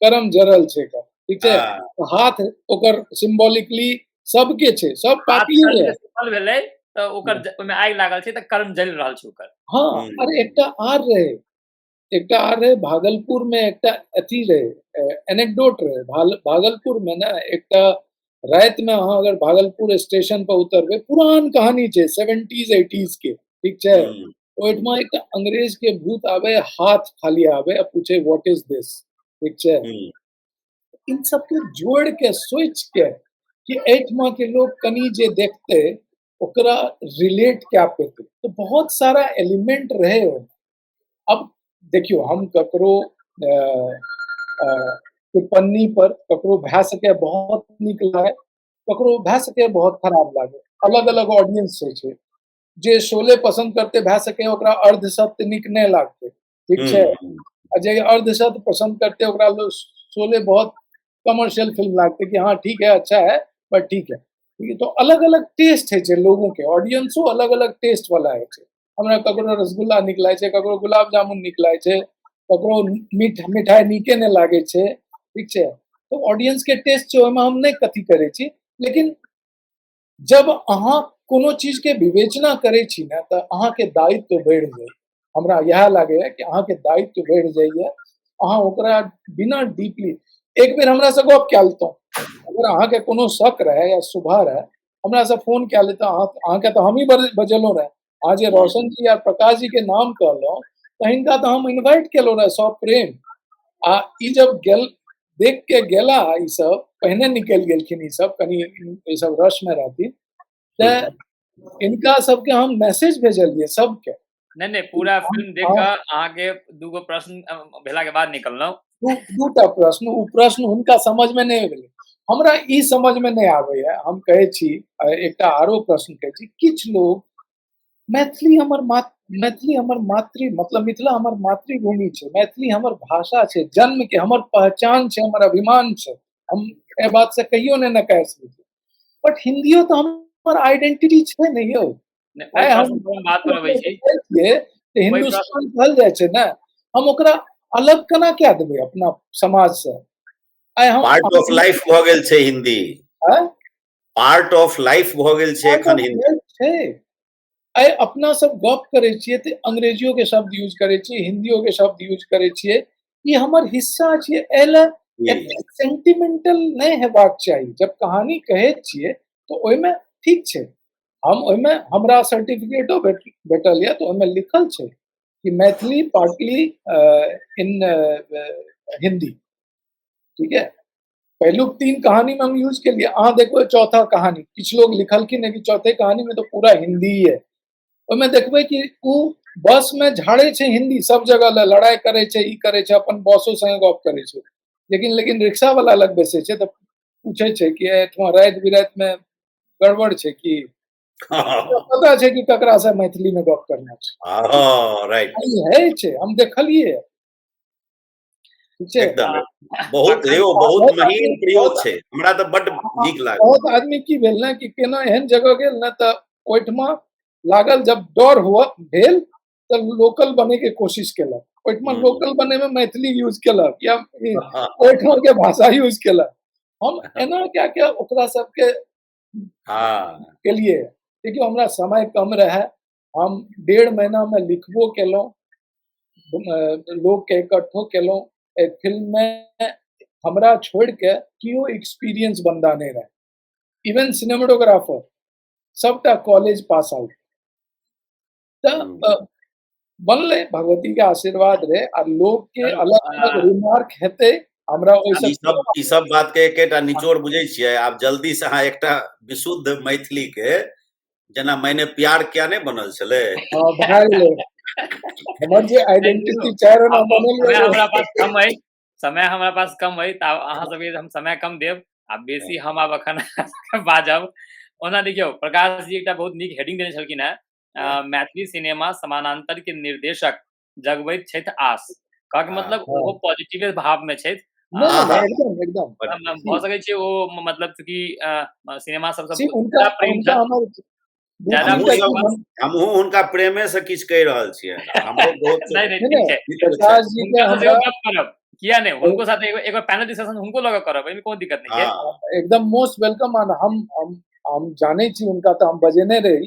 S3: कर्म जरल छै एकर, ठीक छै,
S1: हाँ,
S3: तो हाथ ओकर सिम्बॉलिकली सबके छै, सब
S2: हाथ
S3: पापिये
S2: कर्म
S3: है।
S2: के सफल भेलै तऽ ओकर ओहिमे आगि लागल छै तऽ कर्म जलि रहल छै ओकर।
S3: हाँ, अरे
S1: हुँ,
S3: एकटा आर रहे, एकटा आर रहे भागलपुर में, एकटा अथी रहे, एनेक्डोट रहे, भागलपुर में ना एकटा रात में अहाँ अगर भागलपुर स्टेशन पर उतरबे, पुरान कहानी छै 70s 80s के, ठीक छै,
S1: हुँ,
S3: ओहिठमा एकटा अंग्रेज के भूत आवे, हाथ खाली आवे आ पूछे व्हाट इज दिस, ठीक छै।
S1: हुँ,
S3: इन सबके जोड़ के सोच के कि एहिठमा के लोग कनी जे देखते ओकरा रिलेट क्या पेते, तो बहुत सारा एलिमेंट रहे हो। अब देखियो हम ककरो टिप्पणी पर ककरो भए सके बहुत नीक लागे, ककरो भए सके बहुत खराब लागे, अलग अलग ऑडियंस छै, जे शोले पसंद करते भए सके ओकरा अर्ध सत्य नीक नहीं लागते, ठीक छै,
S1: हुँ, हुँ।
S3: आ जे अर्ध सत्य पसंद करते ओकरा शोले बहुत कमर्शियल फिल्म लागते कि हाँ ठीक है अच्छा है पर ठीक है, ठीक है। तो अलग अलग टेस्ट है लोगों के, ऑडियंसो अलग अलग टेस्ट वाला है। हमरा ककरो रसगुल्ला नीक लागे छै, ककरो गुलाब जामुन नीक लागे छै, ककरो मिठाई नीके नहीं लागे छै, ठीक छै। तो ऑडियंस के टेस्ट छै, ओहिमे हम नहीं कथी करे छी, लेकिन जब अहाँ कोनो चीज के विवेचना करे छी ना तऽ अहाँ के दायित्व बढ़ जाए, हमरा यह लागे है कि अहाँ के दायित्व बढ़ जाइए, अहाँ ओकरा बिना डीपली एक बेर हमरा से गप कए लेतहुँ, अगर अहाँ के कोनो शक रहे या शुभा रहे हमरा से फोन कए लेता अहाँ के तो हम ही बजेलो रहे अहाँ जे रोशन जी और प्रकाश जी के नाम कहलो तो हिनका तो हम इनवाइट केलो रहे सप्रेम आ ई जब गेल देख के गेला ई सब पहले निकल गेलखिन ई सब कनी ई सब रश में रहती ते इनका सबके हम मैसेज भेजलिए सबके
S2: नहीं पूरा फिल्म देख के अहाँ के दूगो प्रश्न भेला के बाद निकललो
S3: दूटा प्रश्न उ प्रश्न हुनका समझ में नहीं भेलै हमरा ई समझ में नहीं आवे है हम कहे छी एकटा आरो प्रश्न कहे छी किछ लोग मैथिली हमर मातृ मतलब मिथिला हमर मातृभूमि छै मैथिली हमर भाषा छै जन्म के हमर पहचान छै हमर अभिमान छै हम ए बात से कहियो नहीं नकार सकै बट हिंदियो तो हमर आइडेंटिटी छै नहीं यौ
S2: हम बात पर अबै छी
S3: हिंदुस्तान कहल जाय छै ना हम ओकरा अलग केना क्या देबै अपना समाज से
S1: पार्ट ऑफ लाइफ भ गेल छै हिंदी पार्ट ऑफ लाइफ भ गेल छै एखन हिंदी
S3: छै आइ अपना सब गप करे छियै त अंग्रेजियो के शब्द यूज करे छियै हिंदियो के शब्द यूज करे छियै ई हमर हिस्सा छियै एले सेंटिमेंटल नहीं हेबाक चाहिए जब कहानी कहे छियै तो ओइमे ठीक छै हम ओइमे हमरा सर्टिफिकेटो भेटल या तो ओइमे लिखल छै कि मैथिली पार्टली इन हिंदी ठीक है पहलुक 3 कहानी में हम यूज के लिए अहाँ देखो चौथा कहानी कुछ लोग लिखलखिन है कि चौथे कहानी में तो पूरा हिंदी है ओइमे देखबै कि उ बस में झाड़े छै हिंदी सब जगह लड़ाई करे छै ई करे छै अपन बॉसो संगे गप करे छै लेकिन रिक्शा वाला लग बैसे छै तो पूछे छै कि एठमा रात बिरात में गड़बड़ छै कि पता छै कि ककरा से मैथिली में गप करना छै
S1: राइट
S3: है छै हम देखलिए
S1: एकदम बहुत महीन प्रयोग छै हमरा त बड नीक लागल
S3: बहुत आदमी की भेल ना कि केना एहन जगह गेल ना त ओइठमा लागल जब डर हुआ भेल तो लोकल बने के कोशिश केलक ओइठमा लोकल बने में मैथिली यूज केलक या ओइठमा के भाषा यूज केलक हम एना क्या क्या ओकरा सबके के लिए देखियो हमरा समय कम रहे हम 1.5 महीना में लिखबो केलो लोग के इकट्ठो केलो एक फिल्म में हमरा छोड़ के कियो एक्सपीरियंस बंदा नहीं रहे इवन सिनेमेटोग्राफर सबटा कॉलेज पास आउट बनले भगवती के आशीर्वाद रे आ लोग के अलग अलग रिमार्क हेते हमरा ओइसे
S1: ई सब बात के एकटा निचोड़ बुझै छियै आब जल्दी से अहाँ एकटा विशुद्ध मैथिली के जना मैंने प्यार किया नहीं बनल छले
S3: हां भा गेलै हमर जे आइडेंटिटी चारो ना बनल
S2: हमरा पास कम है समय हमरा पास कम है त अहाँ सब हम समय कम देब आ बेसी हम आब अखन बाजब ओना देखियो प्रकाश जी एकटा बहुत नीक हेडिंग देने छलखिन है मैथिली सिनेमा समानांतर के निर्देशक जगबैत छथि आस का के मतलब वो पॉजिटिव भाव में छथि
S3: एकदम
S2: भ सकै छै ओ मतलब कि सिनेमा सबसे
S3: उनका
S2: प्रेम
S1: हमहु उनका प्रेमे से किछ कह रहल छियै हमरो बहुत
S3: प्रकाश जी के हमरा
S2: करब किया नहीं उनको साथ एक बार पैनल डिस्कशन उनको लगा करब एमे कोन दिक्कत नहीं है
S3: एकदम मोस्ट वेलकम और हम जाने छी उनका तो हम बजेने रही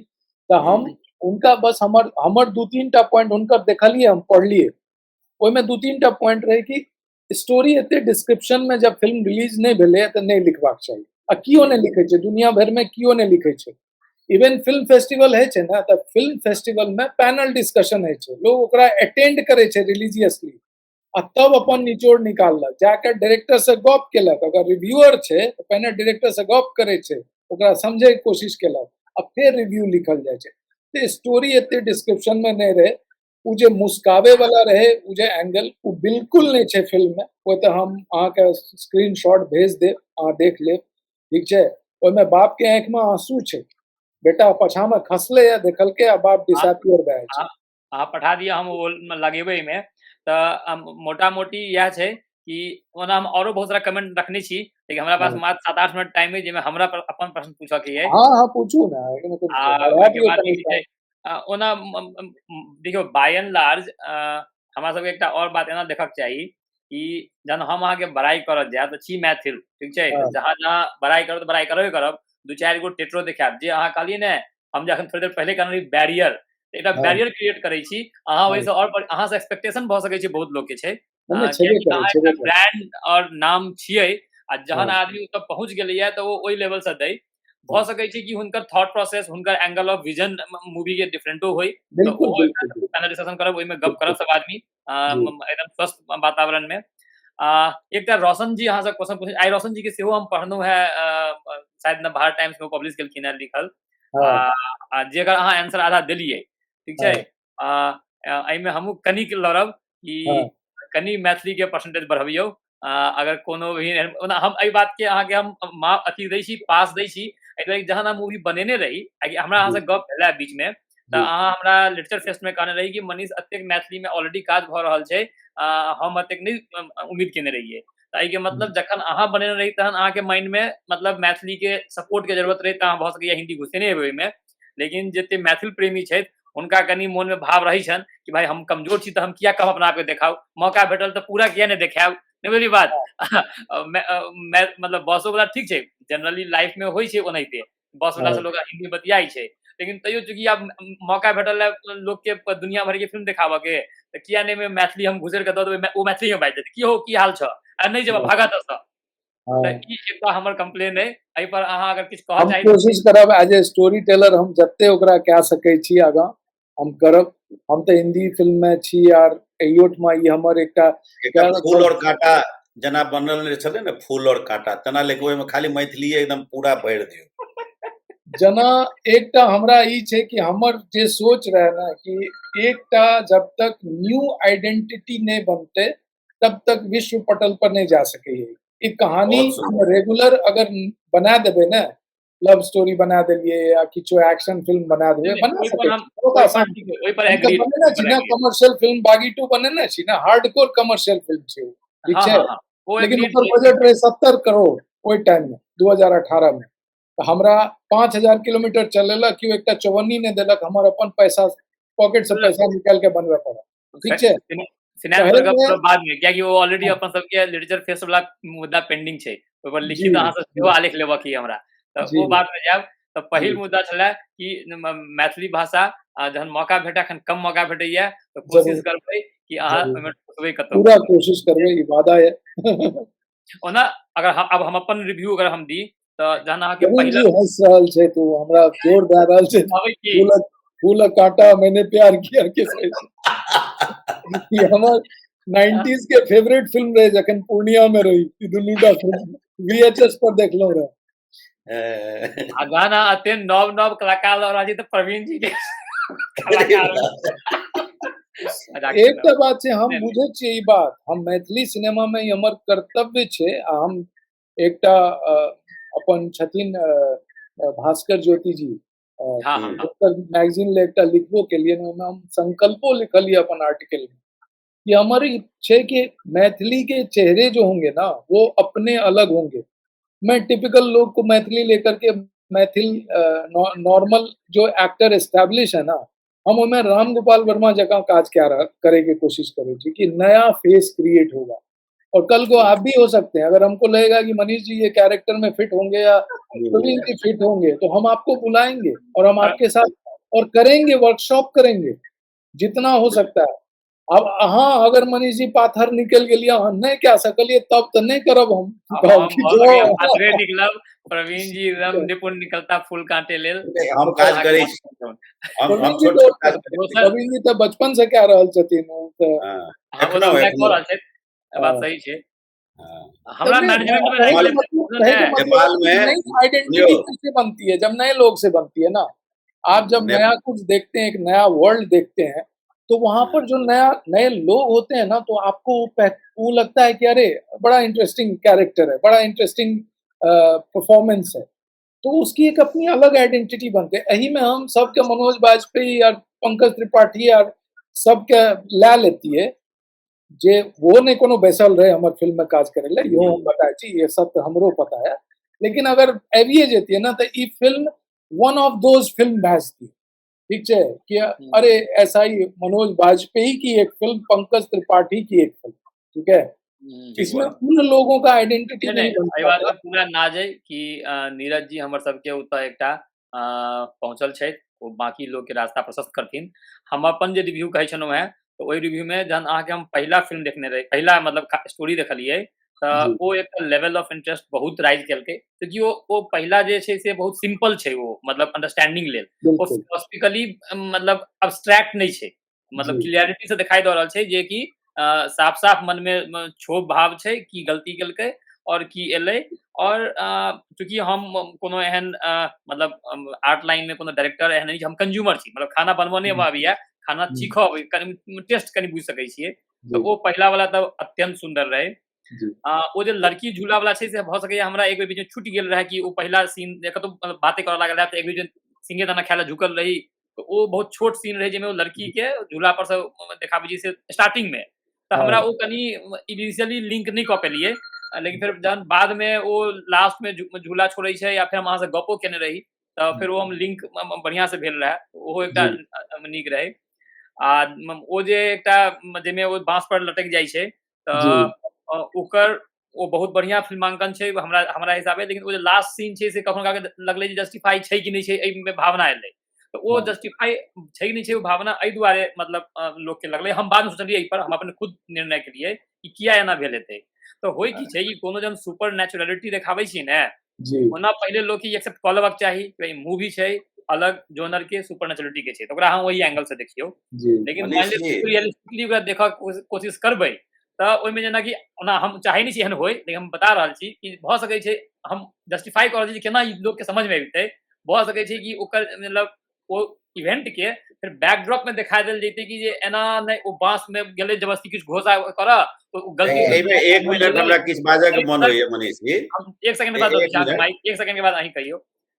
S3: तो हम उनका बस हमर 2-3 टा पॉइंट उनका देखलिए हम पढ़लिए ओइ में 2-3 टा पॉइंट रहे कि स्टोरी एते डिस्क्रिप्शन में जब फिल्म रिलीज नहीं भेले त नहीं लिखबाक चाहिए आ कियो नहीं लिखे छै दुनिया भर में कियो नहीं लिखे छै इवन फिल्म फेस्टिवल है छै ना त फिल्म फेस्टिवल में पैनल डिस्कशन है छै लोग ओकरा अटेंड करे छै रिलीजियसली आ तब अपन निचोड़ निकाललक जाकर डायरेक्टर से गप केलक अगर रिव्यूअर छै त पहले डायरेक्टर से गप करे छै ओकरा समझे के कोशिश केलक आ फिर रिव्यू लिखल जाय छै त स्टोरी एते डिस्क्रिप्शन में नहीं रहे उ जे मुस्कावे वाला रहे उ जे एंगल उ बिल्कुल नहीं छै फिल्म में ओ त हम अहाँ के स्क्रीनशॉट भेज दे अहाँ देख ले ठीक छै ओइ में बाप के आंख में आंसू छै बेटा पछा में खसले या देखलके आ बाप डिसअपियर भए छै
S2: अहाँ पठा दिया हम वो लगेबै में त मोटा मोटी यह छै कि ओना हम औरो बहुत सारा कमेंट रखने छी लेकिन हमरा पास मात्र 7-8 मिनट टाइम है जेमे हमरा अपन प्रश्न पूछा के है
S3: हां पूछू ना
S2: ओना देखियो बाय एंड लार्ज हमरा सब एकटा और बात एना देखक चाहिए कि जन हम अहाँ के बड़ाई करत जाय त छी मैथिल ठीक छै जहां बड़ाई करब त बड़ाई करब 2-4 गो टेट्रो देखाब जे अहाँ कहलिए ने हम जखन थोड़ी देर पहले कहली बैरियर एकटा बैरियर क्रिएट करे छी अहाँ वैसे और अहाँ से एक्सपेक्टेशन भ सकै छै बहुत लोग के छै ब्रांड और नाम छियै आ जहन आदमी ओतऽ पहुंच गेलै त वो ओइ लेवल से दै भ सकै छै कि हुनकर थॉट प्रोसेस हुनकर एंगल ऑफ विजन मूवी के डिफरेंटो होई तो
S3: बिल्कुल
S2: ओ
S3: बिल्कुल बिल्कुल
S2: पैनल डिस्कशन करब ओइमे गप करब
S3: बिल्कुल
S2: सब आदमी
S3: जी
S2: एकदम स्वस्थ वातावरण में एकटा रोशन जी अहाँ से क्वेश्चन पूछे आई रोशन जी के सेहो हम पढ़लहुँ है शायद नवभारत टाइम्स में पब्लिश केलखिन है लिखल
S3: हाँ
S2: जेकर अहाँ आंसर आधा देलियै ठीक छै
S3: हाँ
S2: एहिमे हमहूँ कनिक लड़ब कि
S3: हाँ
S2: कनि मैथिली के परसेंटेज बढ़बियौ अगर कोनो भी ओना हम एहि बात के अहाँके हम अथी दै छी पास दै छी एहि दुआरे जहन हम मूवी बनेने रही कियाकि हमरा अहाँ
S3: जी
S2: से गप भेला बीच में तऽ
S3: जी
S2: अहाँ हमरा लिटरेचर फेस्ट में कहने रही कि मनीष एतेक मैथिली में ऑलरेडी काज भऽ रहल छै हम एतेक नहि उम्मीद केने रहियै तऽ एहिके मतलब जखन अहाँ बनेने रही तहन अहाँके माइंड में मतलब मैथिली के सपोर्ट के जरूरत रही तऽ अहाँ भऽ सकैया हिंदी घुसेने हेबै ओहिमे लेकिन जते मैथिल प्रेमी छथि हुनका कनि मोन में भाव रहै छनि कि भाई हम कमजोर छी तऽ हम किया कम अपना आपके देखाउ मौका भेटल तऽ पूरा किया नहि देखायब नहि बुझली बात मतलब बसो वाला ठीक छै जनरली लाइफ में होइ छै ओनाहिते बस वाला
S3: हाँ
S2: से लोग हिंदी बतियाई छै लेकिन तैयो चूंकि आब मौका भेटल है लोग के दुनिया भर के फिल्म देखाबऽ के तऽ किया नहि में मैथिली हम घुसरि के दऽ देबै ओ मैथिली में बाजि देतै की हो की हाल छ आ नहि जेबऽ भागा दसँ तऽ
S3: हाँ
S2: ई एकटा हमर कंप्लेन है एहि पर अहाँ अगर किछु कहऽ
S3: हम
S2: चाही
S3: कोशिश करब एज ए स्टोरी टेलर हम जते ओकरा कए सकै छी आगाँ हम करब हम तऽ हिंदी फिल्म में छी आर एयोठमा ई हमर एकटा
S1: फूल और कांटा जना बनल छलै ने फूल और कांटा तना लेके ओहिमे खाली मैथिलीए एकदम पूरा भरि दियौ
S3: जना एकटा हमरा ई छै कि हमर जे सोच रहे ना कि एकटा जब तक न्यू आइडेंटिटी नहीं बनते तब तक विश्व पटल पर नहीं जा सके ई कहानी
S1: बहुत सुंदर।
S3: रेगुलर अगर बना देबे ना लव स्टोरी बना देलिए या किछो एक्शन फिल्म बना देबे बना
S2: ओहि पर
S3: सके
S2: हम
S3: छी बहुत आसान
S2: ओहि पर
S3: हम तऽ
S2: एग्री
S3: बनेने छी ना कमर्शियल फिल्म बागी 2 बनेने छी ना हार्डकोर कमर्शियल फिल्म छै ओ, ठीक
S2: हाँ
S3: छै
S2: हाँ हाँ वो
S3: लेकिन
S2: एग्रीड
S3: ओकर बजट रहे 70 करोड़ ओहि टाइम में 2018 में तऽ हमरा 5000 किलोमीटर चलेलक कि एकटा चौवन्नी ने देलक हमर अपन पैसा पॉकेट से पैसा निकाल के बनबे पड़ल ठीक छै
S2: फाइनेंस पर गप करब बाद में कियाकि वो ऑलरेडी अपन सबके लिटरेचर फेस्ट वाला मुद्दा पेंडिंग छै ओहि पर
S3: जी
S2: लिखित अहाँ से सेहो
S3: जी
S2: आलेख लेबऽ की हमरा तऽ
S3: जी
S2: ओ बात में जायब तऽ पहिल
S3: जी
S2: मुद्दा छलै कि मैथिली भाषा जहन मौका भेटै एखन कम मौका भेटैया तऽ कोशिश
S3: जरूर
S2: करबै कि अहाँ
S3: जरूर
S2: ओहिमे घुसबै कतहु
S3: पूरा कोशिश करबै ई वादा है
S2: ओना अगर अब हम अपन रिव्यू अगर हम दी तऽ जहन अहाँके
S3: प्रवीण
S2: पहिला
S3: जी हंस रहल छै तो हमरा जोर दे रहल छै
S2: कहबै कि
S3: फूल काटा मैंने प्यार किया के कहै छै ई हमर 90s के फेवरेट फिल्म रहे जखन पूर्णिया में रही ई दुनूटा फिल्म VHS पर देखलौ रहे
S2: आ गाना अत्यंत नव नव कलाकार लग रहल छै तऽ प्रवीण जी के कलाकार
S3: एकटा बात छै हम बुझे छियै ई बात हम मैथिली सिनेमा में ई हमर कर्तव्य छै आ हम एकटा अपन छथिन भास्कर ज्योति जी
S2: हाँ हाँ
S3: ओकर मैगजीन ले एकटा लिखबो केलिए ओहिमे हम संकल्पो लिखलिए अपन आर्टिकल में कि हमारी छै कि मैथिली के चेहरे जो होंगे ना वो अपने अलग होंगे मैं टिपिकल लोग को मैथिली लेकर के मैथिल नॉर्मल जो एक्टर एस्टैब्लिश है ना हम उनमें राम गोपाल वर्मा जगह काज करे की कोशिश करें कि नया फेस क्रिएट होगा और कल को आप भी हो सकते हैं अगर हमको लगेगा कि मनीष जी ये कैरेक्टर में फिट होंगे या प्रवीण जी फिट होंगे तो हम आपको बुलाएंगे और हम आपके साथ और करेंगे वर्कशॉप करेंगे जितना हो सकता है अब हाँ अगर मनीष जी पाथर निकल गेलिए हम नहीं कह सकलिए तब तो नहीं करब हम कहब कि जो
S2: पाथरे निकलब प्रवीण जी एकदम निपुण निकलता फूल कांटे लेल
S1: हम काज करै छी हम छोट छोट काज करै छी
S3: प्रवीण जी तो बचपन से कह रहल छथिन
S1: एखनो
S2: बात सही छै हमरा मैनेजमेंट में
S1: नेपाल में
S3: आइडेंटिटी कैसे बनती है जब नए लोग से बनती है ना आप जब नया कुछ देखते हैं एक नया वर्ल्ड देखते हैं तो वहां पर जो नए लोग होते हैं ना तो आपको वो लगता है कि अरे बड़ा इंटरेस्टिंग कैरेक्टर है बड़ा इंटरेस्टिंग परफॉर्मेंस है तो उसकी एक अपनी अलग आइडेंटिटी बनते है यही में हम सबके मनोज बाजपेयी और पंकज त्रिपाठी और सबके ला लेती है जे वो नहीं कोनो बैसल रहे हमर फिल्म में काज करे ले यो हम बताए छी ये सब हमरो पता है लेकिन अगर एविए जेती है ना तो ई film one of those film भैसती ठीक है कि अरे ऐसा ही मनोज बाजपेयी की एक फिल्म पंकज त्रिपाठी की एक फिल्म ठीक है इसमें उन लोगों का आइडेंटिटी नहीं
S2: बनता पूरा ना जाए कि नीरज जी हमर सबके उता एकटा पहुंचल छै ओ बाकी लोग के रास्ता प्रशस्त करथिन हम अपन जे रिव्यू कहै छनौ है तो ओई रिव्यू में जहन अहाँ के हम पहला फिल्म देखने रहे पहला मतलब स्टोरी देखलिए
S3: जी
S2: वो एक लेवल ऑफ इंटरेस्ट बहुत राइज केलकै क्योंकि वो पहला जे छै से बहुत सिंपल छै वो मतलब अंडरस्टैंडिंग लेल वो
S3: बिल्कुल
S2: फिलोसफिकली मतलब अब्स्ट्रैक्ट नहीं छै मतलब
S3: जी
S2: क्लियरिटी से दिखाई दऽ रहल छै जे कि साफ साफ मन में क्षोभ भाव छै कि गलती केलकै और की एलै और चूंकि हम कोनो एहन मतलब आर्ट लाइन में कोनो डायरेक्टर एहन नहीं हम कंज्यूमर छी मतलब खाना बनबऽ नहीं आबैया खाना
S3: हम्म,
S2: चीखऽ कनि टेस्ट कनि बुझि सकै छियै
S3: जी
S2: तो वो पहला वाला तो अत्यंत सुंदर रहे
S3: जी
S2: वो जे लड़की झूला वाला छै से भऽ सकैया हमरा एक बेर बीच में छूटि गेल रहे कि वो पहला सीन कतौ मतलब बातें करऽ लागल रहे तऽ एक बीच में सिंगे दाना खाय लए झुकल रही तो वो बहुत छोट सीन रहे जाहिमे वो लड़की के झूला पर से देखाबै छै से स्टार्टिंग में तऽ हमरा
S3: हाँ
S2: वो कनि इनिशियली लिंक नहीं कऽ पेलियै लेकिन फिर जहन बाद में वो लास्ट में झूला छोड़ै छै या फिर हम अहाँ से गपो केने रही तऽ फिर वो हम लिंक बढ़िया से भेल रहे ओहो एकटा
S3: जी
S2: नीक रहे आ ओ जे एकटा जाहिमे ओ बाँस पर लटक जाइ छै
S3: जी
S2: तऽ ओकर ओ बहुत बढ़िया फिल्मांकन छै हमरा हमरा हिसाबे लेकिन ओ जे लास्ट सीन छै से कखनो काल लगलै जे जस्टिफाई छै कि नहीं छै एहिमे भावना एलै तऽ ओ
S3: हाँ
S2: जस्टिफाई छै कि नहीं छै ओ भावना एहि दुआरे मतलब लोक के लगलै हम बाद में सोचलियै एहि पर हम अपन खुद निर्णय केलियै कि किया एना भेल हेतै तऽ होइ की छै कि कोनो जहन सुपर नेचुरलिटी देखाबै छियै ने
S3: जी
S2: ओना पहिले लोग के एक्सेप्ट कऽ लेबाक चाही कि मूवी छै अलग जोनर के सुपर नेचुरलिटी के छै तऽ ओकरा अहाँ वही एंगल से देखियौ
S3: जी
S2: लेकिन
S1: मनीष
S2: मानि लिअ
S1: जी
S2: रियलिस्टिकली ओकरा देखऽ कोशिश करबै तऽ ओहिमे जेनाकि ओना हम चाहै नहीं छी एहन होय लेकिन हम बता रहल छी कि भऽ सकै छै हम जस्टिफाई कऽ रहल छी कि केना ई लोग के समझ में अबितै भऽ सकै छै कि ओकर मतलब ओ इवेंट के फिर बैकड्रॉप में दिखा देल जैतै कि जे एना नहीं ओ बांस में गेलै जबरदस्ती किछु घोषा करऽ तो गलती से
S1: एहिमे एक मिनट हमरा किछु बाजऽ के मन होइए मनीष जी
S2: हम एक सेकंड के बाद
S1: एक मिनट
S2: माइक एक सेकंड के बाद अहीं कहियो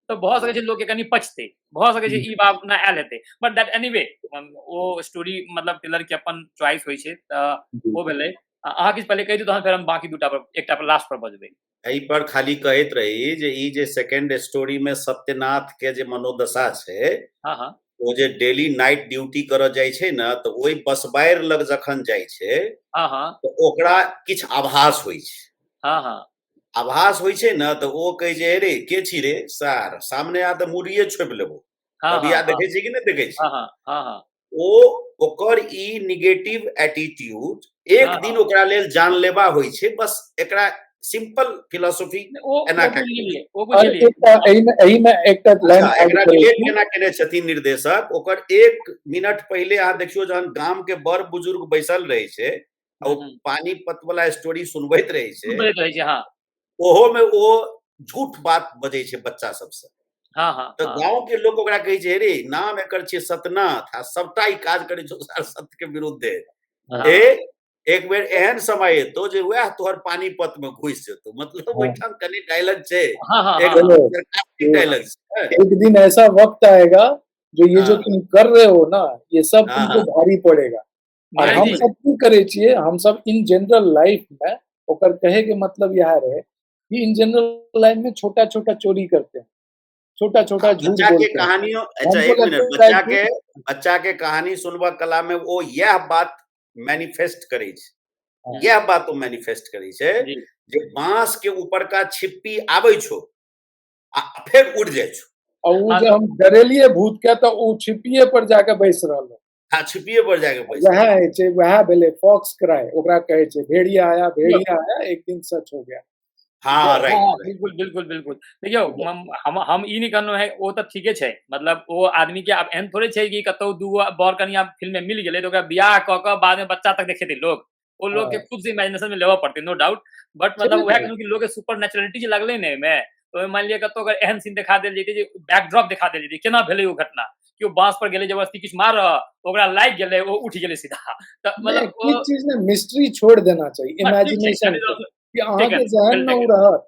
S2: तो भऽ सकै
S1: हाँ
S2: छै लोग के कनि पचतै भऽ सकै छै ई भावना आयल हेतै बट दैट एनीवे ओ स्टोरी मतलब टेलर के अपन चॉइस होइ छै तऽ
S3: जी
S2: ओ भेलै अहाँ किछु पहले कहि दियौ तहन फेर हम बाकी दूटा पर एकटा पर लास्ट पर बजबै
S1: एहि पर खाली कहैत रही जे ई जे सेकेंड स्टोरी में सत्यनाथ के जे मनोदशा छै
S2: हाँ हाँ
S1: ओ जे डेली नाइट ड्यूटी करऽ जाइ छै ने तऽ ओहि बसबारि लग जखन जाइ छै
S2: हाँ हाँ
S1: तऽ ओकरा किछु आभास होइ छै
S2: हाँ हाँ
S1: आभास होइ छै ने तऽ ओ कहै छै रे के छी रे सार सामने आ तऽ मुड़िए छोपि लेबो
S2: हाँ हाँ
S1: बबिया
S2: हाँ
S1: देखै छै कि नहीं देखै छै
S2: हाँ हाँ हाँ हाँ
S1: ओ ओकर ई निगेटिव एटीट्यूड एक
S2: हाँ
S1: दिन
S2: हाँ
S1: ओकरा लेल जानलेवा होइ छै बस एकरा सिंपल फिलोसफी एना
S2: वो
S1: कए
S2: बुझलियै वो
S3: और
S2: बुझलियै
S3: एक एही में एक लाइन
S1: अच्छा
S3: ऐड
S1: एकरा
S3: करै
S1: रिलेट
S3: छी
S1: केना केने छथिन निर्देशक ओकर एक मिनट पहिले अहाँ देखियो जहन गाम के बड़ बुजुर्ग बैसल रहे छै आ ओ पानीपत वाला स्टोरी सुनबैत रहे छै
S2: सुनबैत रहै छै हाँ
S1: ओहो में ओ झूठ बात बजै छै बच्चा सबसे
S2: हाँ हाँ
S1: तऽ
S2: हाँ
S1: गांव के लोग ओकरा कहै छै रे नाम एकर छै सतनाथ आ सबटा ई काज करै छौ सत्य के विरुद्धे ए
S2: हाँ
S1: एक बेर एहन समय एतौ जे वएह तोहर पानीपत में घुसि जेतौ मतलब
S3: हाँ
S1: ओहिठाम कनि डायलॉग छै
S2: हाँ हाँ हाँ
S1: एकदम
S2: हाँ
S3: चलो
S1: sarcastic
S3: एक
S1: डायलॉग छै
S3: एक दिन ऐसा वक्त आएगा जो ये जो
S1: हाँ
S3: तुम कर रहे हो ना ये सब
S1: हाँ
S3: तुमको
S1: हाँ
S3: भारी पड़ेगा और
S2: नीरज
S1: भारी
S3: हम
S2: जी
S1: पड़े
S3: सब की करे छिए हम सब इन जनरल लाइफ में ओकर कहे के मतलब यह रहे कि इन जनरल लाइफ में छोटा छोटा चोरी करते हैं छोटा छोटा झूठ
S1: बच्चा के
S3: बोलते हैं
S1: कहानियों अच्छा
S3: हमको
S1: एक मिनट
S3: लगता है कि
S1: बच्चा के कहानी सुनबा कला में ओ यह बात मैनिफेस्ट करे छै
S3: हाँ,
S1: यह बात ओ मैनिफेस्ट करे छै
S2: जी
S1: जे बांस के ऊपर का छिप्पी आबै छौ आ फिर उड़ जाइ छौ
S3: और वो
S2: हाँ
S3: जो
S2: तो
S3: हम डरेलिए भूत के तो वो छिपिए पर जाके बैस रहल है
S1: आ छिपिए पर जाके बैस
S3: वह है छै वह भेले फॉक्स क्राई ओकरा कहे छै
S2: यो
S3: भेड़िया आया एक दिन सच हो गया
S1: हाँ
S3: तो
S2: हाँ
S1: राइट
S2: हाँ
S1: राइट
S2: बिल्कुल बिल्कुल बिल्कुल देखियौ हम ई नहीं कहलहुँ है वो तो ठीके छै मतलब वो आदमी के आब एहन थोड़े छै कि कतौ दूगो बर कनिया फिल्म में मिल गेलै तो ओकरा बियाह कऽ के बाद में बच्चा तक देखेतै लोग वो लोग के
S3: हाँ
S2: खुद से इमेजिनेशन में लेवऽ पड़तै नो डाउट बट मतलब
S3: चलिए
S2: वएह
S3: ना
S2: कहलहुँ कि लोग के सुपर नेचुरलिटी जे लगलै ने एहिमे तो ओहिमे मानि लिअ कतौ अगर एहन सीन देखा देल जैतै जे बैकड्रॉप देखा देल जैतै केना भेलै ओ घटना कि ओ बांस पर गेलै जबरदस्ती किछु मारऽ ओकरा लागि गेलै ओ उठि गेलै सीधा तऽ
S3: नहीं
S2: मतलब
S3: किछ चीज ने मिस्ट्री छोड़ देना चाहिए
S2: ठीक छै
S3: इमेजिनेशन के कि अहाँ के
S2: टेकन
S3: जहन
S2: वेल
S3: में उ
S2: टेकन
S3: रहत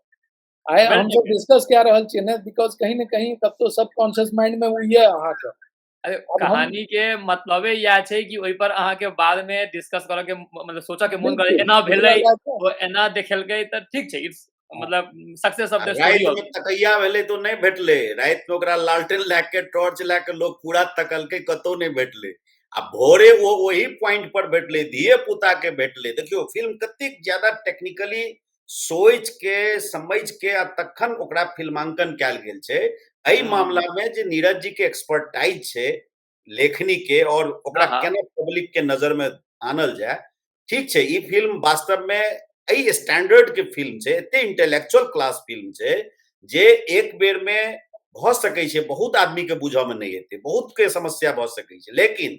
S3: आइ
S2: वेल
S3: हम सब
S2: टेकन
S3: डिस्कस कए रहल छियै ने बिकॉज कहीं न कहीं कतो सबकॉन्शियस माइंड में उ ये अहाँ के
S2: अरे
S3: अब हम
S2: कहानी के मतलबे इएह छै कि ओहि पर अहाँ के बाद में डिस्कस करऽ के मतलब सोचऽ के मोन करे
S3: बिल्कुल
S2: एना
S3: ओकरा
S2: भेलै
S3: लए कऽ
S2: ओ एना देखेलकै तऽ ठीक छै इट्स
S3: हाँ,
S2: मतलब सक्सेस ऑफ
S1: आ
S2: द स्टोरी
S1: राति में
S2: ऑल्सो
S1: तकैया भेलै तो नहीं भेटले राति में ओकरा लालटेन लए के टॉर्च लए के लोग पूरा तकलकै कतौ नहीं भेटले आ भोरे वो वही पॉइंट पर भेटले धिये पुता के भेटले देखियो फिल्म कतेक ज्यादा टेक्निकली सोच के समझ के आ तखन ओकरा फिल्मांकन कैल गेल छै एहि मामला में जे नीरज जी के एक्सपर्टाइज छै लेखनी के और ओकरा
S2: हाँ हाँ
S1: केना पब्लिक के नजर में आनल जाय ठीक छै ई फिल्म वास्तव में एहि स्टैंडर्ड के फिल्म छै, एते इंटेलेक्चुअल क्लास फिल्म छै जे एक बेर में भ सकै छै, बहुत आदमी के बुझ में नहीं एते, बहुत के समस्या भ सकै छै, लेकिन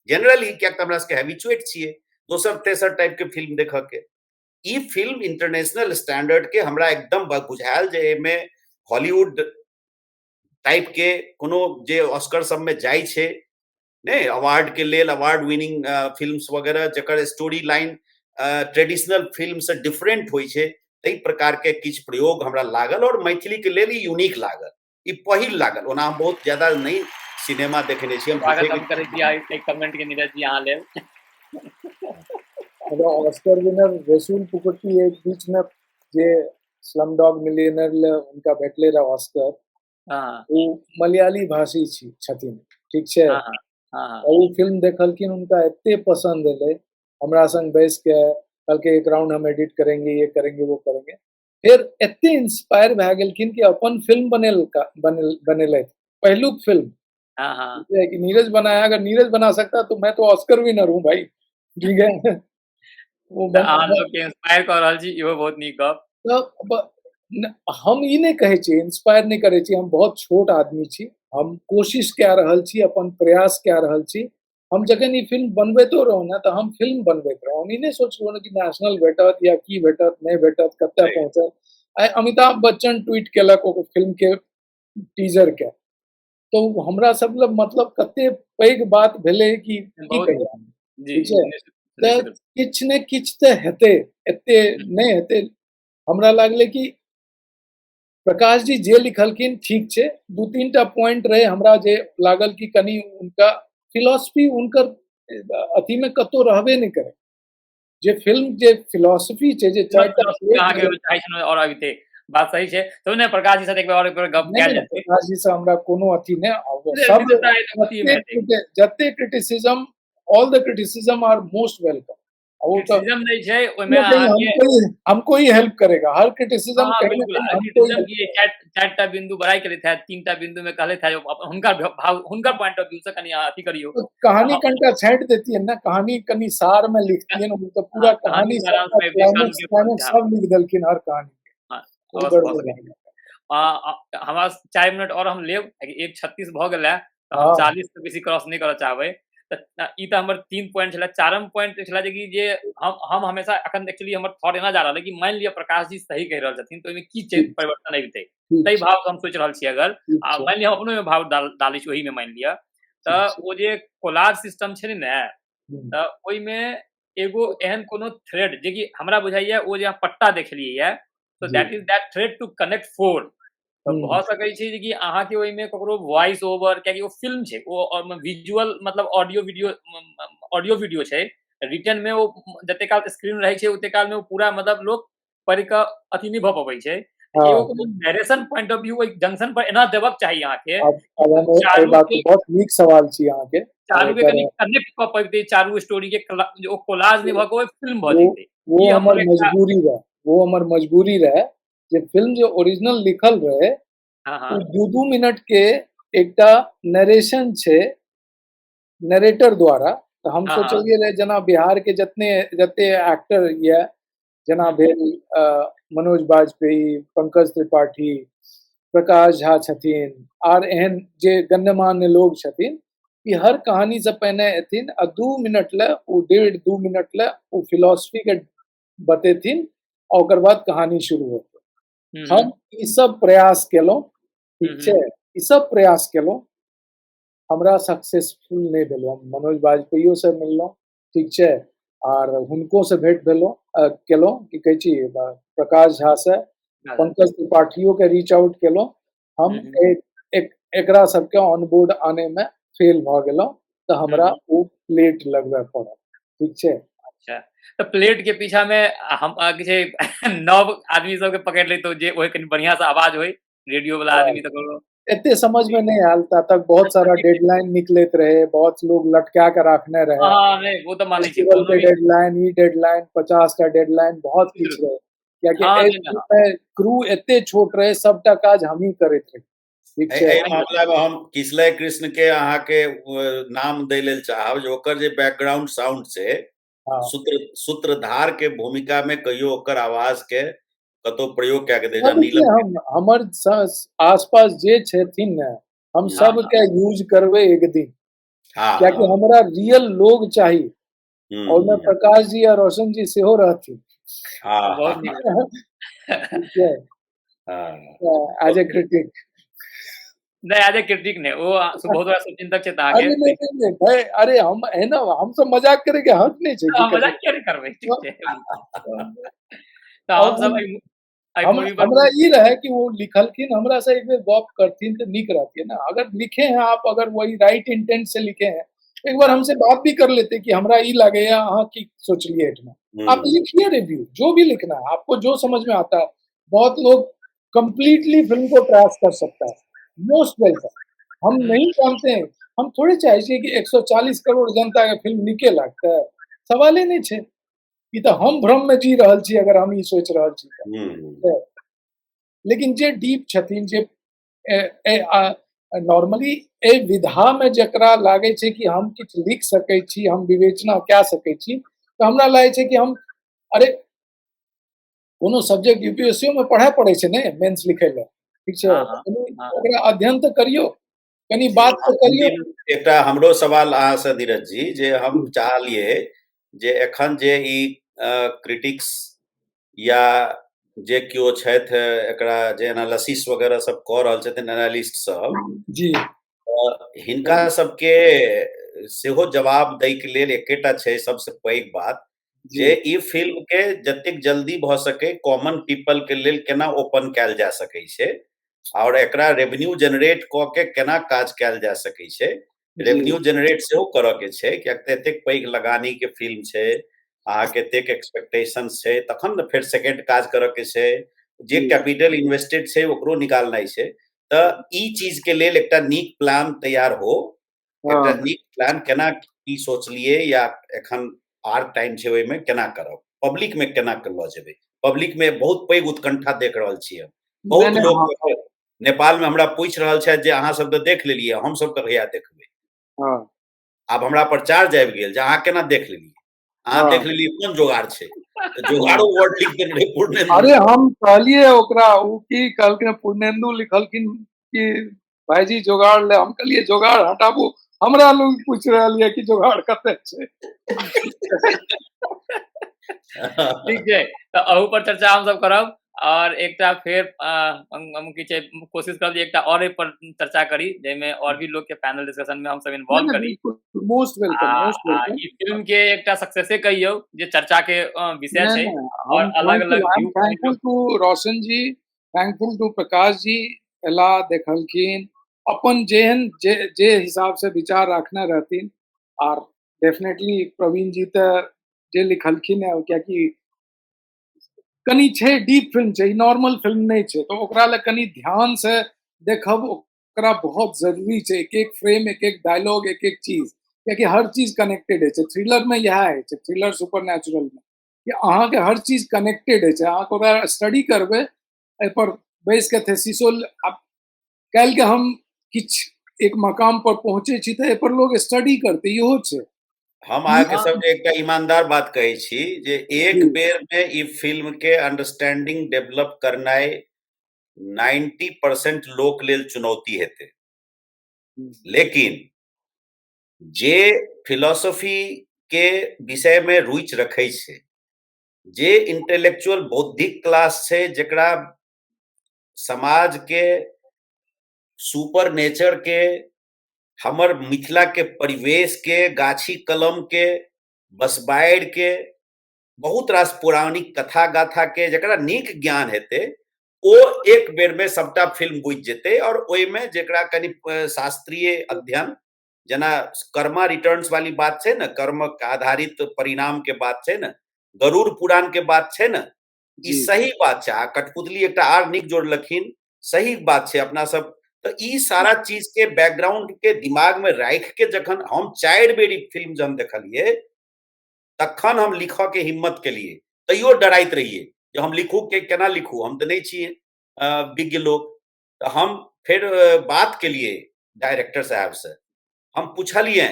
S1: जनरली क्या हमरा सबके हैबिचुएट छियै दोसर तेसर टाइप के फिल्म देखऽ के। ई फिल्म इंटरनेशनल स्टैंडर्ड के हमरा एकदम बुझायल जे एमे हॉलीवुड टाइप के कोनो जे ऑस्कर सब में जाय छै ने अवार्ड के लेल, अवार्ड विनिंग फिल्म्स वगैरह जकर स्टोरी लाइन ट्रेडिशनल फिल्म से डिफरेंट होय छै, तै प्रकार के किछ प्रयोग हमरा लागल और मैथिली के लेल ई यूनिक लागल, ई पहिल लागल। ओना हम बहुत ज्यादा नहीं सिनेमा देखने छी, हम
S2: स्वागत हम करै छी एक कमेंट के नीरज जी अहाँ लेल।
S3: ऑस्कर विनर रसूल पुकुट्टी एक बीच में जे स्लमडॉग मिलियनेयर ले उनका भेटले रहा ऑस्कर, वो मलयाली भाषी छथिन, ठीक छै। और फिल्म देखलखिन, उनका एते पसंद एले, हमरा संग बैस के कहलके एक राउंड हम एडिट करेंगे, ये करेंगे, वो करेंगे। फिर एते इंस्पायर भए गेलखिन कि अपन फिल्म बनेले पहलुक फिल्म। कि नीरज बनाया, अगर नीरज बना सकता तो मैं तो ऑस्कर विनर हूँ भाई, ठीक है।
S2: इंस्पायर कर रहल छी, इहो बहुत नीक गप।
S3: हम ई नहीं कहे छी, इंस्पायर नहीं करे छी, हम बहुत छोट आदमी छी, हम कोशिश कए रहल छी, अपन प्रयास कए रहल छी। हम जखन ई फिल्म बनबैतो रहूँ ना तो हम फिल्म बनबैत रहूँ, हम ई नहीं सोचलहुँ ना कि नेशनल भेटत या की भेटत नहीं भेटत, कते पहुंचत। आइ अमिताभ बच्चन ट्वीट केलक ओ फिल्म के टीजर के, तो हमरा सब लग मतलब कते पैघ बात भेले कि की कहिए, किछ ने किछ ते हेते, एते नहीं हेते। हमरा लागले कि प्रकाश जी जे लिखलखिन ठीक छै, दू तीन टा पॉइंट रहे हमरा जे लागल कि कनी उनका फिलॉसफी उनकर अथी में कतो रहबे नहीं करे। जे फिल्म जे फिलॉसफी छै, जे
S2: चारटा और अबिते बात सही छै, तो ने प्रकाश जी से एक बार और गप कए जेतै।
S3: प्रकाश जी से हमरा कोनो अथी नहीं, सब जते criticism, all the criticism are most welcome.
S2: Criticism नहीं छै ओय में
S3: हमको ही हेल्प करेगा, हर क्रिटिसिज्म कहीं ना कहीं हमको
S2: ही चारटा बिंदु बड़ाई करे थे, तीनटा बिंदु में कहले थे हुनकर भाव, हुनकर पॉइंट ऑफ व्यू से कनी अथी करियो।
S3: तो कहानी कनका छांट देती है ना, कहानी कनी सार में लिखती है ना, तो पूरा कहानी सब लिख दलखिन हर कहानी के।
S2: हमारा 4 मिनट और हम लेब, 1:36 भ गेलै, तो हम 40 से बेसी क्रॉस नहीं करऽ चाहबै। ई त हमर 3 पॉइंट छलै। चारम पॉइंट छलै जे हम हमेशा अखन एक्चुअली हमर थॉट एना जा रहल है कि मान लिया प्रकाश जी सही कह रहल छथिन, तो एमे की परिवर्तन अबितै, तै भाव हम सोच रहल छी। अगर मान लिया हम अपनो में भाव डालै छी, ओही में मान लिया त ओ जे कोलाज सिस्टम छै ने, त ओइ में एगो एहन कोनो थ्रेड जे कि हमरा बुझाइया ओ जे पट्टा देखलियै है, तो that is that thread to connect 4। तो भ सकै छै कि अहाँ के ओइ में ककरो वॉइस ओवर, कियाकि ओ फिल्म छै, ओ विजुअल मतलब ऑडियो वीडियो छै, रिटन में ओ जते काल स्क्रीन रहै छै ओते काल में ओ पूरा मतलब लोग पढ़ि के अथी नहीं भ पबै छै। एगो कोनो नरेशन पॉइंट ऑफ व्यू एक जंक्शन पर एना देबक चाही अहाँ के।
S3: अब बात बहुत नीक सवाल छी अहाँ के,
S2: चारू के कनी कनेक्ट क पबते, चारू स्टोरी के जो कोलाज नहीं भ के फिल्म भ जैते।
S3: वो हमर मजबूरी रहे, वो हमर मजबूरी रहे जे फिल्म जो ओरिजिनल लिखल रहे, वो 2 मिनट के एकटा नरेशन छै नरेटर द्वारा। तो हम सोचलिए रहे जना बिहार के जते एक्टर ये, जना भेल मनोज बाजपेयी, पंकज त्रिपाठी, प्रकाश झा छथिन, आर एहन जे गण्यमान्य लोग छथिन, कि हर कहानी से पहले एथिन आ 2 मिनट ले, 1.5-2 मिनट ले वो फिलॉसफी के बतेथिन, और ओकर बाद कहानी शुरू होते। हम ई सब प्रयास केलौं, ठीक छै, ई सब प्रयास केलौं, हमरा सक्सेसफुल नहीं भेलौं। मनोज बाजपेयियो से मिललौं, ठीक छै, और हुनको से भेंट भेलौं केलौं, कि कहै छी प्रकाश झा से, पंकज त्रिपाठियों के रीच आउट केलौं। हम एकरा सबके ऑन बोर्ड आने में फेल भ गेलौं, तो हमरा वो प्लेट लगबे पड़ल, ठीक छै।
S2: अच्छा, तो प्लेट के पीछा में हम किसी नव आदमी सब के पकड़ लेतो जे ओहे कनी बढ़िया से आवाज होय, रेडियो वाला आदमी तो
S3: एते समझ में नहीं आयल तक बहुत सारा डेडलाइन निकलत रहे, बहुत लोग लटका के रखने रहे।
S2: नहीं वो तो माने छी,
S3: डेडलाइन, ई डेडलाइन, 50 का डेडलाइन, बहुत किछ रहे, कियाकि क्रू एते छोट रहे, सबटा काज हम ही करैत रही। ठीक छै,
S1: एहि मामला में हम किसलय कृष्ण के अहाँ के नाम दै लेल चाहब, जे ओकर जे बैकग्राउंड साउंड छै,
S3: हाँ
S1: सूत्रधार के भूमिका में कहियो ओकर आवाज के कतो प्रयोग कए के दे जा
S3: अब देखिए,
S1: नीलम
S3: हम हमर आसपास जे छथिन ने, हम
S1: हाँ,
S3: सब के यूज करबे एक दिन,
S1: हाँ
S3: क्या कि हमरा रियल लोग चाहिए, और मैं
S1: हम्म,
S3: प्रकाश जी और रोशन जी सेहो रहथिन।
S1: हाँ
S2: बहुत
S1: हाँ
S2: नीक
S3: ठीक है,
S1: हाँ
S3: एज ए क्रिटिक।
S2: नहीं एज ए क्रिटिक नहीं वो बहुत बड़ा शुभचिंतक छै अहाँके
S3: अरे नहीं नहीं नहीं भाई, अरे हम है ना, हम सब मजाक करे के हक नहीं छै की
S2: मजाक
S3: करिए।
S2: किया नहीं करबै ठीक छै तो
S3: और
S2: हम सब एहि
S3: हम
S2: मूवी पर
S3: हमरा ई रहे कि वो लिखलखिन, हमरा से एक बेर गप करथिन तो निक रहती है ना। अगर लिखे हैं आप, अगर वही राइट इंटेंट से लिखे हैं, एक बार हमसे बात भी कर लेते कि हमरा ई लगे या अहाँ की सोचलिए इतना। आप लिखिए रिव्यू, जो भी लिखना है, आपको जो समझ में आता है। बहुत लोग कंप्लीटली फिल्म को ट्रैश कर सकता है, मोस्ट वेलकम। हम नहीं जानते हैं, हम थोड़े चाहिए कि 140 करोड़ जनता के फिल्म निके लगता है, सवाले नहीं छे। ई तो हम भ्रम में जी रहल छी, अगर हम ई सोच रहल छी तो। लेकिन जे डीप छथिन, जे नॉर्मली ए विधा में जकरा लागे छै कि हम किछ लिख सकै छी, हम विवेचना कए सकै छी, तो हमरा लागे छै कि हम, अरे कोनो सब्जेक्ट यूपीएससी में पढ़ाए पड़े छै ने मेंस लिखे ले, ठीक छै,
S2: हाँ हाँ
S3: कनी
S2: हाँ
S3: ओकरा अध्ययन तो करियो, कनी बात तो करियो।
S1: एकटा हमरो सवाल अहाँ से धीरज जी, जे हम चाहलिए जे एखन जे ई क्रिटिक्स या जे केओ छथि एकरा जे एनालिसिस वगैरह सब कऽ रहल छथिन, एनालिस्ट सब,
S3: जी
S1: हिनका सबके सेहो जवाब दै के लेल एकेटा छै सबसे पैघ बात, जे ई फिल्म के जतेक जल्दी भऽ सके कॉमन पीपल के लेल केना ओपन कैल जा सकै छै, और एकरा रेवेन्यू जनरेट कऽ के केना काज कैल जा सकै छै। रेवेन्यू जनरेट सेहो करऽ के छै, कियाक तऽ एतेक पैघ लगानी के फिल्म छै, अहाँके एतेक एक्सपेक्टेशन छै, तखन ने फेर सेकेंड काज करऽ के छै, जे कैपिटल इन्वेस्टेड छै ओकरो निकालनाइ छै। तऽ ई चीज के लेल एकटा नीक प्लान तैयार हो, एकटा नीक प्लान केना की सोचलिए, या एखन आर टाइम छै ओहिमे केना करब, पब्लिक में केना के लऽ जेबै, पब्लिक में बहुत पैघ उत्कंठा देख रहल छियै। बहुत लोग नेपाल में हमरा पूछि रहल छथि जे अहाँ सब तऽ देख लेलियै, हम सब कहिया देखबै। आब हमरा पर चार्ज आबि गेल जे अहाँ केना देख लेलियै, अहाँ देख लेलियै कोन जोगाड़ छै, तऽ जोगाड़ो वर्ड लिख देने रहे पूर्णेंदु।
S3: अरे हम कहलिए ओकरा, उ की कहलखिन, पूर्णेंदु लिखलखिन कि भाईजी जोगाड़ ले, हम कहलिए जोगाड़ हटाबू, हमरा लोग पूछ रहल है कि जोगाड़ कते छै।
S2: ठीक छै तऽ अहू पर चर्चा हम सब करब, और एकटा फेर हम की छै कोशिश करब जे एकटा और पर चर्चा करी, जेमे और भी लोग के पैनल डिस्कशन में हम सब इन्वॉल्व करी।
S3: मोस्ट वेलकम, मोस्ट
S2: आ
S3: वेलकम।
S2: ई फिल्म के एकटा सक्सेसे कहियो जे चर्चा के विषय छै, और
S3: हम
S2: अलग अलग view
S3: thankful to Roshan ji, thankful to Prakash ji, एला देखलखिन, अपन जेहन जे हिसाब से विचार रखने रहथिन, और डेफिनेटली प्रवीण जी तो जे लिखलखिन है, क्या कि कनी छै डीप फिल्म छै, नॉर्मल फिल्म नहीं छै, तो ओकरा ले कनी ध्यान से देखब ओकरा बहुत जरूरी छै। एक एक फ्रेम, एक एक डायलॉग, एक एक चीज, क्योंकि हर चीज कनेक्टेड है। थ्रिलर में यह है, थ्रिलर सुपर नेचुरल में कि अहाँ के हर चीज कनेक्टेड है। अहाँ को स्टडी करबे, एहि पर बैस के थेसिसो, कल के हम किछ एक मकाम पर पहुंचे छी तो एहि पर लोग स्टडी करते, इहो छै।
S1: हम अहाँके सब एकटा ईमानदार बात कहै छी जे एक
S3: जी।
S1: बेर में ई फिल्म के अंडरस्टैंडिंग डेवलप करनाइ 90% लोक लेल चुनौती हेतै, लेकिन जे फिलॉसफी के विषय में रुचि रखै छै, जे इंटेलेक्चुअल बौद्धिक क्लास छै, जेकरा समाज के, सुपर नेचर के, हमर मिथिला के परिवेश के, गाछी कलम के, बसबाड़ि के, बहुत रास पौराणिक कथा गाथा के जकरा नीक ज्ञान हेतै, ओ एक बेर में सबटा फिल्म बुझि जेतै। और ओहिमे जेकरा कनि शास्त्रीय अध्ययन, जेना कर्मा रिटर्न्स वाली बात छै ने, कर्म आधारित परिणाम के बात छै ने, गरुड़ पुराण के बात छै ने, ई सही बात छै। कठपुतली एकटा आर नीक जोड़लखिन, सही बात छै। अपना सब तो ई सारा चीज के बैकग्राउंड के दिमाग में राखि के जखन हम 4 बेर ई फिल्म जहन देखलिए, तखन हम लिखऽ के हिम्मत केलिए। तैयो डराइत रहिए जे हम लिखू के केना लिखू, हम तो नहीं छिए विज्ञ लोग। तो हम फिर बात केलिए डायरेक्टर साहब से, हम पूछलिए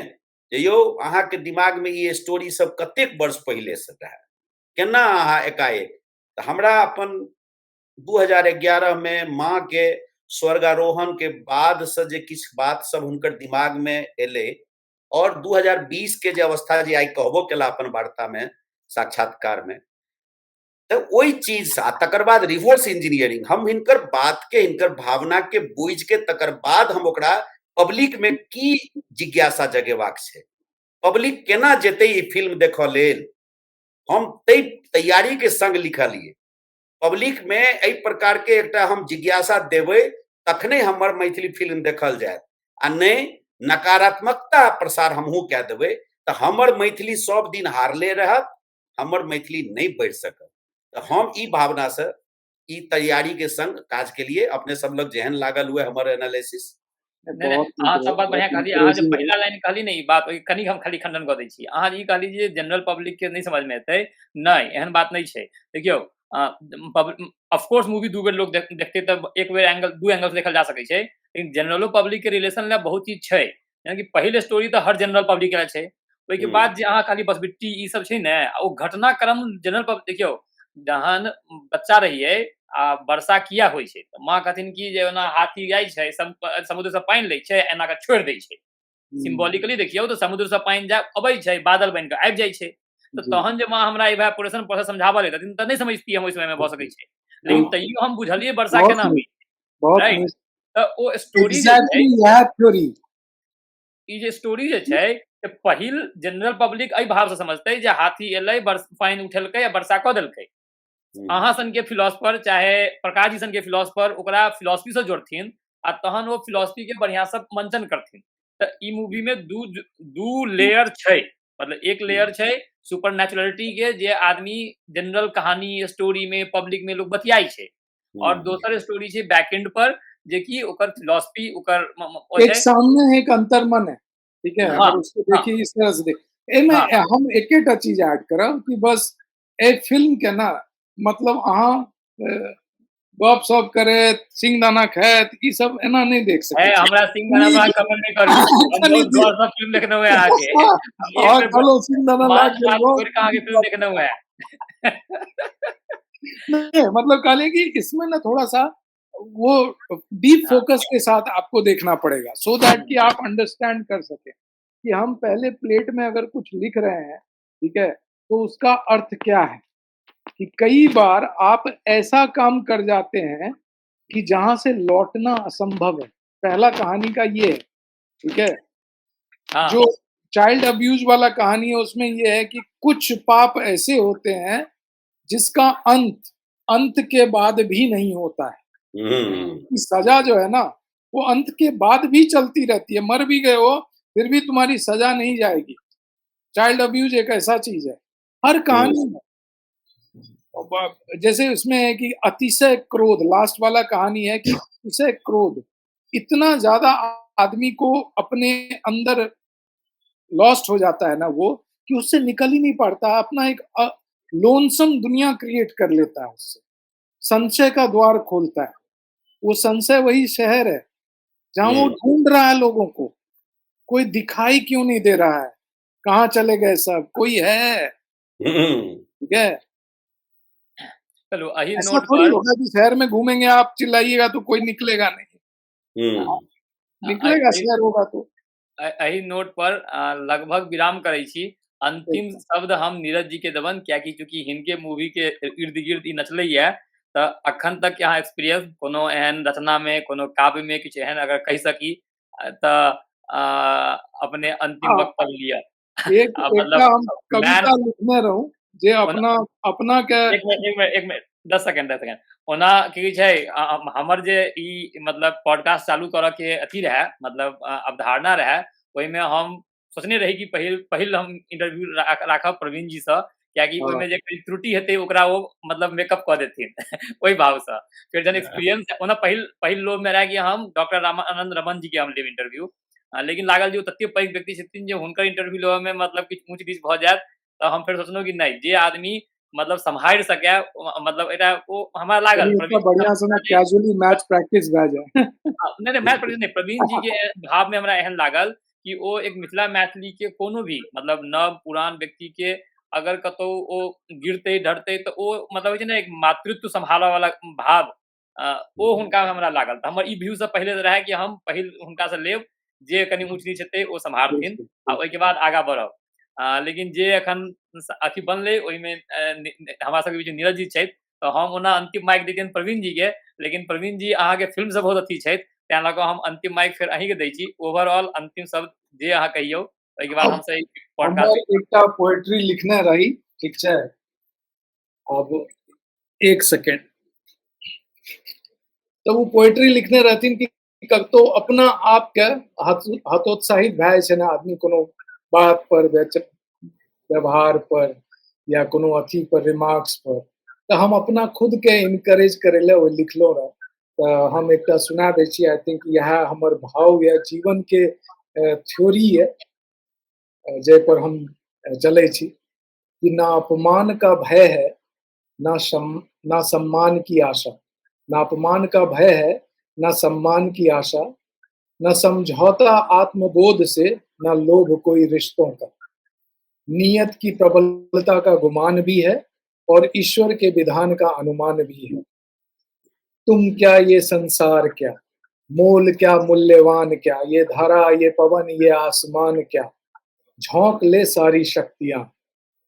S1: जे यौ अहाँके दिमाग में ये स्टोरी सब कतेक वर्ष पहले से रहे, केना अहाँ एकाएक। तो हमरा अपन 2011 में माँ के स्वर्गारोहण के बाद से जे किछ बात सब हुनकर दिमाग में एले, और 2020 के जे अवस्था जे आइ कहबो केला अपन वार्ता में, साक्षात्कार में, तो ओई चीज से तकर बाद रिवर्स इंजीनियरिंग हम हिनकर बात के, हिनकर भावना के बुझ के तकर बाद हम ओकरा पब्लिक में की जिज्ञासा जगेबाक छै, पब्लिक केना जेतै ई फिल्म देखऽ लेल, हम तै तैयारी के संग लिखलिए। पब्लिक में एहि प्रकार के एकटा हम जिज्ञासा देबै तखने हमर मैथिली फिल्म देखल जायत, आ नहि नकारात्मकता प्रसार हमहूँ कए देबै तऽ हमर मैथिली सब दिन हारले रहत, हमर मैथिली नहीं बढ़ि सकत। तो हम ई भावना से ई तैयारी के संग काज के लिए अपने सब लग जेहन लागल हुए हमर एनालिसिस।
S2: नहीं अहाँ सब बात बढ़िया कहली, अहाँ जे पहिला लाइन कहली ने ई बात ओहि कनी हम खाली खंडन कऽ दै छी। अहाँ ई कहली जे जनरल पब्लिक के नहीं समझ में एतै, नहीं एहन बात नहीं छै। देखियौ ऑफ कोर्स मूवी दू बेर लोग देखते तऽ एक बेर एंगल दू एंगल से देखल जा सकै छै, लेकिन जनरलो पब्लिक के रिलेशन ले बहुत चीज छै। यानी कि पहिल स्टोरी तऽ हर जनरल पब्लिक के छै, ओहि के बाद जे अहाँ खाली बसबिट्टी ई सब छै ने, ओ घटनाक्रम जनरल पब्लिक। देखियौ जहन बच्चा रहिए आ वर्षा किया होइ छै तऽ माँ कहथिन कि जे ओना हाथी जाइ छै समुद्र से पानि लै छै, एना के छोड़ि दै छै। सिम्बॉलिकली देखियौ तो समुद्र से पानि जा अबै छै, बादल बनि कऽ आबि जाइ छै। तो तहन जे माँ हमरा इवेपोरेशन प्रोसेस समझाबऽ लेथिन तऽ नहीं समझतियै हम ओहि समय में भऽ सकै छै, लेकिन तैयो हम बुझलियै वर्षा केना होइ छै, राइट। तऽ ओ स्टोरी जे छै, ई जे स्टोरी जे छै से पहिल जनरल पब्लिक एहि भाव से समझतै जे हाथी एलै, पानि उठेलकै आ वर्षा कऽ देलकै। अहाँ सन के फिलोसफर चाहे प्रकाश जी सन के फिलोसफर ओकरा फिलोसफी से जोड़थिन आ तहन वो फिलोसफी के बढ़िया से मंचन करथिन। तऽ ई मूवी में दू लेयर छै, मतलब एक लेयर छै सुपर नेचुरलिटी के जे आदमी जनरल कहानी स्टोरी में पब्लिक में लोग बतियाई छै, और दोसर स्टोरी छै बैक एंड पर जे कि ओकर फिलोसफी ओकर
S3: एक सामने एक अंतर्मन है, ठीक है। अगर उसको देखिए इस तरह से देख हम एकेटा चीज ऐड करब कि बस ए फिल्म के ना मतलब अहाँ गप सप करे सिंगदाना खायत ई सब एना नहीं देख सकते
S2: है। हमरा सिंगदाना पर कमेंट नहीं करू, हम बहुत गौर से फिल्म देखने हुए आके
S3: और चलो सिंगदाना लाग गयो
S2: कहां के फिल्म देखने हुए हैं।
S3: नहीं मतलब कहले कि इसमें ना थोड़ा सा वो डीप फोकस के साथ आपको देखना पड़ेगा, सो दैट कि आप अंडरस्टैंड कर सके कि हम पहले प्लेट में अगर कुछ लिख रहे हैं, ठीक है, तो उसका अर्थ क्या है। कि कई बार आप ऐसा काम कर जाते हैं कि जहां से लौटना असंभव है। पहला कहानी का ये है, ठीक है। जो चाइल्ड अब्यूज वाला कहानी है उसमें ये है कि कुछ पाप ऐसे होते हैं जिसका अंत के बाद भी नहीं होता है। सजा जो है ना वो अंत के बाद भी चलती रहती है, मर भी गए हो फिर भी तुम्हारी सजा नहीं जाएगी। चाइल्ड अब्यूज एक ऐसा चीज है हर कहानी में। जैसे उसमें है कि अतिशय क्रोध, लास्ट वाला कहानी है कि अतिशय क्रोध इतना ज्यादा आदमी को अपने अंदर लॉस्ट हो जाता है ना वो, कि उससे निकल ही नहीं पाता, अपना एक लोनसम दुनिया क्रिएट कर लेता है, उससे संशय का द्वार खोलता है। वो संशय वही शहर है जहां वो ढूंढ रहा है लोगों को, कोई दिखाई क्यों नहीं दे रहा है, कहाँ चले गए सब, कोई है, ठीक है।
S2: चलो अही
S3: ऐसा थोड़ी होगा कि शहर में घूमेंगे आप चिल्लाइएगा तो कोई निकलेगा नहीं, निकलेगा शहर होगा तो।
S2: अही नोट पर लगभग विराम करै छी। अंतिम शब्द हम नीरज जी के देबन, कियाकि चूंकि हिनके मूवी के इर्द गिर्द ई नचलैया, तऽ अखन तक के अहाँ एक्सपीरियंस कोनो एहन रचना में कोनो काव्य में किछु एहन अगर कहि सकी तऽ अपने अंतिम वक्तव्य लिया।
S3: एक हम कविता लिखने रहूं जे अपना के
S2: एक मिनट 10 सेकंड ओना की छै हमर जे ई मतलब पॉडकास्ट चालू करऽ के अथी रहे, मतलब अवधारणा रहे, ओहि में हम सोचने रही कि पहिल हम इंटरव्यू राखब प्रवीण जी से, कियाकि ओहि में जे त्रुटि हेतै ओकरा वो मतलब मेकअप कऽ देथिन ओहि भाव से। फिर जन एक्सपीरियंस ओना पहिल लोभ में रहे कि हम डॉक्टर रामानंद रमन जी के हम लेब इंटरव्यू, लेकिन लागल जे तते पैघ व्यक्ति छथिन जे हुनकर इंटरव्यू लेबऽ में मतलब किछु ऊँच नीच भऽ जायत, तऽ हम फिर सोचलहुँ कि नहीं, जे आदमी मतलब सम्हारि सके, मतलब एटा वो हमरा लागल
S3: बढ़िया से ना कैजुअली मैच प्रैक्टिस भए जाए।
S2: नहीं मैच प्रैक्टिस नहीं, प्रवीण जी के भाव में हमरा एहन लागल कि ओ एक मिथिला मैथिली के कोनो भी मतलब नव पुरान व्यक्ति के अगर कतौ ओ गिरते डरते तो ओ मतलब होइ छै ने एक मातृत्व संभालऽ वाला भाव ओ हुनका में हमरा लागल। त हमर ई व्यू से पहिले रहे कि हम पहिल हुनका से लेब जे कनि ऊँच नीच हेतै ओ सम्हारथिन
S3: बिल्कुल
S2: आ ओहिके बाद आगाँ बढ़ब। लेकिन जे एखन अथी बनलै ओहिमे हमरा सबके बीच नीरज जी छथि तऽ हम ओना अंतिम माइक दैतियनि प्रवीण जी के, लेकिन प्रवीण जी अहाँके फिल्म से बहुत अथी छथि तें लऽ कऽ हम अंतिम माइक फेर अहीं के दै छी। ओवरऑल अंतिम शब्द जे अहाँ कहियौ ओहिके बाद
S3: अब
S2: हमसे
S3: हमर
S2: पॉडकास्ट
S3: एकटा पोएट्री लिखने रही, ठीक छै। अब एक सेकेंड, तो वो पोएट्री लिखने रहथिन कि कतो अपना आप के हतोत्साहित भए जाइ छै ने आदमी कोनो बात पर, व्यवहार पर या कोनो अथी पर, रिमार्क्स पर, तो हम अपना खुद के इनकरेज करे ले वो लिखलो रह। तो हम एकटा सुना दै छी, आई थिंक यह हमर भाव या जीवन के थ्योरी है जे पर हम चले छी कि ना अपमान का भय है, ना सम्मान की आशा। ना अपमान का भय है, ना सम्मान की आशा, न समझौता आत्मबोध से, न लोभ कोई रिश्तों का। नियत की प्रबलता का गुमान भी है और ईश्वर के विधान का अनुमान भी है। तुम क्या ये संसार क्या, मोल क्या मूल्यवान क्या, ये धरा ये पवन ये आसमान क्या, झोंक ले सारी शक्तियां,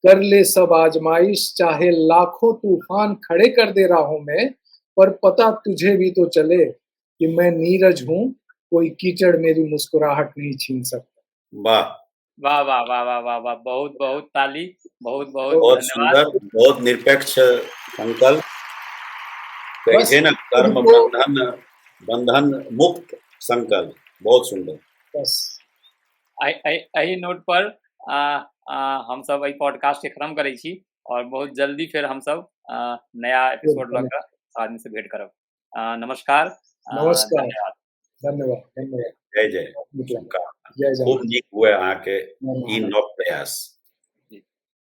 S3: कर ले सब आजमाइश, चाहे लाखों तूफान खड़े कर दे राहों में, पर पता तुझे भी तो चले कि मैं नीरज हूं, कोई कीचड़ मेरी मुस्कुराहट नहीं छीन सकता।
S1: वाह,
S2: वाह वाह वाह वाह वाह वाह, बहुत बहुत ताली, बहुत बहुत
S1: बहुत
S2: धन्यवाद।
S1: सुंदर, बहुत निरपेक्ष संकल्प। कहै
S3: बस
S1: छै ना कर्म
S3: उनको
S1: बंधन मुक्त संकल्प, बहुत सुंदर।
S3: बस
S2: एही नोट पर हम सब एहि पॉडकास्ट के खत्म करै छी और बहुत जल्दी फिर हम सब नया एपिसोड लऽ कऽ आदमी से भेंट करब। नमस्कार,
S3: नमस्कार,
S2: धन्यवाद।
S3: धन्यवाद, धन्यवाद।
S1: जय जय,
S3: निकला।
S1: शुभकामना।
S3: जय जय।
S1: खूब नीक हुए अहाँके
S3: धन्यवाद।
S1: ई नव प्रयास।